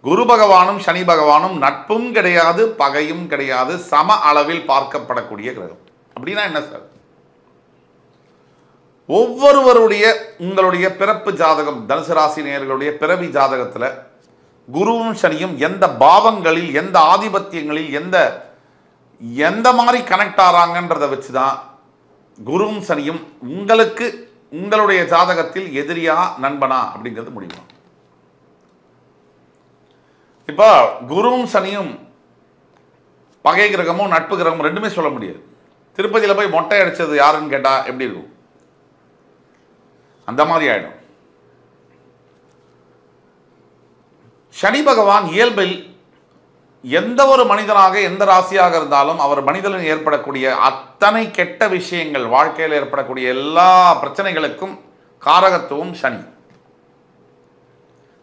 குரு பகவானும் சனி பகவானும் நட்பும் கிடையாது, பகையும் கிடையாது, சம அளவில் பார்க்கப்படக்கூடிய கிரகம். அப்படின்னா என்ன சார்? ஒவ்வொருவருடைய உங்களுடைய பிறப்பு ஜாதகம், தனுசு ராசி நேயர்களுடைய பிறவி ஜாதகத்தில் குருவும் சனியும் எந்த பாவங்களில், எந்த ஆதிபத்தியங்களில், எந்த மாதிரி கனெக்ட் ஆறாங்கன்றதை வச்சு தான் குருவும் சனியும் உங்களுக்கு உங்களுடைய ஜாதகத்தில் எதிரியா நண்பனா அப்படிங்கிறது முடியும். இப்போ குருவும் சனியும் பகை கிரகமும் நட்பு கிரகமும் ரெண்டுமே சொல்ல முடியாது. திருப்பதியில் போய் மொட்டை அடிச்சது யாருன்னு கேட்டா எப்படி இருக்கும்? அந்த மாதிரி ஆயிடும். சனி பகவான் இயல்பில் எந்த ஒரு மனிதனாக, எந்த ராசியாக இருந்தாலும் அவர் மனிதனில் ஏற்படக்கூடிய அத்தனை கெட்ட விஷயங்கள், வாழ்க்கையில் ஏற்படக்கூடிய எல்லா பிரச்சனைகளுக்கும் காரகத்துவம் சனி,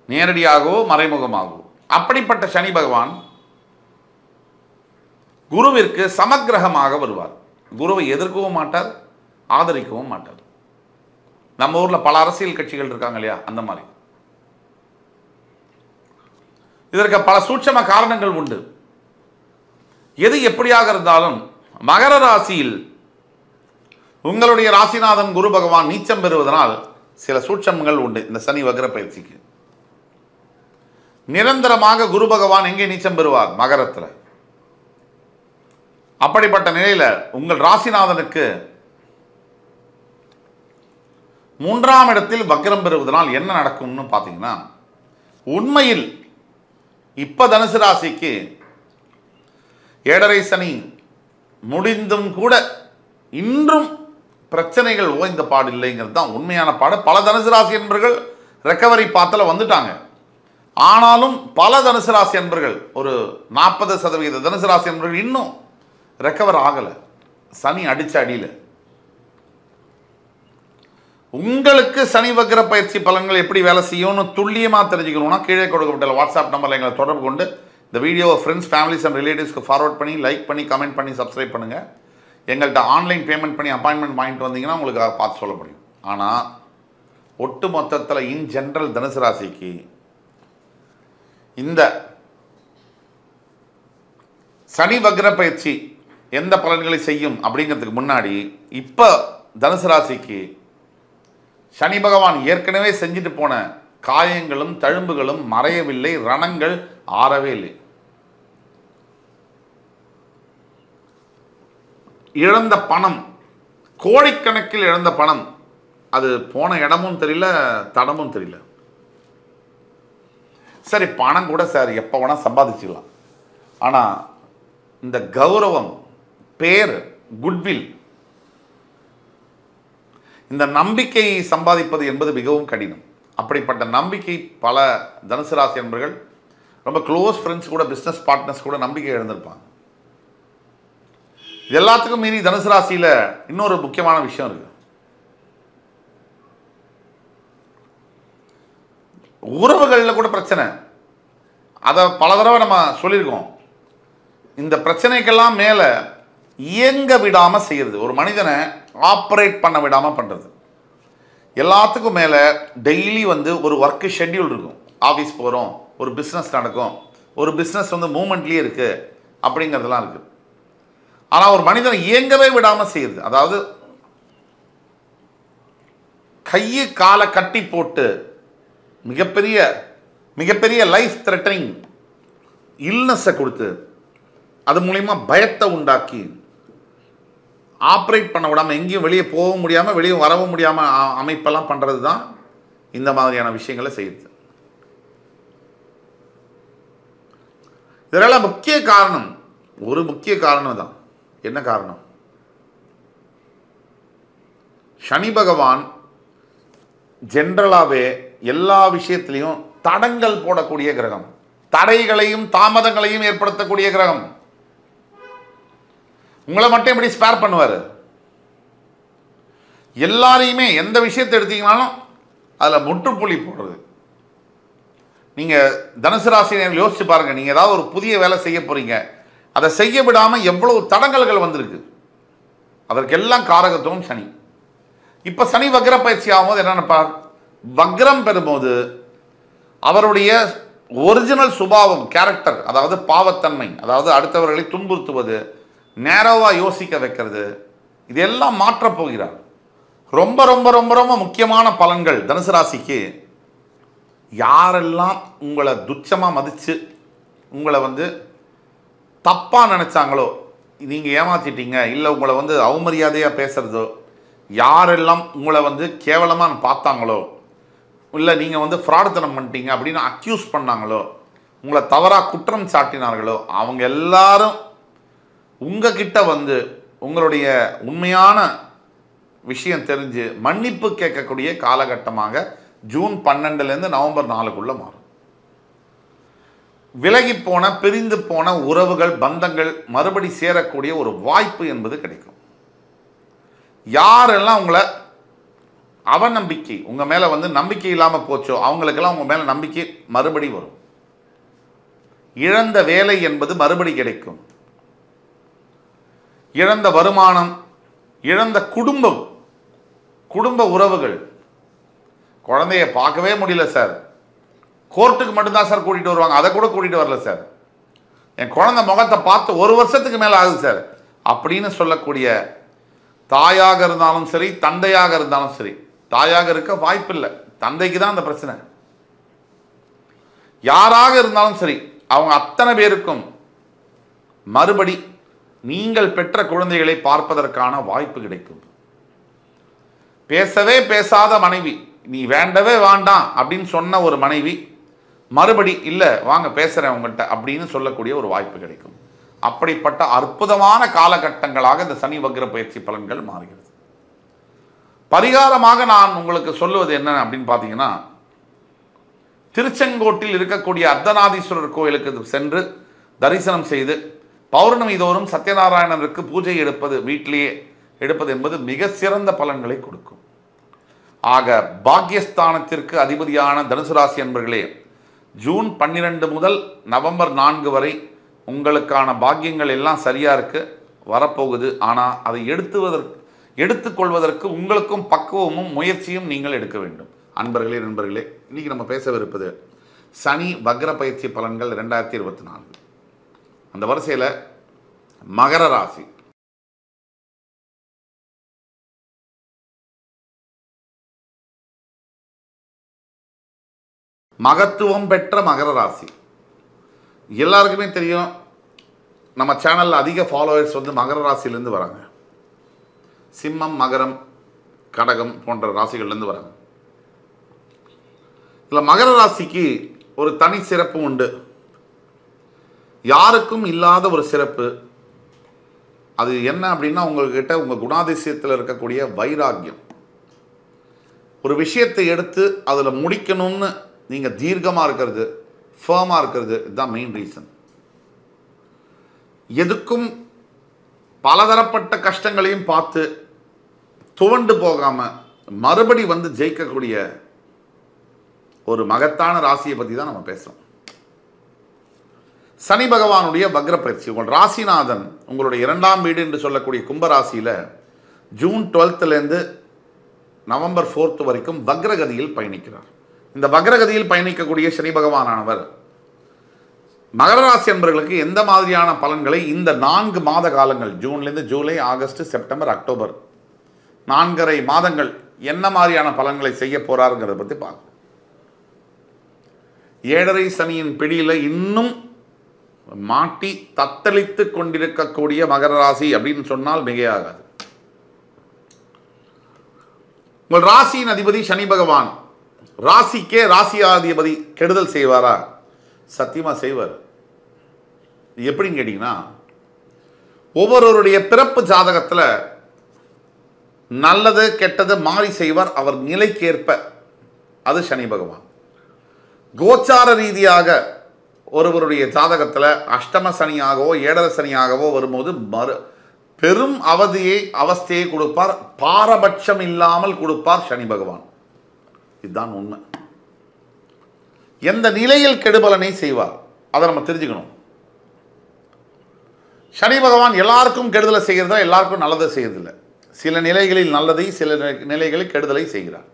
நேரடியாகவோ மறைமுகமாகவோ. அப்படிப்பட்ட சனி பகவான் குருவிற்கு சமக்கிரகமாக வருவார். குருவை எதிர்க்கவும் மாட்டார், ஆதரிக்கவும் மாட்டார். நம்ம ஊர்ல பல அரசியல் கட்சிகள் இருக்காங்க இல்லையா, அந்த மாதிரி. இதற்கு பல சூட்சம காரணங்கள் உண்டு. எது எப்படியாக இருந்தாலும் மகர ராசியில் உங்களுடைய ராசிநாதன் குரு பகவான் நீச்சம் பெறுவதனால் சில சூட்சமங்கள் உண்டு. இந்த சனி வக்ர பயிற்சிக்கு நிரந்தரமாக குரு பகவான் எங்கே நீச்சம் பெறுவார்? மகரத்தில். அப்படிப்பட்ட நிலையில உங்கள் ராசிநாதனுக்கு 3ஆம் இடத்தில் வக்ரம் பெறுவதனால் என்ன நடக்கும்னு பார்த்தீங்கன்னா, உண்மையில் இப்ப தனுசு ராசிக்கு 7.5 சனி முடிந்தும் கூட இன்றும் பிரச்சனைகள் ஓய்ந்த பாடு இல்லைங்கிறது தான் உண்மையான பாடு. பல தனுசு ராசி என்பர்கள் ரெக்கவரி பாத்துல வந்துட்டாங்க. ஆனாலும் பல தனுசு ராசி என்பர்கள், ஒரு 40% தனுசு ராசி என்பர்கள் இன்னும் ரெக்கவர் ஆகலை. சனி அடிச்ச அடியில். உங்களுக்கு சனி வக்ர பயிற்சி பலன்கள் எப்படி வேலை செய்யும்னு துல்லியமாக தெரிஞ்சுக்கணும்னா கீழே கொடுக்கப்பட்ட வாட்ஸ்அப் நம்பரில் எங்களை தொடர்பு கொண்டு இந்த வீடியோவை ஃப்ரெண்ட்ஸ், ஃபேமிலிஸ் அண்ட் ரிலேட்டிவ்ஸ்க்கு ஃபார்வர்ட் பண்ணி, லைக் பண்ணி, கமெண்ட் பண்ணி, சப்ஸ்கிரைப் பண்ணுங்கள். எங்கள்கிட்ட ஆன்லைன் பேமெண்ட் பண்ணி அப்பாயின்மெண்ட் வாங்கிட்டு வந்தீங்கன்னா உங்களுக்கு பார்த்து சொல்ல முடியும். ஆனால் ஒட்டு மொத்தத்தில் இன் ஜென்ரல் தனுசு ராசிக்கு இந்த சனி வக்ர பயிற்சி எந்த பலன்களை செய்யும் அப்படிங்கிறதுக்கு முன்னாடி இப்போ தனுசு ராசிக்கு சனி பகவான் ஏற்கனவே செஞ்சுட்டு போன காயங்களும் தழும்புகளும் மறையவில்லை, ரணங்கள் ஆறவே இல்லை. இழந்த பணம், கோடிக்கணக்கில் இழந்த பணம், அது போன இடமும் தெரியல, தடமும் தெரியல. சரி, பணம் கூட சார் எப்போ வேணால் சம்பாதிச்சுக்கலாம். ஆனால் இந்த கௌரவம், பேர், குட்வில், இந்த நம்பிக்கையை சம்பாதிப்பது என்பது மிகவும் கடினம். அப்படிப்பட்ட நம்பிக்கை பல தனுசு ராசி என்பர்கள், ரொம்ப க்ளோஸ் ஃப்ரெண்ட்ஸ் கூட, பிஸ்னஸ் பார்ட்னர்ஸ் கூட நம்பிக்கை இழந்திருப்பாங்க. இது எல்லாத்துக்கும் மீறி தனுசு ராசியில் இன்னொரு முக்கியமான விஷயம் இருக்கு. உறவுகளில் கூட பிரச்சனை. அதை பல தடவை நம்ம சொல்லியிருக்கோம். இந்த பிரச்சனைக்கெல்லாம் மேலே இயங்க விடாமல் செய்கிறது, ஒரு மனிதனை ஆப்ரேட் பண்ண விடாமல் பண்ணுறது. எல்லாத்துக்கும் மேலே டெய்லி ஒரு ஒர்க்கு ஷெட்யூல் இருக்கும். ஆஃபீஸ் போகிறோம், ஒரு பிஸ்னஸ் நடக்கும், ஒரு பிஸ்னஸ் மூமெண்ட்லேயே இருக்குது அப்படிங்கிறதுலாம் இருக்குது. ஆனால் ஒரு மனிதனை இயங்கவே விடாமல் செய்யுது. அதாவது கையை காலை கட்டி போட்டு மிகப்பெரிய மிகப்பெரிய லைஃப் த்ரெட்டனிங் இல்னஸை கொடுத்து அது மூலிமா பயத்தை உண்டாக்கி ஆப்ரேட் பண்ண விடாமல், எங்கேயும் வெளியே போகவும் முடியாமல் வெளியே வரவும் முடியாமல் அமைப்பெல்லாம் பண்ணுறது தான் இந்த மாதிரியான விஷயங்களை செய்யுது. இதெல்லாம் முக்கிய காரணம், ஒரு முக்கிய காரணம் தான். என்ன காரணம்? சனி பகவான் ஜென்ரலாகவே எல்லா விஷயத்திலையும் தடங்கள் போடக்கூடிய கிரகம், தடைகளையும் தாமதங்களையும் ஏற்படுத்தக்கூடிய கிரகம். உங்களை மட்டும் எப்படி ஸ்பேர் பண்ணுவார்? எல்லாரையுமே எந்த விஷயத்தை எடுத்தீங்கன்னாலும் அதில் முற்றுப்புள்ளி போடுறது. நீங்கள் தனுசு ராசியினர் யோசிச்சு பாருங்கள். நீங்கள் ஏதாவது ஒரு புதிய வேலை செய்ய போகிறீங்க, அதை செய்ய விடாமல் எவ்வளவு தடங்கல்கள் வந்திருக்கு. அதற்கெல்லாம் காரகத்துவம் சனி. இப்போ சனி வக்ர பயிற்சி ஆகும்போது என்னென்ன பார், வக்ரம் பெறும்போது அவருடைய ஒரிஜினல் சுபாவம், கேரக்டர், அதாவது பாவத்தன்மை, அதாவது அடுத்தவர்களை துன்புறுத்துவது, நேரவாக யோசிக்க வைக்கிறது, இதெல்லாம் மாற்றப் போகிறார். ரொம்ப ரொம்ப ரொம்ப ரொம்ப முக்கியமான பலன்கள் தனுசு ராசிக்கு. யாரெல்லாம் உங்களை துச்சமாக மதித்து உங்களை தப்பாக நினச்சாங்களோ, நீங்கள் ஏமாற்றிட்டீங்க, இல்லை உங்களை அவமரியாதையாக பேசுகிறதோ, யாரெல்லாம் உங்களை கேவலமாக பார்த்தாங்களோ, இல்லை நீங்கள் ஃப்ராடுத்தனம் பண்ணிட்டீங்க அப்படின்னு அக்யூஸ் பண்ணாங்களோ, உங்களை தவறாக குற்றம் சாட்டினார்களோ, அவங்க எல்லாரும் உங்ககிட்ட உங்களுடைய உண்மையான விஷயம் தெரிஞ்சு மன்னிப்பு கேட்கக்கூடிய காலகட்டமாக ஜூன் 12லேருந்து நவம்பர் 4க்குள்ள மாறும். விலகி போன, பிரிந்து போன உறவுகள், பந்தங்கள் மறுபடி சேரக்கூடிய ஒரு வாய்ப்பு என்பது கிடைக்கும். யாரெல்லாம் உங்களை அவநம்பிக்கை உங்க மேல வந்து நம்பிக்கை இல்லாம போச்சோ அவங்களுக்கெல்லாம் உங்க மேல நம்பிக்கை மறுபடி வரும். இழந்த வேலை என்பது மறுபடி கிடைக்கும். இழந்த வருமானம், இழந்த குடும்ப உறவுகள். குழந்தைய பார்க்கவே முடியல சார், கோர்ட்டுக்கு மட்டும்தான் சார் கூட்டிட்டு வருவாங்க, அதை கூட கூட்டிட்டு வரல சார், என் குழந்தை முகத்தை பார்த்து 1 வருஷத்துக்கு மேல ஆகுது சார் அப்படின்னு சொல்லக்கூடிய தாயாக இருந்தாலும் சரி, தந்தையாக இருந்தாலும் சரி. தாயாக இருக்க வாய்ப்பில்லை, தந்தைக்கு தான் அந்த பிரச்சனை. யாராக இருந்தாலும் சரி, அவங்க அத்தனை பேருக்கும் மறுபடி நீங்கள் பெற்ற குழந்தைகளை பார்ப்பதற்கான வாய்ப்பு கிடைக்கும். பேசவே பேசாத மனைவி, நீ வேண்டவே வேண்டாம் அப்படின்னு சொன்ன ஒரு மனைவி மறுபடி இல்லை வாங்க பேசுறேன் உங்கள்கிட்ட அப்படின்னு சொல்லக்கூடிய ஒரு வாய்ப்பு கிடைக்கும். அப்படிப்பட்ட அற்புதமான காலகட்டங்களாக இந்த சனி வக்ர பயிற்சி பலன்கள் மாறுகிறது. பரிகாரமாக நான் உங்களுக்கு சொல்லுவது என்ன அப்படின்னு பார்த்தீங்கன்னா, திருச்செங்கோட்டில் இருக்கக்கூடிய அர்த்தநாதீஸ்வரர் கோயிலுக்கு சென்று தரிசனம் செய்து பௌர்ணமி தோறும் சத்யநாராயணருக்கு பூஜை எடுப்பது, வீட்டிலேயே எடுப்பது என்பது மிக சிறந்த பலன்களை கொடுக்கும். ஆக பாக்யஸ்தானத்திற்கு அதிபதியான தனுசு ராசி அன்பர்களே, ஜூன் 12 முதல் நவம்பர் 4 வரை உங்களுக்கான பாக்கியங்கள் எல்லாம் சரியா இருக்கு, வரப்போகுது. ஆனால் அதை எடுத்துக்கொள்வதற்கு உங்களுக்கும் பக்குவமும் முயற்சியும் நீங்கள் எடுக்க வேண்டும். அன்பர்களே, நண்பர்களே, இன்னைக்கு நம்ம பேசவிருப்பது சனி வக்ர பயிற்சி பலன்கள் 2024. அந்த வரிசையில் மகர ராசி. மகத்துவம் பெற்ற மகர ராசி. எல்லாருக்குமே தெரியும், நம்ம சேனலில் அதிக ஃபாலோவர்ஸ் வந்து மகர ராசியிலேருந்து வராங்க. சிம்மம், மகரம், கடகம் போன்ற ராசிகள்லேருந்து வராங்க. இதில் மகர ராசிக்கு ஒரு தனி சிறப்பு உண்டு, யாருக்கும் இல்லாத ஒரு சிறப்பு. அது என்ன அப்படின்னா, உங்கள்கிட்ட உங்கள் குணாதிசயத்தில் இருக்கக்கூடிய வைராக்கியம். ஒரு விஷயத்தை எடுத்து அதில் முடிக்கணும்னு நீங்கள் தீர்க்கமாக இருக்கிறது, ஃபர்மாக இருக்கிறது, இதுதான் மெயின் ரீசன். எதுக்கும் பலதரப்பட்ட கஷ்டங்களையும் பார்த்து துவண்டு போகாமல் மறுபடி வந்து ஜெயிக்கக்கூடிய ஒரு மகத்தான ராசியை பற்றி தான் நம்ம பேசுகிறோம். சனி பகவானுடைய வக்ர பயிற்சி. உங்கள் ராசிநாதன் உங்களுடைய 2ஆம் வீடு என்று சொல்லக்கூடிய கும்பராசியில் ஜூன் 12லேருந்து நவம்பர் 4 வரைக்கும் வக்ரகதியில் பயணிக்கிறார். இந்த வக்ரகதியில் பயணிக்கக்கூடிய சனி பகவானானவர் மகர ராசி என்பவர்களுக்கு எந்த மாதிரியான பலன்களை இந்த 4 மாத காலங்கள், ஜூன்லேருந்து ஜூலை, ஆகஸ்ட், செப்டம்பர், அக்டோபர் 4.5 மாதங்கள் என்ன மாதிரியான பலன்களை செய்ய போறாருங்கிறத பற்றி பார்க்கணும். 7.5 சனியின் பிடியில் இன்னும் மாட்டி தத்தளித்து கொண்டிருக்கக்கூடிய மகர ராசி அப்படின்னு சொன்னால் மிகையாகாது. உங்கள் ராசியின் அதிபதி சனி பகவான் ராசிக்கே ராசியாதிபதி கெடுதல் செய்வாரா? சத்தியமா செய்வார். எப்படின்னு கேட்டீங்கன்னா, ஒவ்வொருவருடைய பிறப்பு ஜாதகத்தில் நல்லது கெட்டது மாறி செய்வார் அவர் நிலைக்கேற்ப. அது சனி பகவான். கோச்சார ரீதியாக ஒருவருடைய ஜாதகத்தில் அஷ்டம சனியாகவோ 7.5 சனியாகவோ வரும்போது பெரும் அவஸ்தையை கொடுப்பார், பாரபட்சம் இல்லாமல் கொடுப்பார் சனி பகவான். இதுதான் உண்மை. எந்த நிலையில் கெடுபலனை செய்வார் அதை நம்ம தெரிஞ்சுக்கணும். சனி பகவான் எல்லாருக்கும் கெடுதலை செய்கிறதா, எல்லாருக்கும் நல்லதை செய்யறதில்லை. சில நிலைகளில் நல்லதை, சில நிலைகளில் கெடுதலை செய்கிறார்.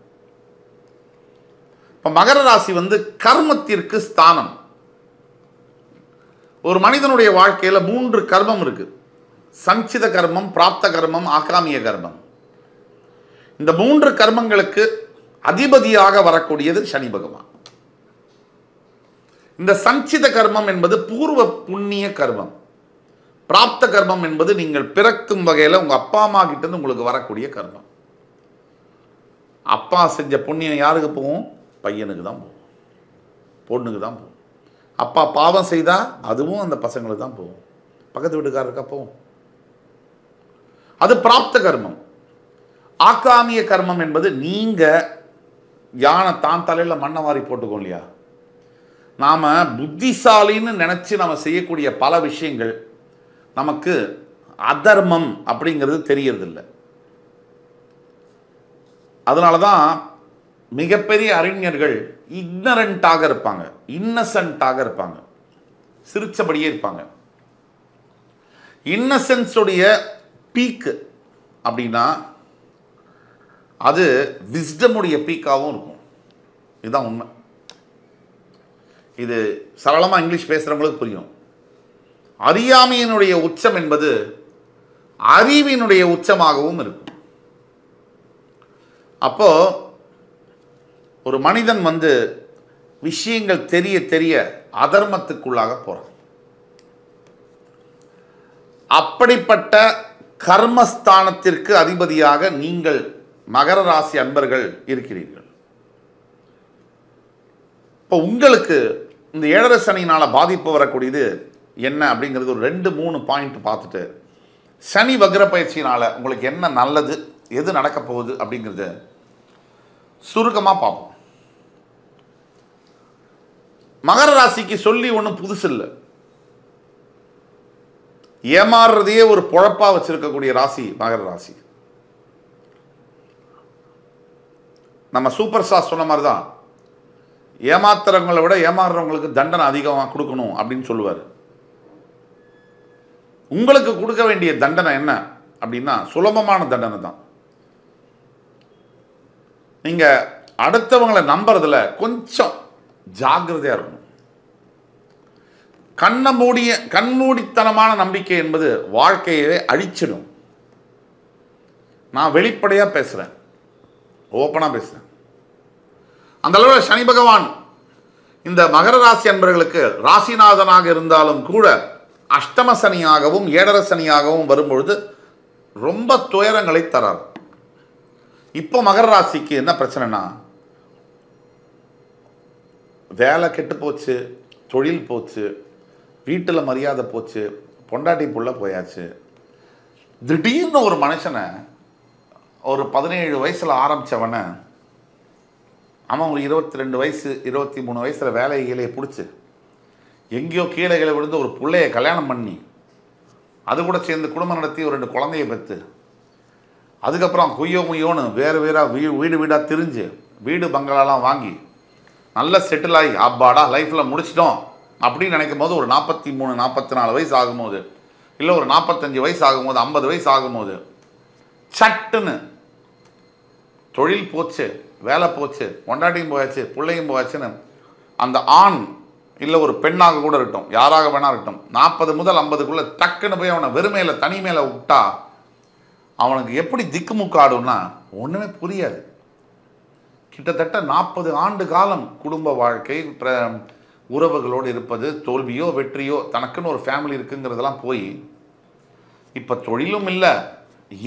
இப்போ மகர ராசி வந்து கர்மத்திற்கு ஸ்தானம். ஒரு மனிதனுடைய வாழ்க்கையில் 3 கர்மம் இருக்கு. சஞ்சித கர்மம், பிராப்த கர்மம், ஆகாமிய கர்மம். இந்த 3 கர்மங்களுக்கு அதிபதியாக வரக்கூடியது சனி பகவான். இந்த சஞ்சித கர்மம் என்பது பூர்வ புண்ணிய கர்மம். பிராப்த கர்மம் என்பது நீங்கள் பிறக்கும் வகையில் உங்க அப்பா அம்மா கிட்ட இருந்து உங்களுக்கு வரக்கூடிய கர்மம். அப்பா செஞ்ச புண்ணியம் யாருக்கு போகும்? பையனுக்கு தான் போகும், பொண்ணுக்கு தான் போகும். அப்பா பாவம் செய்தா அதுவும் அந்த பசங்களுக்கு தான் போகும், பக்கத்து வீட்டுக்காரருக்கா போகும். அது பிராப்த கர்மம். ஆகாமிய கர்மம் என்பது நீங்க யானை தான் தலையில் மண்ணை வாரி போட்டுக்கோம் இல்லையா, நாம புத்திசாலின்னு நினைச்சு நம்ம செய்யக்கூடிய பல விஷயங்கள் நமக்கு அதர்மம் அப்படிங்கிறது தெரியறதில்லை. அதனால தான் மிகப்பெரிய அறிஞர்கள் இக்னரண்டாக இருப்பாங்க, இன்னசென்ட்டாக இருப்பாங்க, சிரிச்சபடியே இருப்பாங்க. இன்னசென்ஸுடைய பீக்கு அப்படின்னா அது விஸ்டமுடைய பீக்காகவும் இருக்கும். இதுதான் உண்மை. இது சரளமாக இங்கிலீஷ் பேசுகிறவங்களுக்கு புரியும். அறியாமையினுடைய உச்சம் என்பது அறிவினுடைய உச்சமாகவும் இருக்கும். அப்போ ஒரு மனிதன் விஷயங்கள் தெரிய தெரிய அதர்மத்துக்குள்ளாக போறான். அப்படிப்பட்ட கர்மஸ்தானத்திற்கு அதிபதியாக நீங்கள் மகர ராசி அன்பர்கள் இருக்கிறீர்கள். இப்போ உங்களுக்கு இந்த 7.5 சனியினால பாதிப்பு வரக்கூடியது என்ன அப்படிங்கிறது ஒரு 2-3 பாயிண்ட் பார்த்துட்டு, சனி வக்ர பயிற்சியினால உங்களுக்கு என்ன நல்லது, எது நடக்க போகுது அப்படிங்கிறத சுருக்கமாக பார்ப்போம். மகர ராசிக்கு சொல்லி ஒன்றும் புதுசு இல்லை. ஏமாறுறதையே ஒரு பொழப்பா வச்சிருக்கக்கூடிய ராசி மகர ராசி. நம்ம சூப்பர் ஸ்டார் சொன்ன மாதிரி தான், ஏமாத்துறவங்களை விட ஏமாறுறவங்களுக்கு தண்டனை அதிகமாக கொடுக்கணும் அப்படின்னு சொல்லுவார். உங்களுக்கு கொடுக்க வேண்டிய தண்டனை என்ன அப்படின்னா சுலபமான தண்டனை தான். நீங்க அடுத்தவங்களை நம்புறதுல கொஞ்சம் ஜாக்கிரதையா இருக்கணும். கண்மூடித்தனமான நம்பிக்கை என்பது வாழ்க்கையவே அழிச்சிடும். நான் வெளிப்படையா பேசுறேன், ஓப்பனா பேசுறேன். அந்த அளவில் சனி பகவான் இந்த மகர ராசி அன்பர்களுக்கு ராசிநாதனாக இருந்தாலும் கூட அஷ்டம சனியாகவும் 7.5 சனியாகவும் வரும்பொழுது ரொம்ப துயரங்களை தரார். இப்போ மகர ராசிக்கு என்ன பிரச்சனைனா, வேலை கெட்டு போச்சு, தொழில் போச்சு, வீட்டில் மரியாதை போச்சு, பொண்டாட்டி புள்ள போயாச்சு. திடீர்னு ஒரு மனுஷனை ஒரு 17 வயசில் ஆரம்பித்தவனை அவன் ஒரு 22 வயசு 23 வயசில் வேலைகளை பிடிச்சி எங்கேயோ கீழே விழுந்து ஒரு பிள்ளைய கல்யாணம் பண்ணி அது கூட சேர்ந்து குடும்பம் நடத்தி ஒரு 2 குழந்தைய பெற்று அதுக்கப்புறம் குய்யோ முய்யோன்னு வேறு வீடு வீடாக திரிஞ்சு வீடு பங்களாலாம் வாங்கி நல்ல செட்டில் ஆகி அப்பாடா லைஃப்பில் முடிச்சிட்டோம் அப்படின்னு நினைக்கும் போது ஒரு 43-44 வயசு ஆகும்போது, இல்லை ஒரு 45 வயசு ஆகும்போது, 50 வயசு ஆகும்போது சட்டுன்னு தொழில் போச்சு, வேலை போச்சு, பொண்டாட்டியும் போயாச்சு, பிள்ளையும் போயாச்சுன்னு அந்த ஆண் இல்லை ஒரு பெண்ணாக கூட இருக்கட்டும், யாராக வேணா இருக்கட்டும், 40 முதல் 50க்குள்ளே டக்குன்னு போய் அவனை வெறுமையில் தனிமையில் விட்டா அவனுக்கு எப்படி திக்குமுக்காடும்னா ஒன்றுமே புரியாது. கிட்டத்தட்ட 40 ஆண்டு காலம் குடும்ப வாழ்க்கை, உறவுகளோடு இருப்பது, தோல்வியோ வெற்றியோ, தனக்குன்னு ஒரு ஃபேமிலி இருக்குங்கிறதெல்லாம் போய் இப்போ தொழிலும் இல்லை,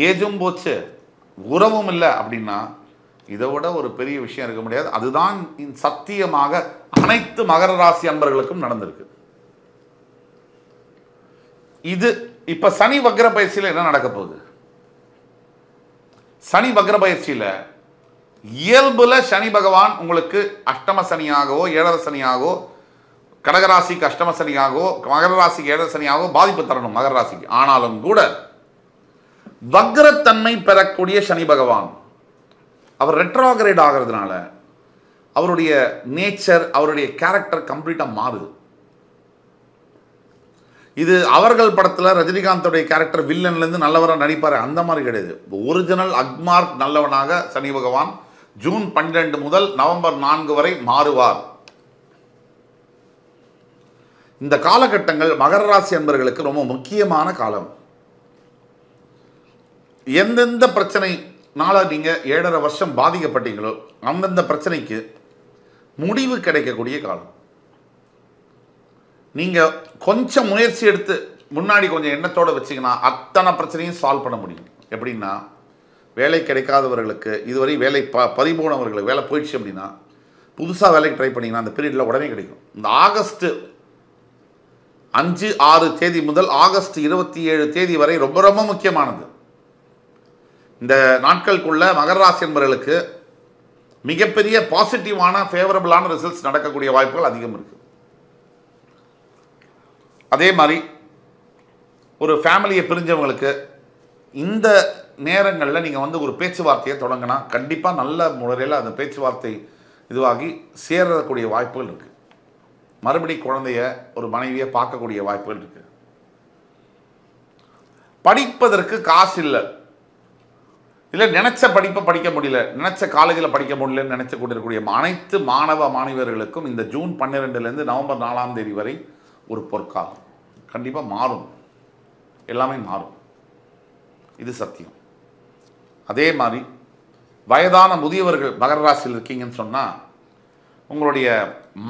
ஏஜும் போச்சு, உறவும் இல்லை அப்படின்னா இதை விட ஒரு பெரிய விஷயம் இருக்க முடியாது. அதுதான் சத்தியமாக அனைத்து மகர ராசி அன்பர்களுக்கும் நடந்திருக்கு. இது இப்ப சனி வக்ர பயிற்சியில் என்ன நடக்க போகுது? சனி வக்ர பயிற்சியில் இயல்புல சனி பகவான் உங்களுக்கு அஷ்டம சனியாகவோ 7.5 சனியாகவோ, கடகராசிக்கு அஷ்டம சனியாகவோ மகர ராசிக்கு 7.5 சனியாகவோ பாதிப்பு தரணும் மகர ராசிக்கு. ஆனாலும் கூட வக்ரத்தன்மை பெறக்கூடிய சனி பகவான் அவர் ரெட்ரோகிரேட் ஆகிறதுனால அவருடைய நேச்சர், அவருடைய கேரக்டர் கம்ப்ளீட்டா மாறுது. இது அவர்கள் படத்தில் ரஜினிகாந்தோடைய கேரக்டர் வில்லன்லேருந்து நல்லவராக நடிப்பார், அந்த மாதிரி கிடையாது. ஒரிஜினல் அக்மார்க் நல்லவனாக சனி பகவான் ஜூன் 12 முதல் நவம்பர் 4 வரை மாறுவார். இந்த காலகட்டங்கள் மகர ராசி அன்பர்களுக்கு ரொம்ப முக்கியமான காலம். எந்தெந்த பிரச்சனைனால நீங்க 7.5 வருஷம் பாதிக்கப்பட்டீங்களோ அந்தந்த பிரச்சனைக்கு முடிவு கிடைக்கக்கூடிய காலம். நீங்க கொஞ்சம் முயற்சி எடுத்து முன்னாடி கொஞ்சம் எண்ணத்தோடு வச்சிங்கன்னா அத்தனை பிரச்சனையும் சால்வ் பண்ண முடியும். எப்படின்னா, வேலை கிடைக்காதவர்களுக்கு, இதுவரை வேலை பறிபோனவர்களுக்கு வேலை போயிடுச்சு அப்படின்னா புதுசாக வேலைக்கு ட்ரை பண்ணிங்கன்னா அந்த பீரியடில் உடனே கிடைக்கும். இந்த ஆகஸ்ட் 5-6 தேதி முதல் ஆகஸ்ட் 27 தேதி வரை ரொம்ப ரொம்ப முக்கியமானது. இந்த நாட்களுக்குள்ள மகர ராசி என்பவர்களுக்கு மிகப்பெரிய பாசிட்டிவான ஃபேவரபிளான ரிசல்ட்ஸ் நடக்கக்கூடிய வாய்ப்புகள் அதிகம் இருக்கு. அதே மாதிரி ஒரு ஃபேமிலியை பிரிஞ்சவங்களுக்கு இந்த நேரங்களில் நீங்கள் வந்து ஒரு பேச்சுவார்த்தையை தொடங்கினா கண்டிப்பாக நல்ல முறையில் அந்த பேச்சுவார்த்தை இதுவாகி சேரக்கூடிய வாய்ப்புகள் இருக்குது. மறுபடி குழந்தைய ஒரு மனைவியை பார்க்கக்கூடிய வாய்ப்புகள் இருக்குது. படிப்பதற்கு காசு இல்லை நினைச்ச படிப்பை படிக்க முடியல, நினைச்ச காலேஜில் படிக்க முடியலன்னு நினைச்சு கொண்டிருக்கக்கூடிய அனைத்து மாணவ மாணவர்களுக்கும் இந்த ஜூன் 12 நவம்பர் 4 வரை ஒரு பொற்காலம். கண்டிப்பாக மாறும், எல்லாமே மாறும், இது சத்தியம். அதே மாதிரி வயதான முதியவர்கள் மகர ராசியில் இருக்கீங்கன்னு சொன்னால் உங்களுடைய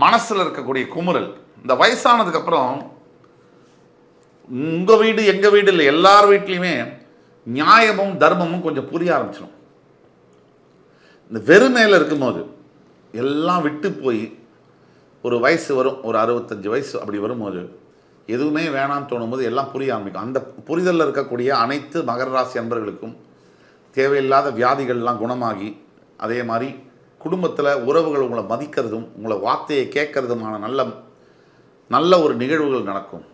மனசில் இருக்கக்கூடிய குமுறல் இந்த வயசானதுக்கப்புறம் உங்கள் வீடு எங்கள் வீடு இல்லை, எல்லார் வீட்லேயுமே நியாயமும் தர்மமும் கொஞ்சம் புரிய ஆரம்பிச்சிடும். இந்த வெறுமையில் இருக்கும்போது எல்லாம் விட்டு போய் ஒரு வயசு வரும், ஒரு 65 வயசு அப்படி வரும்போது எதுவுமே வேணாம்னு தோணும்போது எல்லாம் புரிய ஆரம்பிக்கும். அந்த புரிதலில் இருக்கக்கூடிய அனைத்து மகர ராசி அன்பர்களுக்கும் தேவையில்லாத வியாதிகள்லாம் குணமாகி, அதே மாதிரி குடும்பத்தில் உறவுகள் உங்களை மதிக்கிறதும் உங்களை வார்த்தையை கேட்கறதுமான நல்ல ஒரு நிகழ்வுகள் நடக்கும்.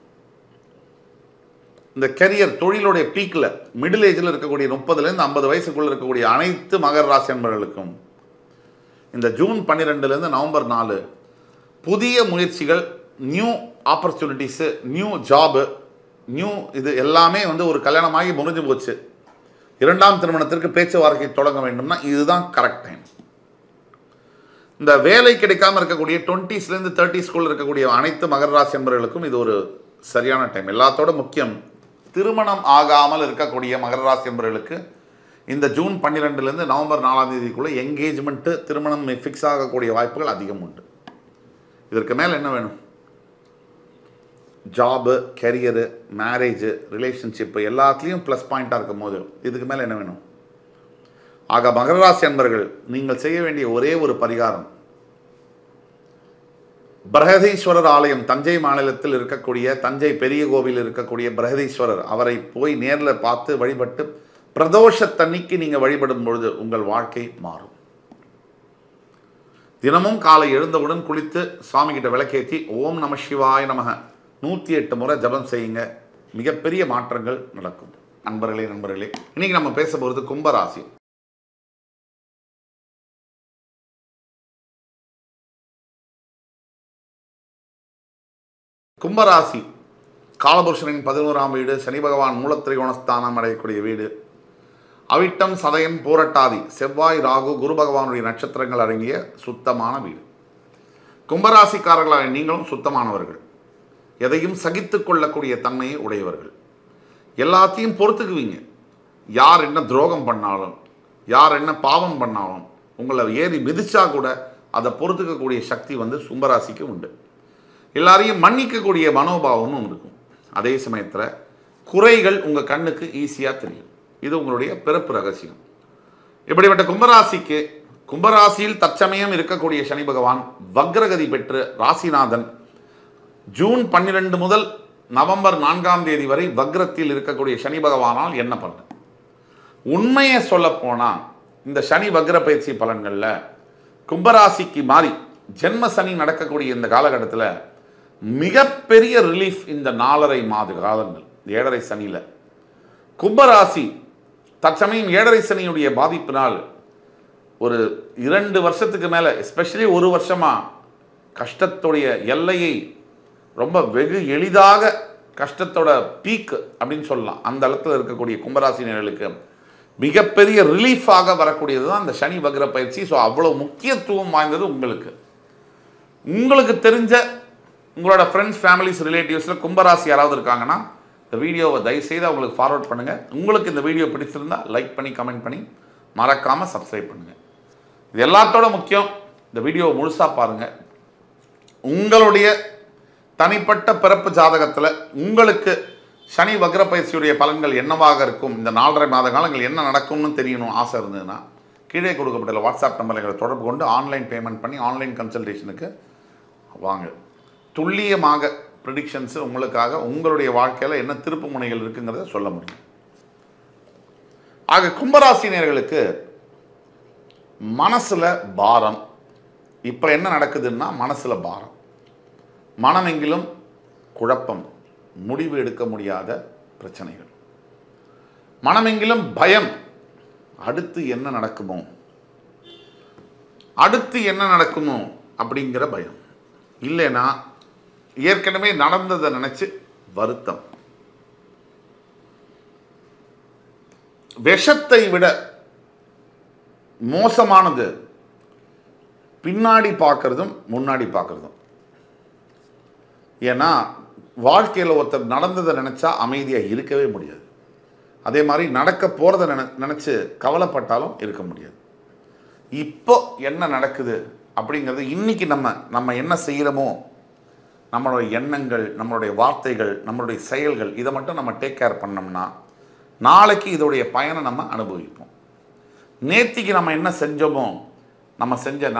இந்த கெரியர் தொழிலுடைய பீக்கில் மிடில் ஏஜில் இருக்கக்கூடிய 30லேருந்து 50 வயசுக்குள்ளே இருக்கக்கூடிய அனைத்து மகர ராசி அன்பர்களுக்கும் இந்த ஜூன் 12 நவம்பர் 4 புதிய முயற்சிகள், new opportunities, new job, new இது எல்லாமே வந்து ஒரு கல்யாணமாகி முடிஞ்சு போச்சு, 2ஆம் திருமணத்திற்கு பேச்சுவார்த்தை தொடங்க வேண்டும்னா இதுதான் கரெக்ட் டைம். இந்த வேலை கிடைக்காமல் இருக்கக்கூடிய 20ஸ்லேருந்து 30ஸ்குள்ள இருக்கக்கூடிய அனைத்து மகர ராசி அன்பர்களுக்கும் இது ஒரு சரியான டைம். எல்லாத்தோட முக்கியம் திருமணம் ஆகாமல் இருக்கக்கூடிய மகர ராசி அன்பர்களுக்கு இந்த ஜூன் 12 நவம்பர் 4 என்கேஜ்மெண்ட்டு திருமணம் ஃபிக்ஸ் ஆகக்கூடிய வாய்ப்புகள் அதிகம் உண்டு. இதற்கு மேலே என்ன வேணும்? ஜாபு, கெரியரு, மேரேஜு, ரிலேஷன்ஷிப்பு எல்லாத்துலேயும் ப்ளஸ் பாயிண்ட்டாக இருக்கும் போது இதுக்கு மேலே என்ன வேணும்? ஆக மகர ராசி அன்பர்கள் நீங்கள் செய்ய வேண்டிய ஒரே ஒரு பரிகாரம், பிரகதீஸ்வரர் ஆலயம் தஞ்சை மாநிலத்தில் இருக்கக்கூடிய தஞ்சை பெரிய கோவில் இருக்கக்கூடிய பிரகதீஸ்வரர், அவரை போய் நேரில் பார்த்து வழிபட்டு பிரதோஷத்தன்னைக்கு நீங்கள் வழிபடும் பொழுது உங்கள் வாழ்க்கை மாறும். தினமும் காலை எழுந்தவுடன் குளித்து சுவாமி கிட்ட விளக்கேற்றி ஓம் நம சிவாய நமக 108 முறை ஜபம் செய்யுங்க, மிகப்பெரிய மாற்றங்கள் நடக்கும். நண்பர்களே இன்னைக்கு நம்ம பேச போகிறது கும்பராசி. கும்பராசி காலபுருஷனின் 11ஆம் வீடு, சனி பகவான் மூலத்திரிகோணஸ்தானம் அடையக்கூடிய வீடு, அவிட்டம், சதயம், பூரட்டாதி, செவ்வாய், ராகு, குரு பகவானுடைய நட்சத்திரங்கள் அடங்கிய சுத்தமான வீடு. கும்பராசிக்காரர்களாக நீங்களும் சுத்தமானவர்கள், எதையும் சகித்து கொள்ளக்கூடிய தன்மையை உடையவர்கள், எல்லாத்தையும் பொறுத்துக்குவீங்க. யார் என்ன துரோகம் பண்ணாலும், யார் என்ன பாவம் பண்ணாலும் உங்களை ஏறி மிதிச்சா கூட அதை பொறுத்துக்கக்கூடிய சக்தி வந்து கும்பராசிக்கு உண்டு. எல்லாரையும் மன்னிக்கக்கூடிய மனோபாவமும் இருக்கும். அதே சமயத்தில் குறைகள் உங்கள் கண்ணுக்கு ஈஸியாக தெரியும். இது உங்களுடைய பிறப்பு ரகசியம். இப்படிப்பட்ட கும்பராசிக்கு கும்பராசியில் தற்சமயம் இருக்கக்கூடிய சனி பகவான் வக்ரகதி பெற்று ராசிநாதன் ஜூன் 12 முதல் நவம்பர் 4 வரை வக்ரத்தில் இருக்கக்கூடிய சனி பகவானால் என்ன பண்ண? உண்மையை சொல்ல போனால் இந்த சனி வக்ர பயிற்சி பலன்களில் கும்பராசிக்கு மாறி ஜென்ம சனி நடக்கக்கூடிய இந்த காலகட்டத்தில் மிகப்பெரிய ரிலீஃப் இந்த 4.5 மாத காலங்கள். 7.5 சனியில் கும்பராசி தற்சமயம் 7.5 சனியுடைய பாதிப்பினால் ஒரு 2 வருஷத்துக்கு மேலே, எஸ்பெஷலி 1 வருஷமாக கஷ்டத்துடைய எல்லையை ரொம்ப வெகு எளிதாக கஷ்டத்தோட பீக் அப்படின்னு சொல்லலாம். அந்த அளத்தில் இருக்கக்கூடிய கும்பராசினர்களுக்கு மிகப்பெரிய ரிலீஃபாக வரக்கூடியது தான் இந்த சனி வக்ர பயிற்சி. ஸோ அவ்வளோ முக்கியத்துவம் வாய்ந்தது உங்களுக்கு தெரிஞ்ச உங்களோட ஃப்ரெண்ட்ஸ், ஃபேமிலிஸ், ரிலேட்டிவ்ஸில் கும்பராசி யாராவது இருக்காங்கன்னா இந்த வீடியோவை தயவுசெய்து அவங்களுக்கு ஃபார்வர்ட் பண்ணுங்கள். உங்களுக்கு இந்த வீடியோ பிடிச்சிருந்தால் லைக் பண்ணி கமெண்ட் பண்ணி மறக்காமல் சப்ஸ்கிரைப் பண்ணுங்கள். இது எல்லாத்தோட முக்கியம், இந்த வீடியோவை முழுசாக பாருங்கள். உங்களுடைய தனிப்பட்ட பிறப்பு ஜாதகத்தில் உங்களுக்கு சனி வக்ர பயிற்சியுடைய பலன்கள் என்னவாக இருக்கும், இந்த 4.5 மாத காலங்கள் என்ன நடக்கும்னு தெரியணும் ஆசை இருந்ததுன்னா கீழே கொடுக்கப்பட்ட வாட்ஸ்அப் நம்பரை எங்களை தொடர்பு கொண்டு ஆன்லைன் பேமெண்ட் பண்ணி ஆன்லைன் கன்சல்டேஷனுக்கு வாங்க. துல்லியமாக ப்ரிடிக்ஷன்ஸு உங்களுக்காக உங்களுடைய வாழ்க்கையில் என்ன திருப்பு முனைகள் இருக்குங்கிறத சொல்ல முடியும். ஆக கும்பராசினியர்களுக்கு மனசில் பாரம். இப்போ என்ன நடக்குதுன்னா மனசில் பாரம், மனமெங்கிலும் குழப்பம், முடிவு எடுக்க முடியாத பிரச்சனைகள், மனமெங்கிலும் பயம், அடுத்து என்ன நடக்குமோ அடுத்து என்ன நடக்குமோ அப்படிங்கிற பயம். இல்லைன்னா ஏற்கனவே நடந்ததை நினைச்சு வருத்தம். விஷத்தை விட மோசமானது பின்னாடி பார்க்கறதும் முன்னாடி பார்க்கறதும். ஏன்னா வாழ்க்கையில் ஒருத்தர் நடந்ததை நினைச்சா அமைதியாக இருக்கவே முடியாது. அதே மாதிரி நடக்க போகிறத நினச்சி கவலைப்பட்டாலும் இருக்க முடியாது. இப்போ என்ன நடக்குது அப்படிங்கிறது இன்னைக்கு நம்ம என்ன செய்கிறோமோ, நம்மளுடைய எண்ணங்கள், நம்மளுடைய வார்த்தைகள், நம்மளுடைய செயல்கள், இதை மட்டும் நம்ம டேக் கேர் பண்ணோம்னா நாளைக்கு இதோடைய பயனை நம்ம அனுபவிப்போம். நேத்திக்கு நம்ம என்ன செஞ்சோமோ, நம்ம செஞ்ச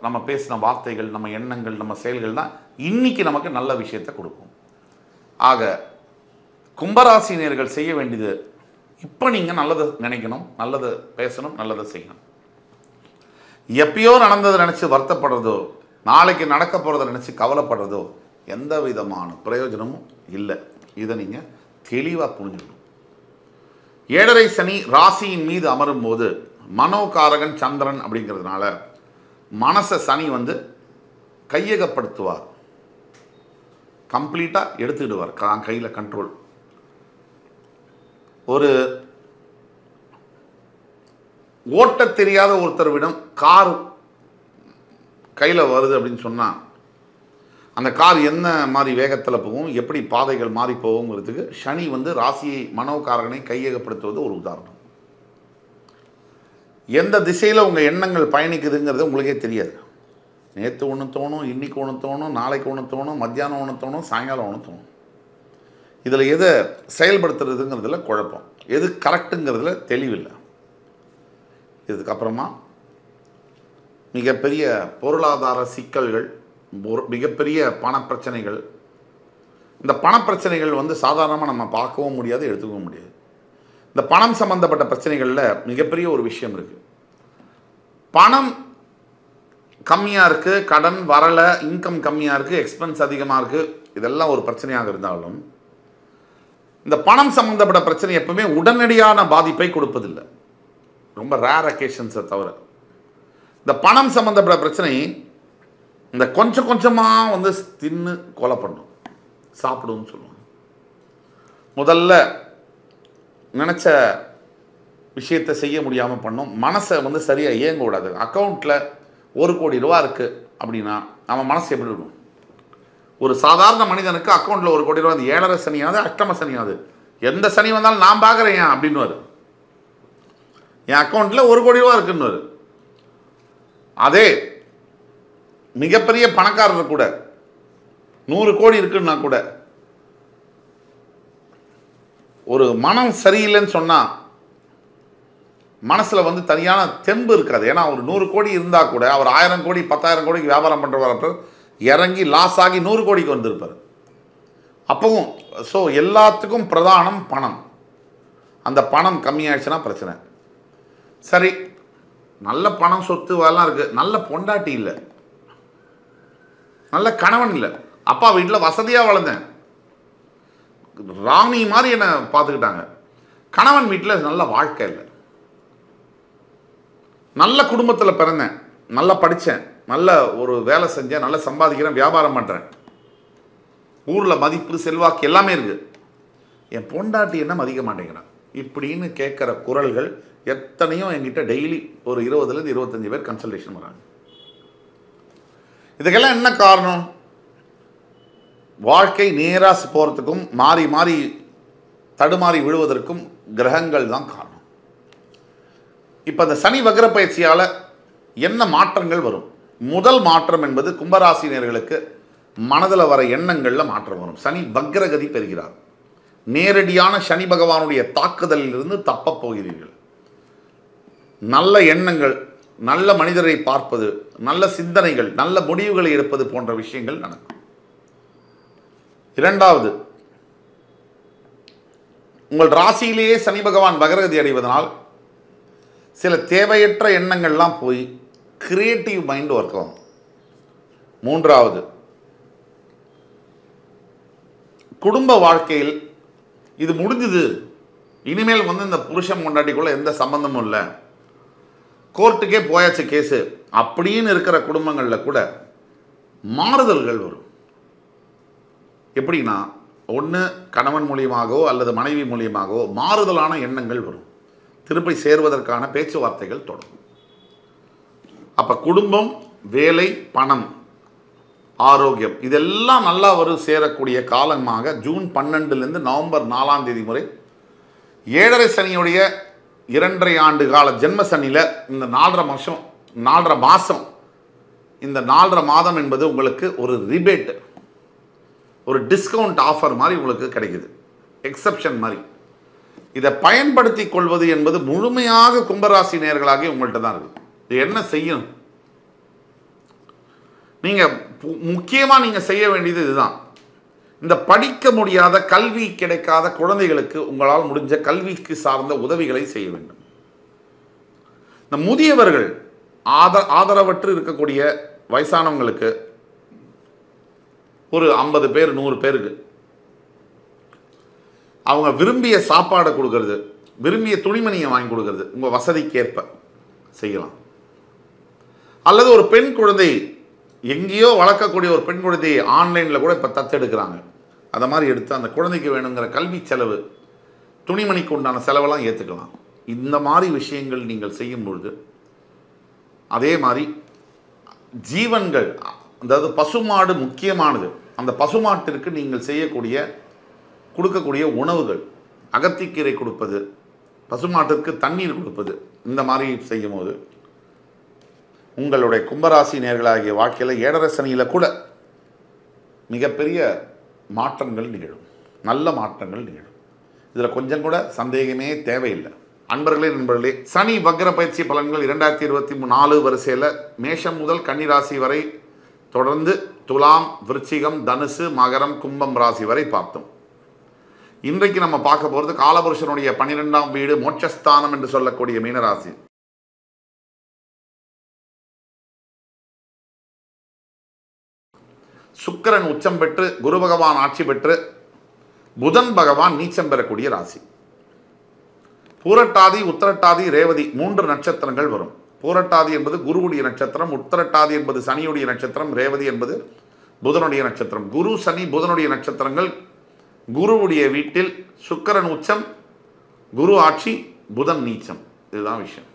நம்ம பேசின வார்த்தைகள், நம்ம எண்ணங்கள், நம்ம செயல்கள் தான் இன்னைக்கு நமக்கு நல்ல விஷயத்தை கொடுக்கும். ஆக கும்பராசினியர்கள் செய்ய வேண்டியது, இப்போ நீங்கள் நல்லதை நினைக்கணும், நல்லதை பேசணும், நல்லதை செய்யணும். எப்பயோ நடந்ததை நினச்சி வருத்தப்படுறதோ, நாளைக்கு நடக்க போகிறத நினச்சி கவலைப்படுறதோ எந்த விதமான பிரயோஜனமும் இல்லை. இதை நீங்கள் தெளிவாக புரிஞ்சுக்கணும். 7.5 சனி ராசியின் மீது அமரும் போது மனோகாரகன் சந்திரன் அப்படிங்கிறதுனால மனசை சனி கையகப்படுத்துவார், கம்ப்ளீட்டாக எடுத்துக்கிடுவார் கையில் கண்ட்ரோல். ஒரு ஓட்ட தெரியாத ஒருத்தர்விடம் கார் கையில் வருது அப்படின்னு சொன்னால் அந்த கார் என்ன மாதிரி வேகத்தில் போகும், எப்படி பாதைகள் மாறி போகுங்கிறதுக்கு சனி ராசியை மனோகாரகனை கையகப்படுத்துவது ஒரு உதாரணம். எந்த திசையில் உங்கள் எண்ணங்கள் பயணிக்குதுங்கிறது உங்களுக்கே தெரியாது. நேற்று ஒன்று தோணும், இன்னைக்கு ஒன்று தோணும், நாளைக்கு ஒன்று தோணும், மத்தியானம் ஒன்று தோணும், சாயங்காலம் ஒன்று தோணும். இதில் எதை செயல்படுத்துறதுங்கிறதுல குழப்பம், எது கரெக்டுங்கிறதுல தெளிவில்லை. இதுக்கப்புறமா மிகப்பெரிய பொருளாதார சிக்கல்கள், மிகப்பெரிய பணப்பிரச்சனைகள். இந்த பணப்பிரச்சனைகள் சாதாரணமாக நம்ம பார்க்கவும் முடியாது, எடுத்துக்கவும் முடியாது. இந்த பணம் சம்பந்தப்பட்ட பிரச்சனைகளில் மிகப்பெரிய ஒரு விஷயம் இருக்குது. பணம் கம்மியாக இருக்குது, கடன் வரலை, இன்கம் கம்மியாக இருக்குது, எக்ஸ்பென்ஸ் அதிகமாக இருக்குது, இதெல்லாம் ஒரு பிரச்சனையாக இருந்தாலும் இந்த பணம் சம்பந்தப்பட்ட பிரச்சனை எப்பவுமே உடனடியான பாதிப்பை கொடுப்பதில்லை, ரொம்ப ரேர் அக்கேஷன்ஸை தவிர. இந்த பணம் சம்பந்தப்பட்ட பிரச்சனை இந்த கொஞ்சம் கொஞ்சமாக தின்னு கொலை பண்ணும், சாப்பிடுன்னு சொல்லுவாங்க. முதல்ல நினச்ச விஷயத்தை செய்ய முடியாமல் பண்ணும், மனசை சரியாக இயங்க விடாது. அக்கௌண்ட்டில் 1 கோடி ரூபா இருக்குது அப்படின்னா அவன் மனசு எப்படி இருக்கும்? ஒரு சாதாரண மனிதனுக்கு அக்கௌண்ட்டில் 1 கோடி ரூபா, அது 7.5 சனியாவது, அஷ்டம சனியாவது, எந்த சனி வந்தாலும் நான் பார்க்குறேன் அப்படின்னு வரும். என் அக்கௌண்ட்டில் 1 கோடி ரூபா இருக்குன்னு. அதே மிகப்பெரிய பணக்காரர் கூட 100 கோடி இருக்குன்னா கூட ஒரு மனம் சரியில்லைன்னு சொன்னால் மனசில் தனியான தெம்பு இருக்காது. ஏன்னா ஒரு 100 கோடி இருந்தால் கூட அவர் 1000 கோடி 10,000 கோடிக்கு வியாபாரம் பண்ணுறவர் இறங்கி லாஸ் ஆகி 100 கோடிக்கு வந்திருப்பார். அப்பவும் ஸோ எல்லாத்துக்கும் பிரதானம் பணம். அந்த பணம் கம்மியாயிடுச்சுன்னா பிரச்சனை. சரி, நல்ல பணம் சொத்து எல்லாம் இருக்குது, நல்ல பொண்டாட்டி இல்லை, நல்ல கணவன் இல்லை. அப்பா வீட்டில் வசதியாக வளர்ந்தேன், ராணி மாதிரி என்னை பார்த்துக்கிட்டாங்க. கணவன் வீட்டில் நல்ல வாழ்க்கை இல்லை. நல்ல குடும்பத்தில் பிறந்தேன், நல்லா படித்தேன், நல்ல ஒரு வேலை செஞ்சேன், நல்லா சம்பாதிக்கிறேன், வியாபாரம் பண்ணுறேன், ஊரில் மதிப்பு செல்வாக்கு எல்லாமே இருக்குது, என் பொண்டாட்டி என்ன மதிக்க மாட்டேங்கிறான் இப்படின்னு கேட்குற குரல்கள் எத்தனையோ என்கிட்ட டெய்லி ஒரு 20லேருந்து 25 பேர் கன்சல்டேஷன் வராங்க. இதுக்கெல்லாம் என்ன காரணம்? வாழ்க்கை நேராக போகிறதுக்கும் மாறி மாறி தடுமாறி விழுவதற்கும் கிரகங்கள் தான் காரணம். இப்போ அந்த சனி வக்ர பயிற்சியால் என்ன மாற்றங்கள் வரும்? முதல் மாற்றம் என்பது கும்பராசினியர்களுக்கு மனதில் வர எண்ணங்களில் மாற்றம் வரும். சனி வக்ரகதி பெறுகிறார். நேரடியான சனி பகவானுடைய தாக்குதலில் இருந்து தப்பப் போகிறீர்கள். நல்ல எண்ணங்கள், நல்ல மனிதரை பார்ப்பது, நல்ல சிந்தனைகள், நல்ல முடிவுகளை எடுப்பது போன்ற விஷயங்கள் நடக்கும். இரண்டாவது, உங்கள் ராசியிலேயே சனி பகவான் வக்ரகதி அடைவதனால் சில தேவையற்ற எண்ணங்கள்லாம் போய் கிரியேட்டிவ் மைண்ட் ஒர்க் ஆகும். மூன்றாவது, குடும்ப வாழ்க்கையில் இது முடிஞ்சது, இனிமேல் இந்த புருஷன் கொண்டாட்டிக்குள்ள எந்த சம்பந்தமும் இல்லை, கோர்ட்டுக்கே போயாச்சு கேஸு அப்படின்னு இருக்கிற குடும்பங்களில் கூட மாறுதல்கள் வரும். எப்படின்னா, ஒன்று கணவன் மூலியமாகவோ அல்லது மனைவி மூலியமாகவோ மாறுதலான எண்ணங்கள் வரும். திருப்பி சேர்வதற்கான பேச்சுவார்த்தைகள் தொடங்கும். அப்போ குடும்பம், வேலை, பணம், ஆரோக்கியம் இதெல்லாம் நல்லா சேரக்கூடிய காலமாக ஜூன் 12லேருந்து நவம்பர் 4ஆம் தேதி முறை 7.5 சனியுடைய 2.5 ஆண்டு கால ஜென்ம சனியில் இந்த 4.5 மாதம் இந்த 4.5 மாதம் என்பது உங்களுக்கு ஒரு ரிபேட், ஒரு டிஸ்கவுண்ட் ஆஃபர் மாதிரி உங்களுக்கு கிடைக்குது, எக்ஸப்ஷன் மாதிரி. இதை பயன்படுத்தி கொள்வது என்பது முழுமையாக கும்பராசி நேயர்களாகி உங்கள்கிட்ட தான் இருக்குது. இது என்ன செய்யும்? நீங்கள் முக்கியமாக நீங்கள் செய்ய வேண்டியது இதுதான். இந்த படிக்க முடியாத, கல்வி கிடைக்காத குழந்தைகளுக்கு உங்களால் முடிஞ்ச கல்விக்கு சார்ந்த உதவிகளை செய்ய வேண்டும். இந்த முதியவர்கள், ஆதரவற்று இருக்கக்கூடிய வயசானவங்களுக்கு ஒரு 50 பேர் 100 பேருக்கு அவங்க விரும்பிய சாப்பாடை கொடுக்கறது, விரும்பிய துணிமணியை வாங்கி கொடுக்கறது உங்கள் வசதிக்கேற்ப செய்யலாம். அல்லது ஒரு பெண் குழந்தை, எங்கேயோ வளர்க்கக்கூடிய ஒரு பெண் குழந்தையை ஆன்லைனில் கூட இப்போ தத்தெடுக்கிறாங்க. அதை மாதிரி எடுத்து அந்த குழந்தைக்கு வேணுங்கிற கல்வி செலவு, துணிமணிக்கு உண்டான செலவெல்லாம் ஏற்றுக்கலாம். இந்த மாதிரி விஷயங்கள் நீங்கள் செய்யும் பொழுது, அதே மாதிரி ஜீவன்கள், அதாவது பசுமாடு முக்கியமானது. அந்த பசுமாட்டிற்கு நீங்கள் கொடுக்கக்கூடிய உணவுகள், அகத்திக்கீரை கொடுப்பது, பசுமாட்டிற்கு தண்ணீர் கொடுப்பது, இந்த மாதிரி செய்யும் போது உங்களுடைய கும்பராசி நேயர்களாகிய வாழ்க்கையில் 7.5 சனியில் கூட மிகப்பெரிய மாற்றங்கள் நிகழும், நல்ல மாற்றங்கள் நிகழும். இதில் கொஞ்சம் கூட சந்தேகமே தேவையில்லை. நண்பர்களே, சனி வக்ர பயிற்சி பலன்கள் 2024 வரிசையில் மேஷம் முதல் கன்னி ராசி வரை, தொடர்ந்து துலாம், விருச்சிகம், தனுசு, மகரம், கும்பம் ராசி வரை பார்த்தோம். இன்றைக்கு நம்ம பார்க்க போகிறது காலபுருஷனுடைய 12ஆம் வீடு, மோட்சஸ்தானம் என்று சொல்லக்கூடிய மீனராசி. சுக்கிரன் உச்சம் பெற்று, குரு பகவான் ஆட்சி பெற்று, புதன் பகவான் நீச்சம் பெறக்கூடிய ராசி. பூரட்டாதி, உத்திரட்டாதி, ரேவதி 3 நட்சத்திரங்கள் வரும். பூரட்டாதி என்பது குருவுடைய நட்சத்திரம், உத்திரட்டாதி என்பது சனியுடைய நட்சத்திரம், ரேவதி என்பது புதனுடைய நட்சத்திரம். குரு, சனி, புதனுடைய நட்சத்திரங்கள். குருவுடைய வீட்டில் சுக்கிரன் உச்சம், குரு ஆட்சி, புதன் நீச்சம். இதுதான் விஷயம்.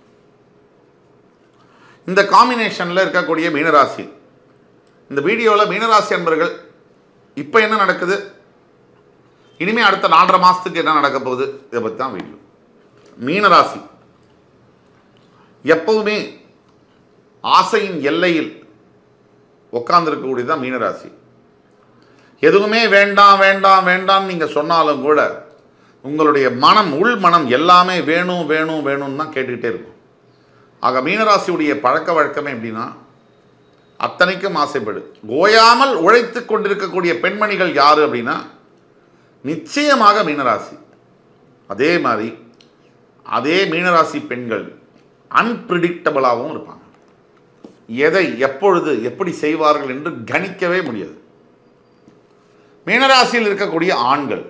இந்த காம்பினேஷனில் இருக்கக்கூடிய மீனராசி. இந்த வீடியோவில் மீனராசி அன்பர்கள் இப்போ என்ன நடக்குது, இனிமேல் அடுத்த 4.5 மாதத்துக்கு என்ன நடக்க போகுது, இதை பற்றி தான் வீடியோ. மீனராசி எப்பவுமே ஆசையின் எல்லையில் உட்கார்ந்துருக்கக்கூடியதான் மீனராசி. எதுவுமே வேண்டாம் வேண்டாம் வேண்டாம் நீங்கள் சொன்னாலும் கூட உங்களுடைய மனம், உள் மனம் எல்லாமே வேணும் வேணும் வேணும்னு தான் கேட்டுக்கிட்டே இருக்கும். ஆக மீனராசியுடைய பழக்க வழக்கமே எப்படின்னா, அத்தனைக்கும் ஆசைப்படு. ஓயாமல் உழைத்து கொண்டிருக்கக்கூடிய பெண்மணிகள் யாரு அப்படின்னா நிச்சயமாக மீனராசி. அதே மாதிரி அதே மீனராசி பெண்கள் அன்பிரிடிக்டபிளாகவும் இருப்பாங்க. எதை எப்பொழுது எப்படி செய்வார்கள் என்று கணிக்கவே முடியாது. மீனராசியில் இருக்கக்கூடிய ஆண்கள்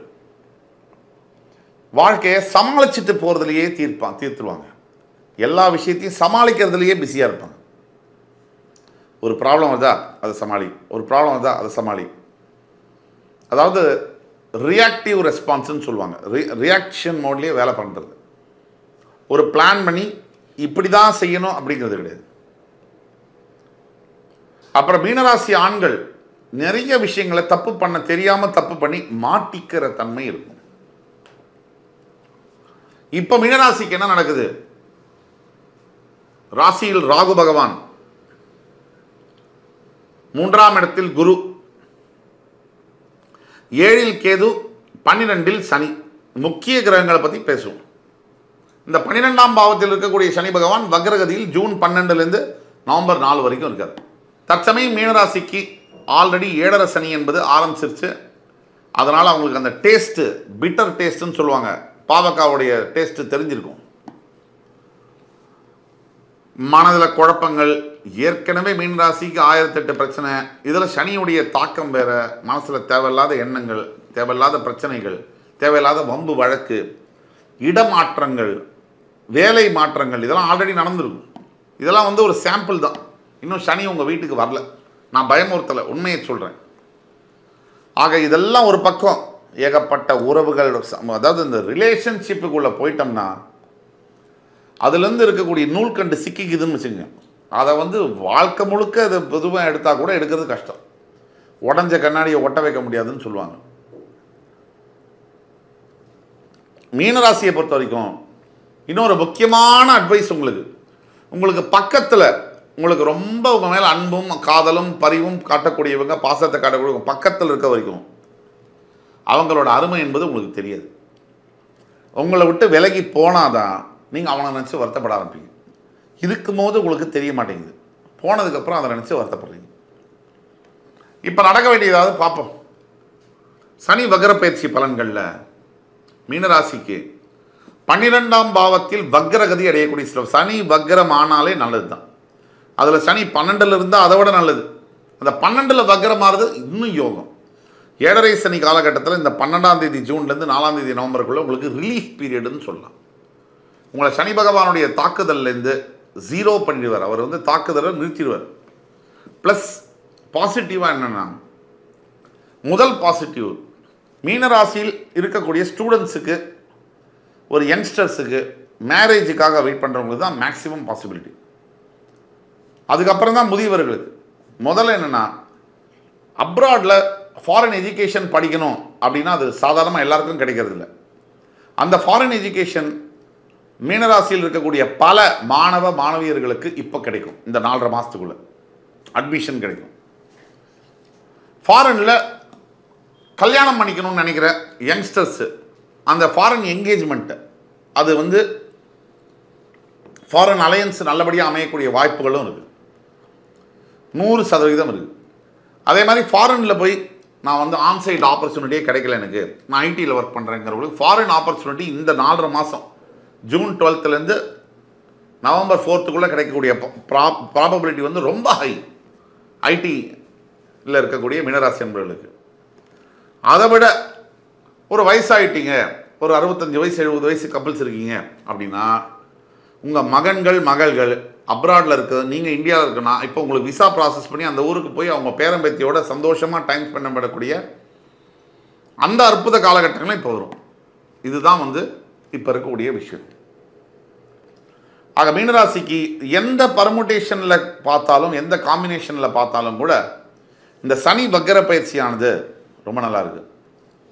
வாழ்க்கையை சமாளிச்சுட்டு போகிறதுலையே தீர்த்துருவாங்க. எல்லா விஷயத்தையும் சமாளிக்கிறதுலையே பிஸியாக இருப்பாங்க. ஒரு ப்ராப்ளம் வருதா அதை சமாளி, ஒரு ப்ராப்ளம் வருதா அதை சமாளி. அதாவது ரியாக்டிவ் ரெஸ்பான்ஸ்ன்னு சொல்லுவாங்க. ரியாக்ஷன் மோட்லேயே வேலை பண்ணுறது. ஒரு பிளான் பண்ணி இப்படி தான் செய்யணும் அப்படிங்கிறது கிடையாது. அப்புறம் மீனராசி ஆண்கள் நிறைய விஷயங்களை தப்பு பண்ண தெரியாமல் தப்பு பண்ணி மாட்டிக்கிற தன்மை இருக்கும். இப்போ மீனராசிக்கு என்ன நடக்குது, ராசியில் ராகு பகவான், 3ஆம் இடத்தில் குரு, 7இல் கேது, 12இல் சனி. முக்கிய கிரகங்களை பற்றி பேசுவோம். இந்த 12ஆம் பாவத்தில் இருக்கக்கூடிய சனி பகவான் வக்ரகதியில் ஜூன் 12லேருந்து நவம்பர் 4 வரைக்கும் இருக்கார். தற்சமயம் மீனராசிக்கு ஆல்ரெடி 7.5 சனி என்பது ஆரம்பிச்சிருச்சு. அதனால் அவங்களுக்கு அந்த டேஸ்ட்டு, பிட்டர் டேஸ்ட்டுன்னு சொல்லுவாங்க, பாவக்காவுடைய டேஸ்ட்டு தெரிஞ்சிருக்கும். மனதில் குழப்பங்கள், ஏற்கனவே மீனராசிக்கு 1008 பிரச்சனை, இதில் சனியுடைய தாக்கம் வேற, மனசில் தேவையில்லாத எண்ணங்கள், தேவையில்லாத பிரச்சனைகள், தேவையில்லாத வம்பு வழக்கு, இடமாற்றங்கள், வேலை மாற்றங்கள் இதெல்லாம் ஆல்ரெடி நடந்துருக்கும். இதெல்லாம் வந்து ஒரு சாம்பிள் தான். இன்னும் சனி உங்கள் வீட்டுக்கு வரல. நான் பயமுறுத்தலை, உண்மையை சொல்கிறேன். ஆக இதெல்லாம் ஒரு பக்கம். ஏகப்பட்ட உறவுகள், அதாவது இந்த ரிலேஷன்ஷிப்புக்குள்ளே போயிட்டோம்னா அதுலேருந்து இருக்கக்கூடிய நூல்கண்டு சிக்கிக்குதுன்னு வச்சுங்க. அதை வந்து வாழ்க்கை முழுக்க அதை பொதுவாக எடுத்தால் கூட எடுக்கிறது கஷ்டம். உடஞ்ச கண்ணாடியை ஒட்ட வைக்க முடியாதுன்னு சொல்லுவாங்க. மீனராசியை பொறுத்த வரைக்கும் இன்னொரு முக்கியமான அட்வைஸ் உங்களுக்கு பக்கத்தில் உங்களுக்கு ரொம்ப உங்கள் மேலே அன்பும் காதலும் பரிவும் காட்டக்கூடியவங்க, பாசத்தை காட்டக்கூடியவங்க பக்கத்தில் இருக்க வரைக்கும் அவங்களோட அருமை என்பது உங்களுக்கு தெரியாது. உங்களை விட்டு விலகி போனாதான் நீங்கள் அவனை நினச்சி வருத்தப்பட ஆரம்பிப்பீங்க. இருக்கும்போது உங்களுக்கு தெரிய மாட்டேங்குது, போனதுக்கப்புறம் அதை நினச்சி வருத்தப்படுறீங்க. இப்போ நடக்க வேண்டியதாவது பார்ப்போம். சனி வக்ர பயிற்சி பலன்களில் மீனராசிக்கு 12ஆம் பாவத்தில் வக்ரகதி அடையக்கூடிய சில சனி வக்ரம் ஆனாலே நல்லது தான். அதில் சனி 12ல் இருந்தால் அதை விட நல்லது. அந்த 12ல் வக்ரமாகிறது இன்னும் யோகம். 7.5 சனி காலகட்டத்தில் இந்த 12ஆம் தேதி ஜூன்லேருந்து 4ஆம் தேதி நவம்பருக்குள்ளே உங்களுக்கு ரிலீஃப் பீரியடுன்னு சொல்லலாம். உங்களை சனி பகவானுடைய தாக்குதல்லேருந்து ஜீரோ பண்ணிடுவார். அவர் வந்து தாக்குதலை நிறுத்திடுவார். ப்ளஸ் பாசிட்டிவாக என்னென்னா, முதல் பாசிட்டிவ் மீனராசியில் இருக்கக்கூடிய ஸ்டூடெண்ட்ஸுக்கு, ஒரு யங்ஸ்டர்ஸுக்கு, மேரேஜுக்காக வெயிட் பண்ணுறவங்களுக்கு தான் மேக்ஸிமம் பாசிபிலிட்டி. அதுக்கப்புறம் தான் முதியவர்களுக்கு. முதல்ல என்னென்னா, அப்ராடில் ஃபாரின் எஜுகேஷன் படிக்கணும் அப்படின்னா அது சாதாரணமாக எல்லாருக்கும் கிடைக்கிறது இல்லை. அந்த ஃபாரின் எஜுகேஷன் மீனராசியில் இருக்கக்கூடிய பல மாணவ மாணவியர்களுக்கு இப்போ கிடைக்கும். இந்த 4.5 மாதத்துக்குள்ளே அட்மிஷன் கிடைக்கும். ஃபாரினில் கல்யாணம் பண்ணிக்கணும்னு நினைக்கிற யங்ஸ்டர்ஸு அந்த ஃபாரின் என்கேஜ்மெண்ட்டு அது வந்து ஃபாரின் அலையன்ஸ் நல்லபடியாக அமையக்கூடிய வாய்ப்புகளும் இருக்குது. 100% இருக்குது. அதே மாதிரி ஃபாரினில் போய் நான் வந்து ஆன்சைட் ஆப்பர்ச்சுனிட்டியே கிடைக்கல, எனக்கு நான் ஐடியில் ஒர்க் பண்ணுறேங்கிறவங்களுக்கு ஃபாரின் ஆப்பர்ச்சுனிட்டி இந்த 4.5 மாதம் ஜூன் 12லேருந்து நவம்பர் 4க்குள்ளே கிடைக்கக்கூடிய ப்ராபபிலிட்டி வந்து ரொம்ப ஹை. ஐடியில் இருக்கக்கூடிய மீனராசி என்பவர்களுக்கு. அதை விட ஒரு வயசாகிட்டீங்க, ஒரு 65 வயசு 70 வயசு கப்பிள்ஸ் இருக்கீங்க அப்படின்னா, உங்கள் மகன்கள் மகள்கள் அப்ராடில் இருக்குது, நீங்கள் இந்தியாவில் இருக்குன்னா இப்போ உங்களுக்கு விசா ப்ராசஸ் பண்ணி அந்த ஊருக்கு போய் அவங்க பேரம்பேத்தியோட சந்தோஷமாக டைம் ஸ்பெண்ட் பண்ணக்கூடிய அந்த அற்புத காலகட்டங்களும் இப்போ வரும். இதுதான் வந்து இப்போ இருக்கக்கூடிய விஷயம். ஆக மீனராசிக்கு எந்த பர்முட்டேஷனில் பார்த்தாலும், எந்த காம்பினேஷனில் பார்த்தாலும் கூட இந்த சனி வக்ர பயிற்சியானது ரொம்ப நல்லா இருக்குது.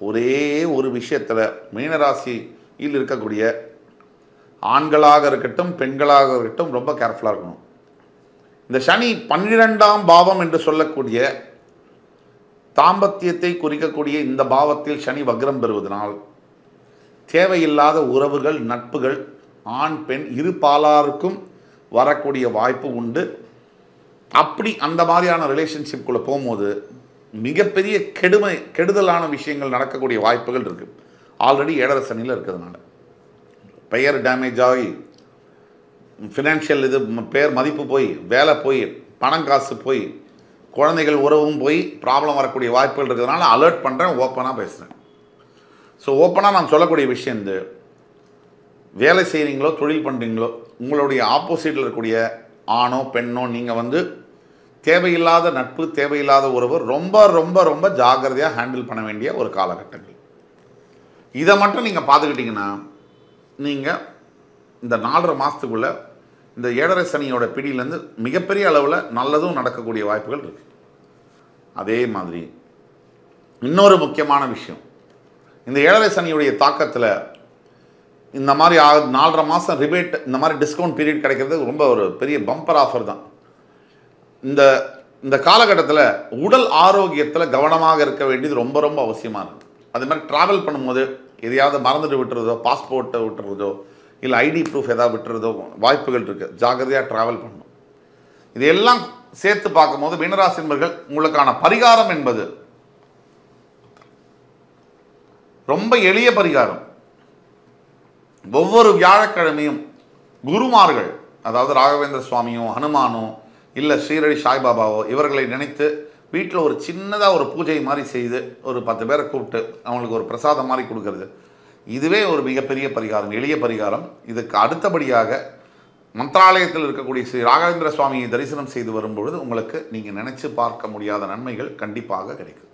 ஒரே ஒரு விஷயத்தில் மீனராசியில் இருக்கக்கூடிய ஆண்களாக இருக்கட்டும் பெண்களாக இருக்கட்டும் ரொம்ப கேர்ஃபுல்லாக இருக்கணும். இந்த சனி 12ஆம் பாவம் என்று சொல்லக்கூடிய தாம்பத்தியத்தை குறிக்கக்கூடிய இந்த பாவத்தில் சனி வக்ரம் பெறுவதனால் தேவையில்லாத உறவுகள், நட்புகள், ஆண் பெண் இரு பாலாருக்கும் வரக்கூடிய வாய்ப்பு உண்டு. அப்படி அந்த மாதிரியான ரிலேஷன்ஷிப்குள்ளே போகும்போது மிகப்பெரிய கெடுதலான விஷயங்கள் நடக்கக்கூடிய வாய்ப்புகள் இருக்குது. ஆல்ரெடி 7.5 சனியில் இருக்கிறதுனால பெயர் டேமேஜ் ஆகி, ஃபினான்ஷியல் இது பேர் மதிப்பு போய், வேலை போய், பணம் காசு போய், குழந்தைகள் உறவும் போய் ப்ராப்ளம் வரக்கூடிய வாய்ப்புகள் இருக்கிறதுனால அலர்ட் பண்ணுறேன், ஓப்பனாக பேசுகிறேன். ஸோ ஓப்பனாக நான் சொல்லக்கூடிய விஷயம் இந்த வேலை செய்கிறீங்களோ தொழில் பண்ணுறீங்களோ உங்களுடைய ஆப்போசிட்டில் இருக்கக்கூடிய ஆணோ பெண்ணோ நீங்கள் வந்து தேவையில்லாத நட்பு, தேவையில்லாத உறவு ரொம்ப ரொம்ப ரொம்ப ஜாக்கிரதையாக ஹேண்டில் பண்ண வேண்டிய ஒரு காலகட்டங்கள். இதை மட்டும் நீங்கள் பார்த்துக்கிட்டிங்கன்னா நீங்கள் இந்த 4.5 மாதத்துக்குள்ளே இந்த 7.5 சனியோட பிடியிலேருந்து மிகப்பெரிய அளவில் நல்லதும் நடக்கக்கூடிய வாய்ப்புகள் இருக்குது. அதே மாதிரி இன்னொரு முக்கியமான விஷயம், இந்த 7.5 சனியுடைய தாக்கத்தில் இந்த மாதிரி 4.5 மாதம் ரிபேட், இந்த மாதிரி டிஸ்கவுண்ட் பீரியட் கிடைக்கிறது ரொம்ப ஒரு பெரிய பம்பர் ஆஃபர் தான். இந்த காலகட்டத்தில் உடல் ஆரோக்கியத்தில் கவனமாக இருக்க வேண்டியது ரொம்ப ரொம்ப அவசியமாக இருக்குது. அது மாதிரி ட்ராவல் பண்ணும்போது எதையாவது மறந்துட்டு விட்டுறதோ, பாஸ்போர்ட்டை விட்டுறதோ, இல்லை ஐடி ப்ரூஃப் ஏதாவது விட்டுறதோ வாய்ப்புகள் இருக்குது. ஜாக்கிரதையாக ட்ராவல் பண்ணணும். இதையெல்லாம் சேர்த்து பார்க்கும்போது மீனராசி என்பவர்கள் உங்களுக்கான பரிகாரம் என்பது ரொம்ப எளிய பரிகாரம். ஒவ்வொரு வியாழக்கிழமையும் குருமார்கள், அதாவது ராகவேந்திர சுவாமியோ ஹனுமானோ இல்லை ஸ்ரீரடி சாய்பாபாவோ இவர்களை நினைத்து வீட்டில் ஒரு சின்னதாக ஒரு பூஜை மாதிரி செய்து ஒரு 10 பேரை கூப்பிட்டு அவங்களுக்கு ஒரு பிரசாதம் மாதிரி கொடுக்கறது, இதுவே ஒரு மிகப்பெரிய பரிகாரம், எளிய பரிகாரம். இதுக்கு அடுத்தபடியாக மந்திராலயத்தில் இருக்கக்கூடிய ஸ்ரீ ராகவேந்திர சுவாமியை தரிசனம் செய்து வரும்பொழுது உங்களுக்கு நீங்கள் நினைச்சு பார்க்க முடியாத நன்மைகள் கண்டிப்பாக கிடைக்கும்.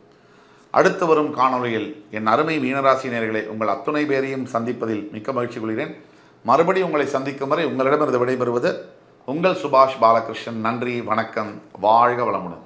அடுத்து வரும் காணொலியில் என் அருமை மீனராசி நேயர்களே, உங்கள் அத்துணை பேரையும் சந்திப்பதில் மிக்க மகிழ்ச்சி கொள்கிறேன். மறுபடியும் உங்களை சந்திக்கும் வரை உங்களிடமிருந்து விடைபெறுவது உங்கள் சுபாஷ் பாலகிருஷ்ணன். நன்றி, வணக்கம், வாழ்க வளமுடன்.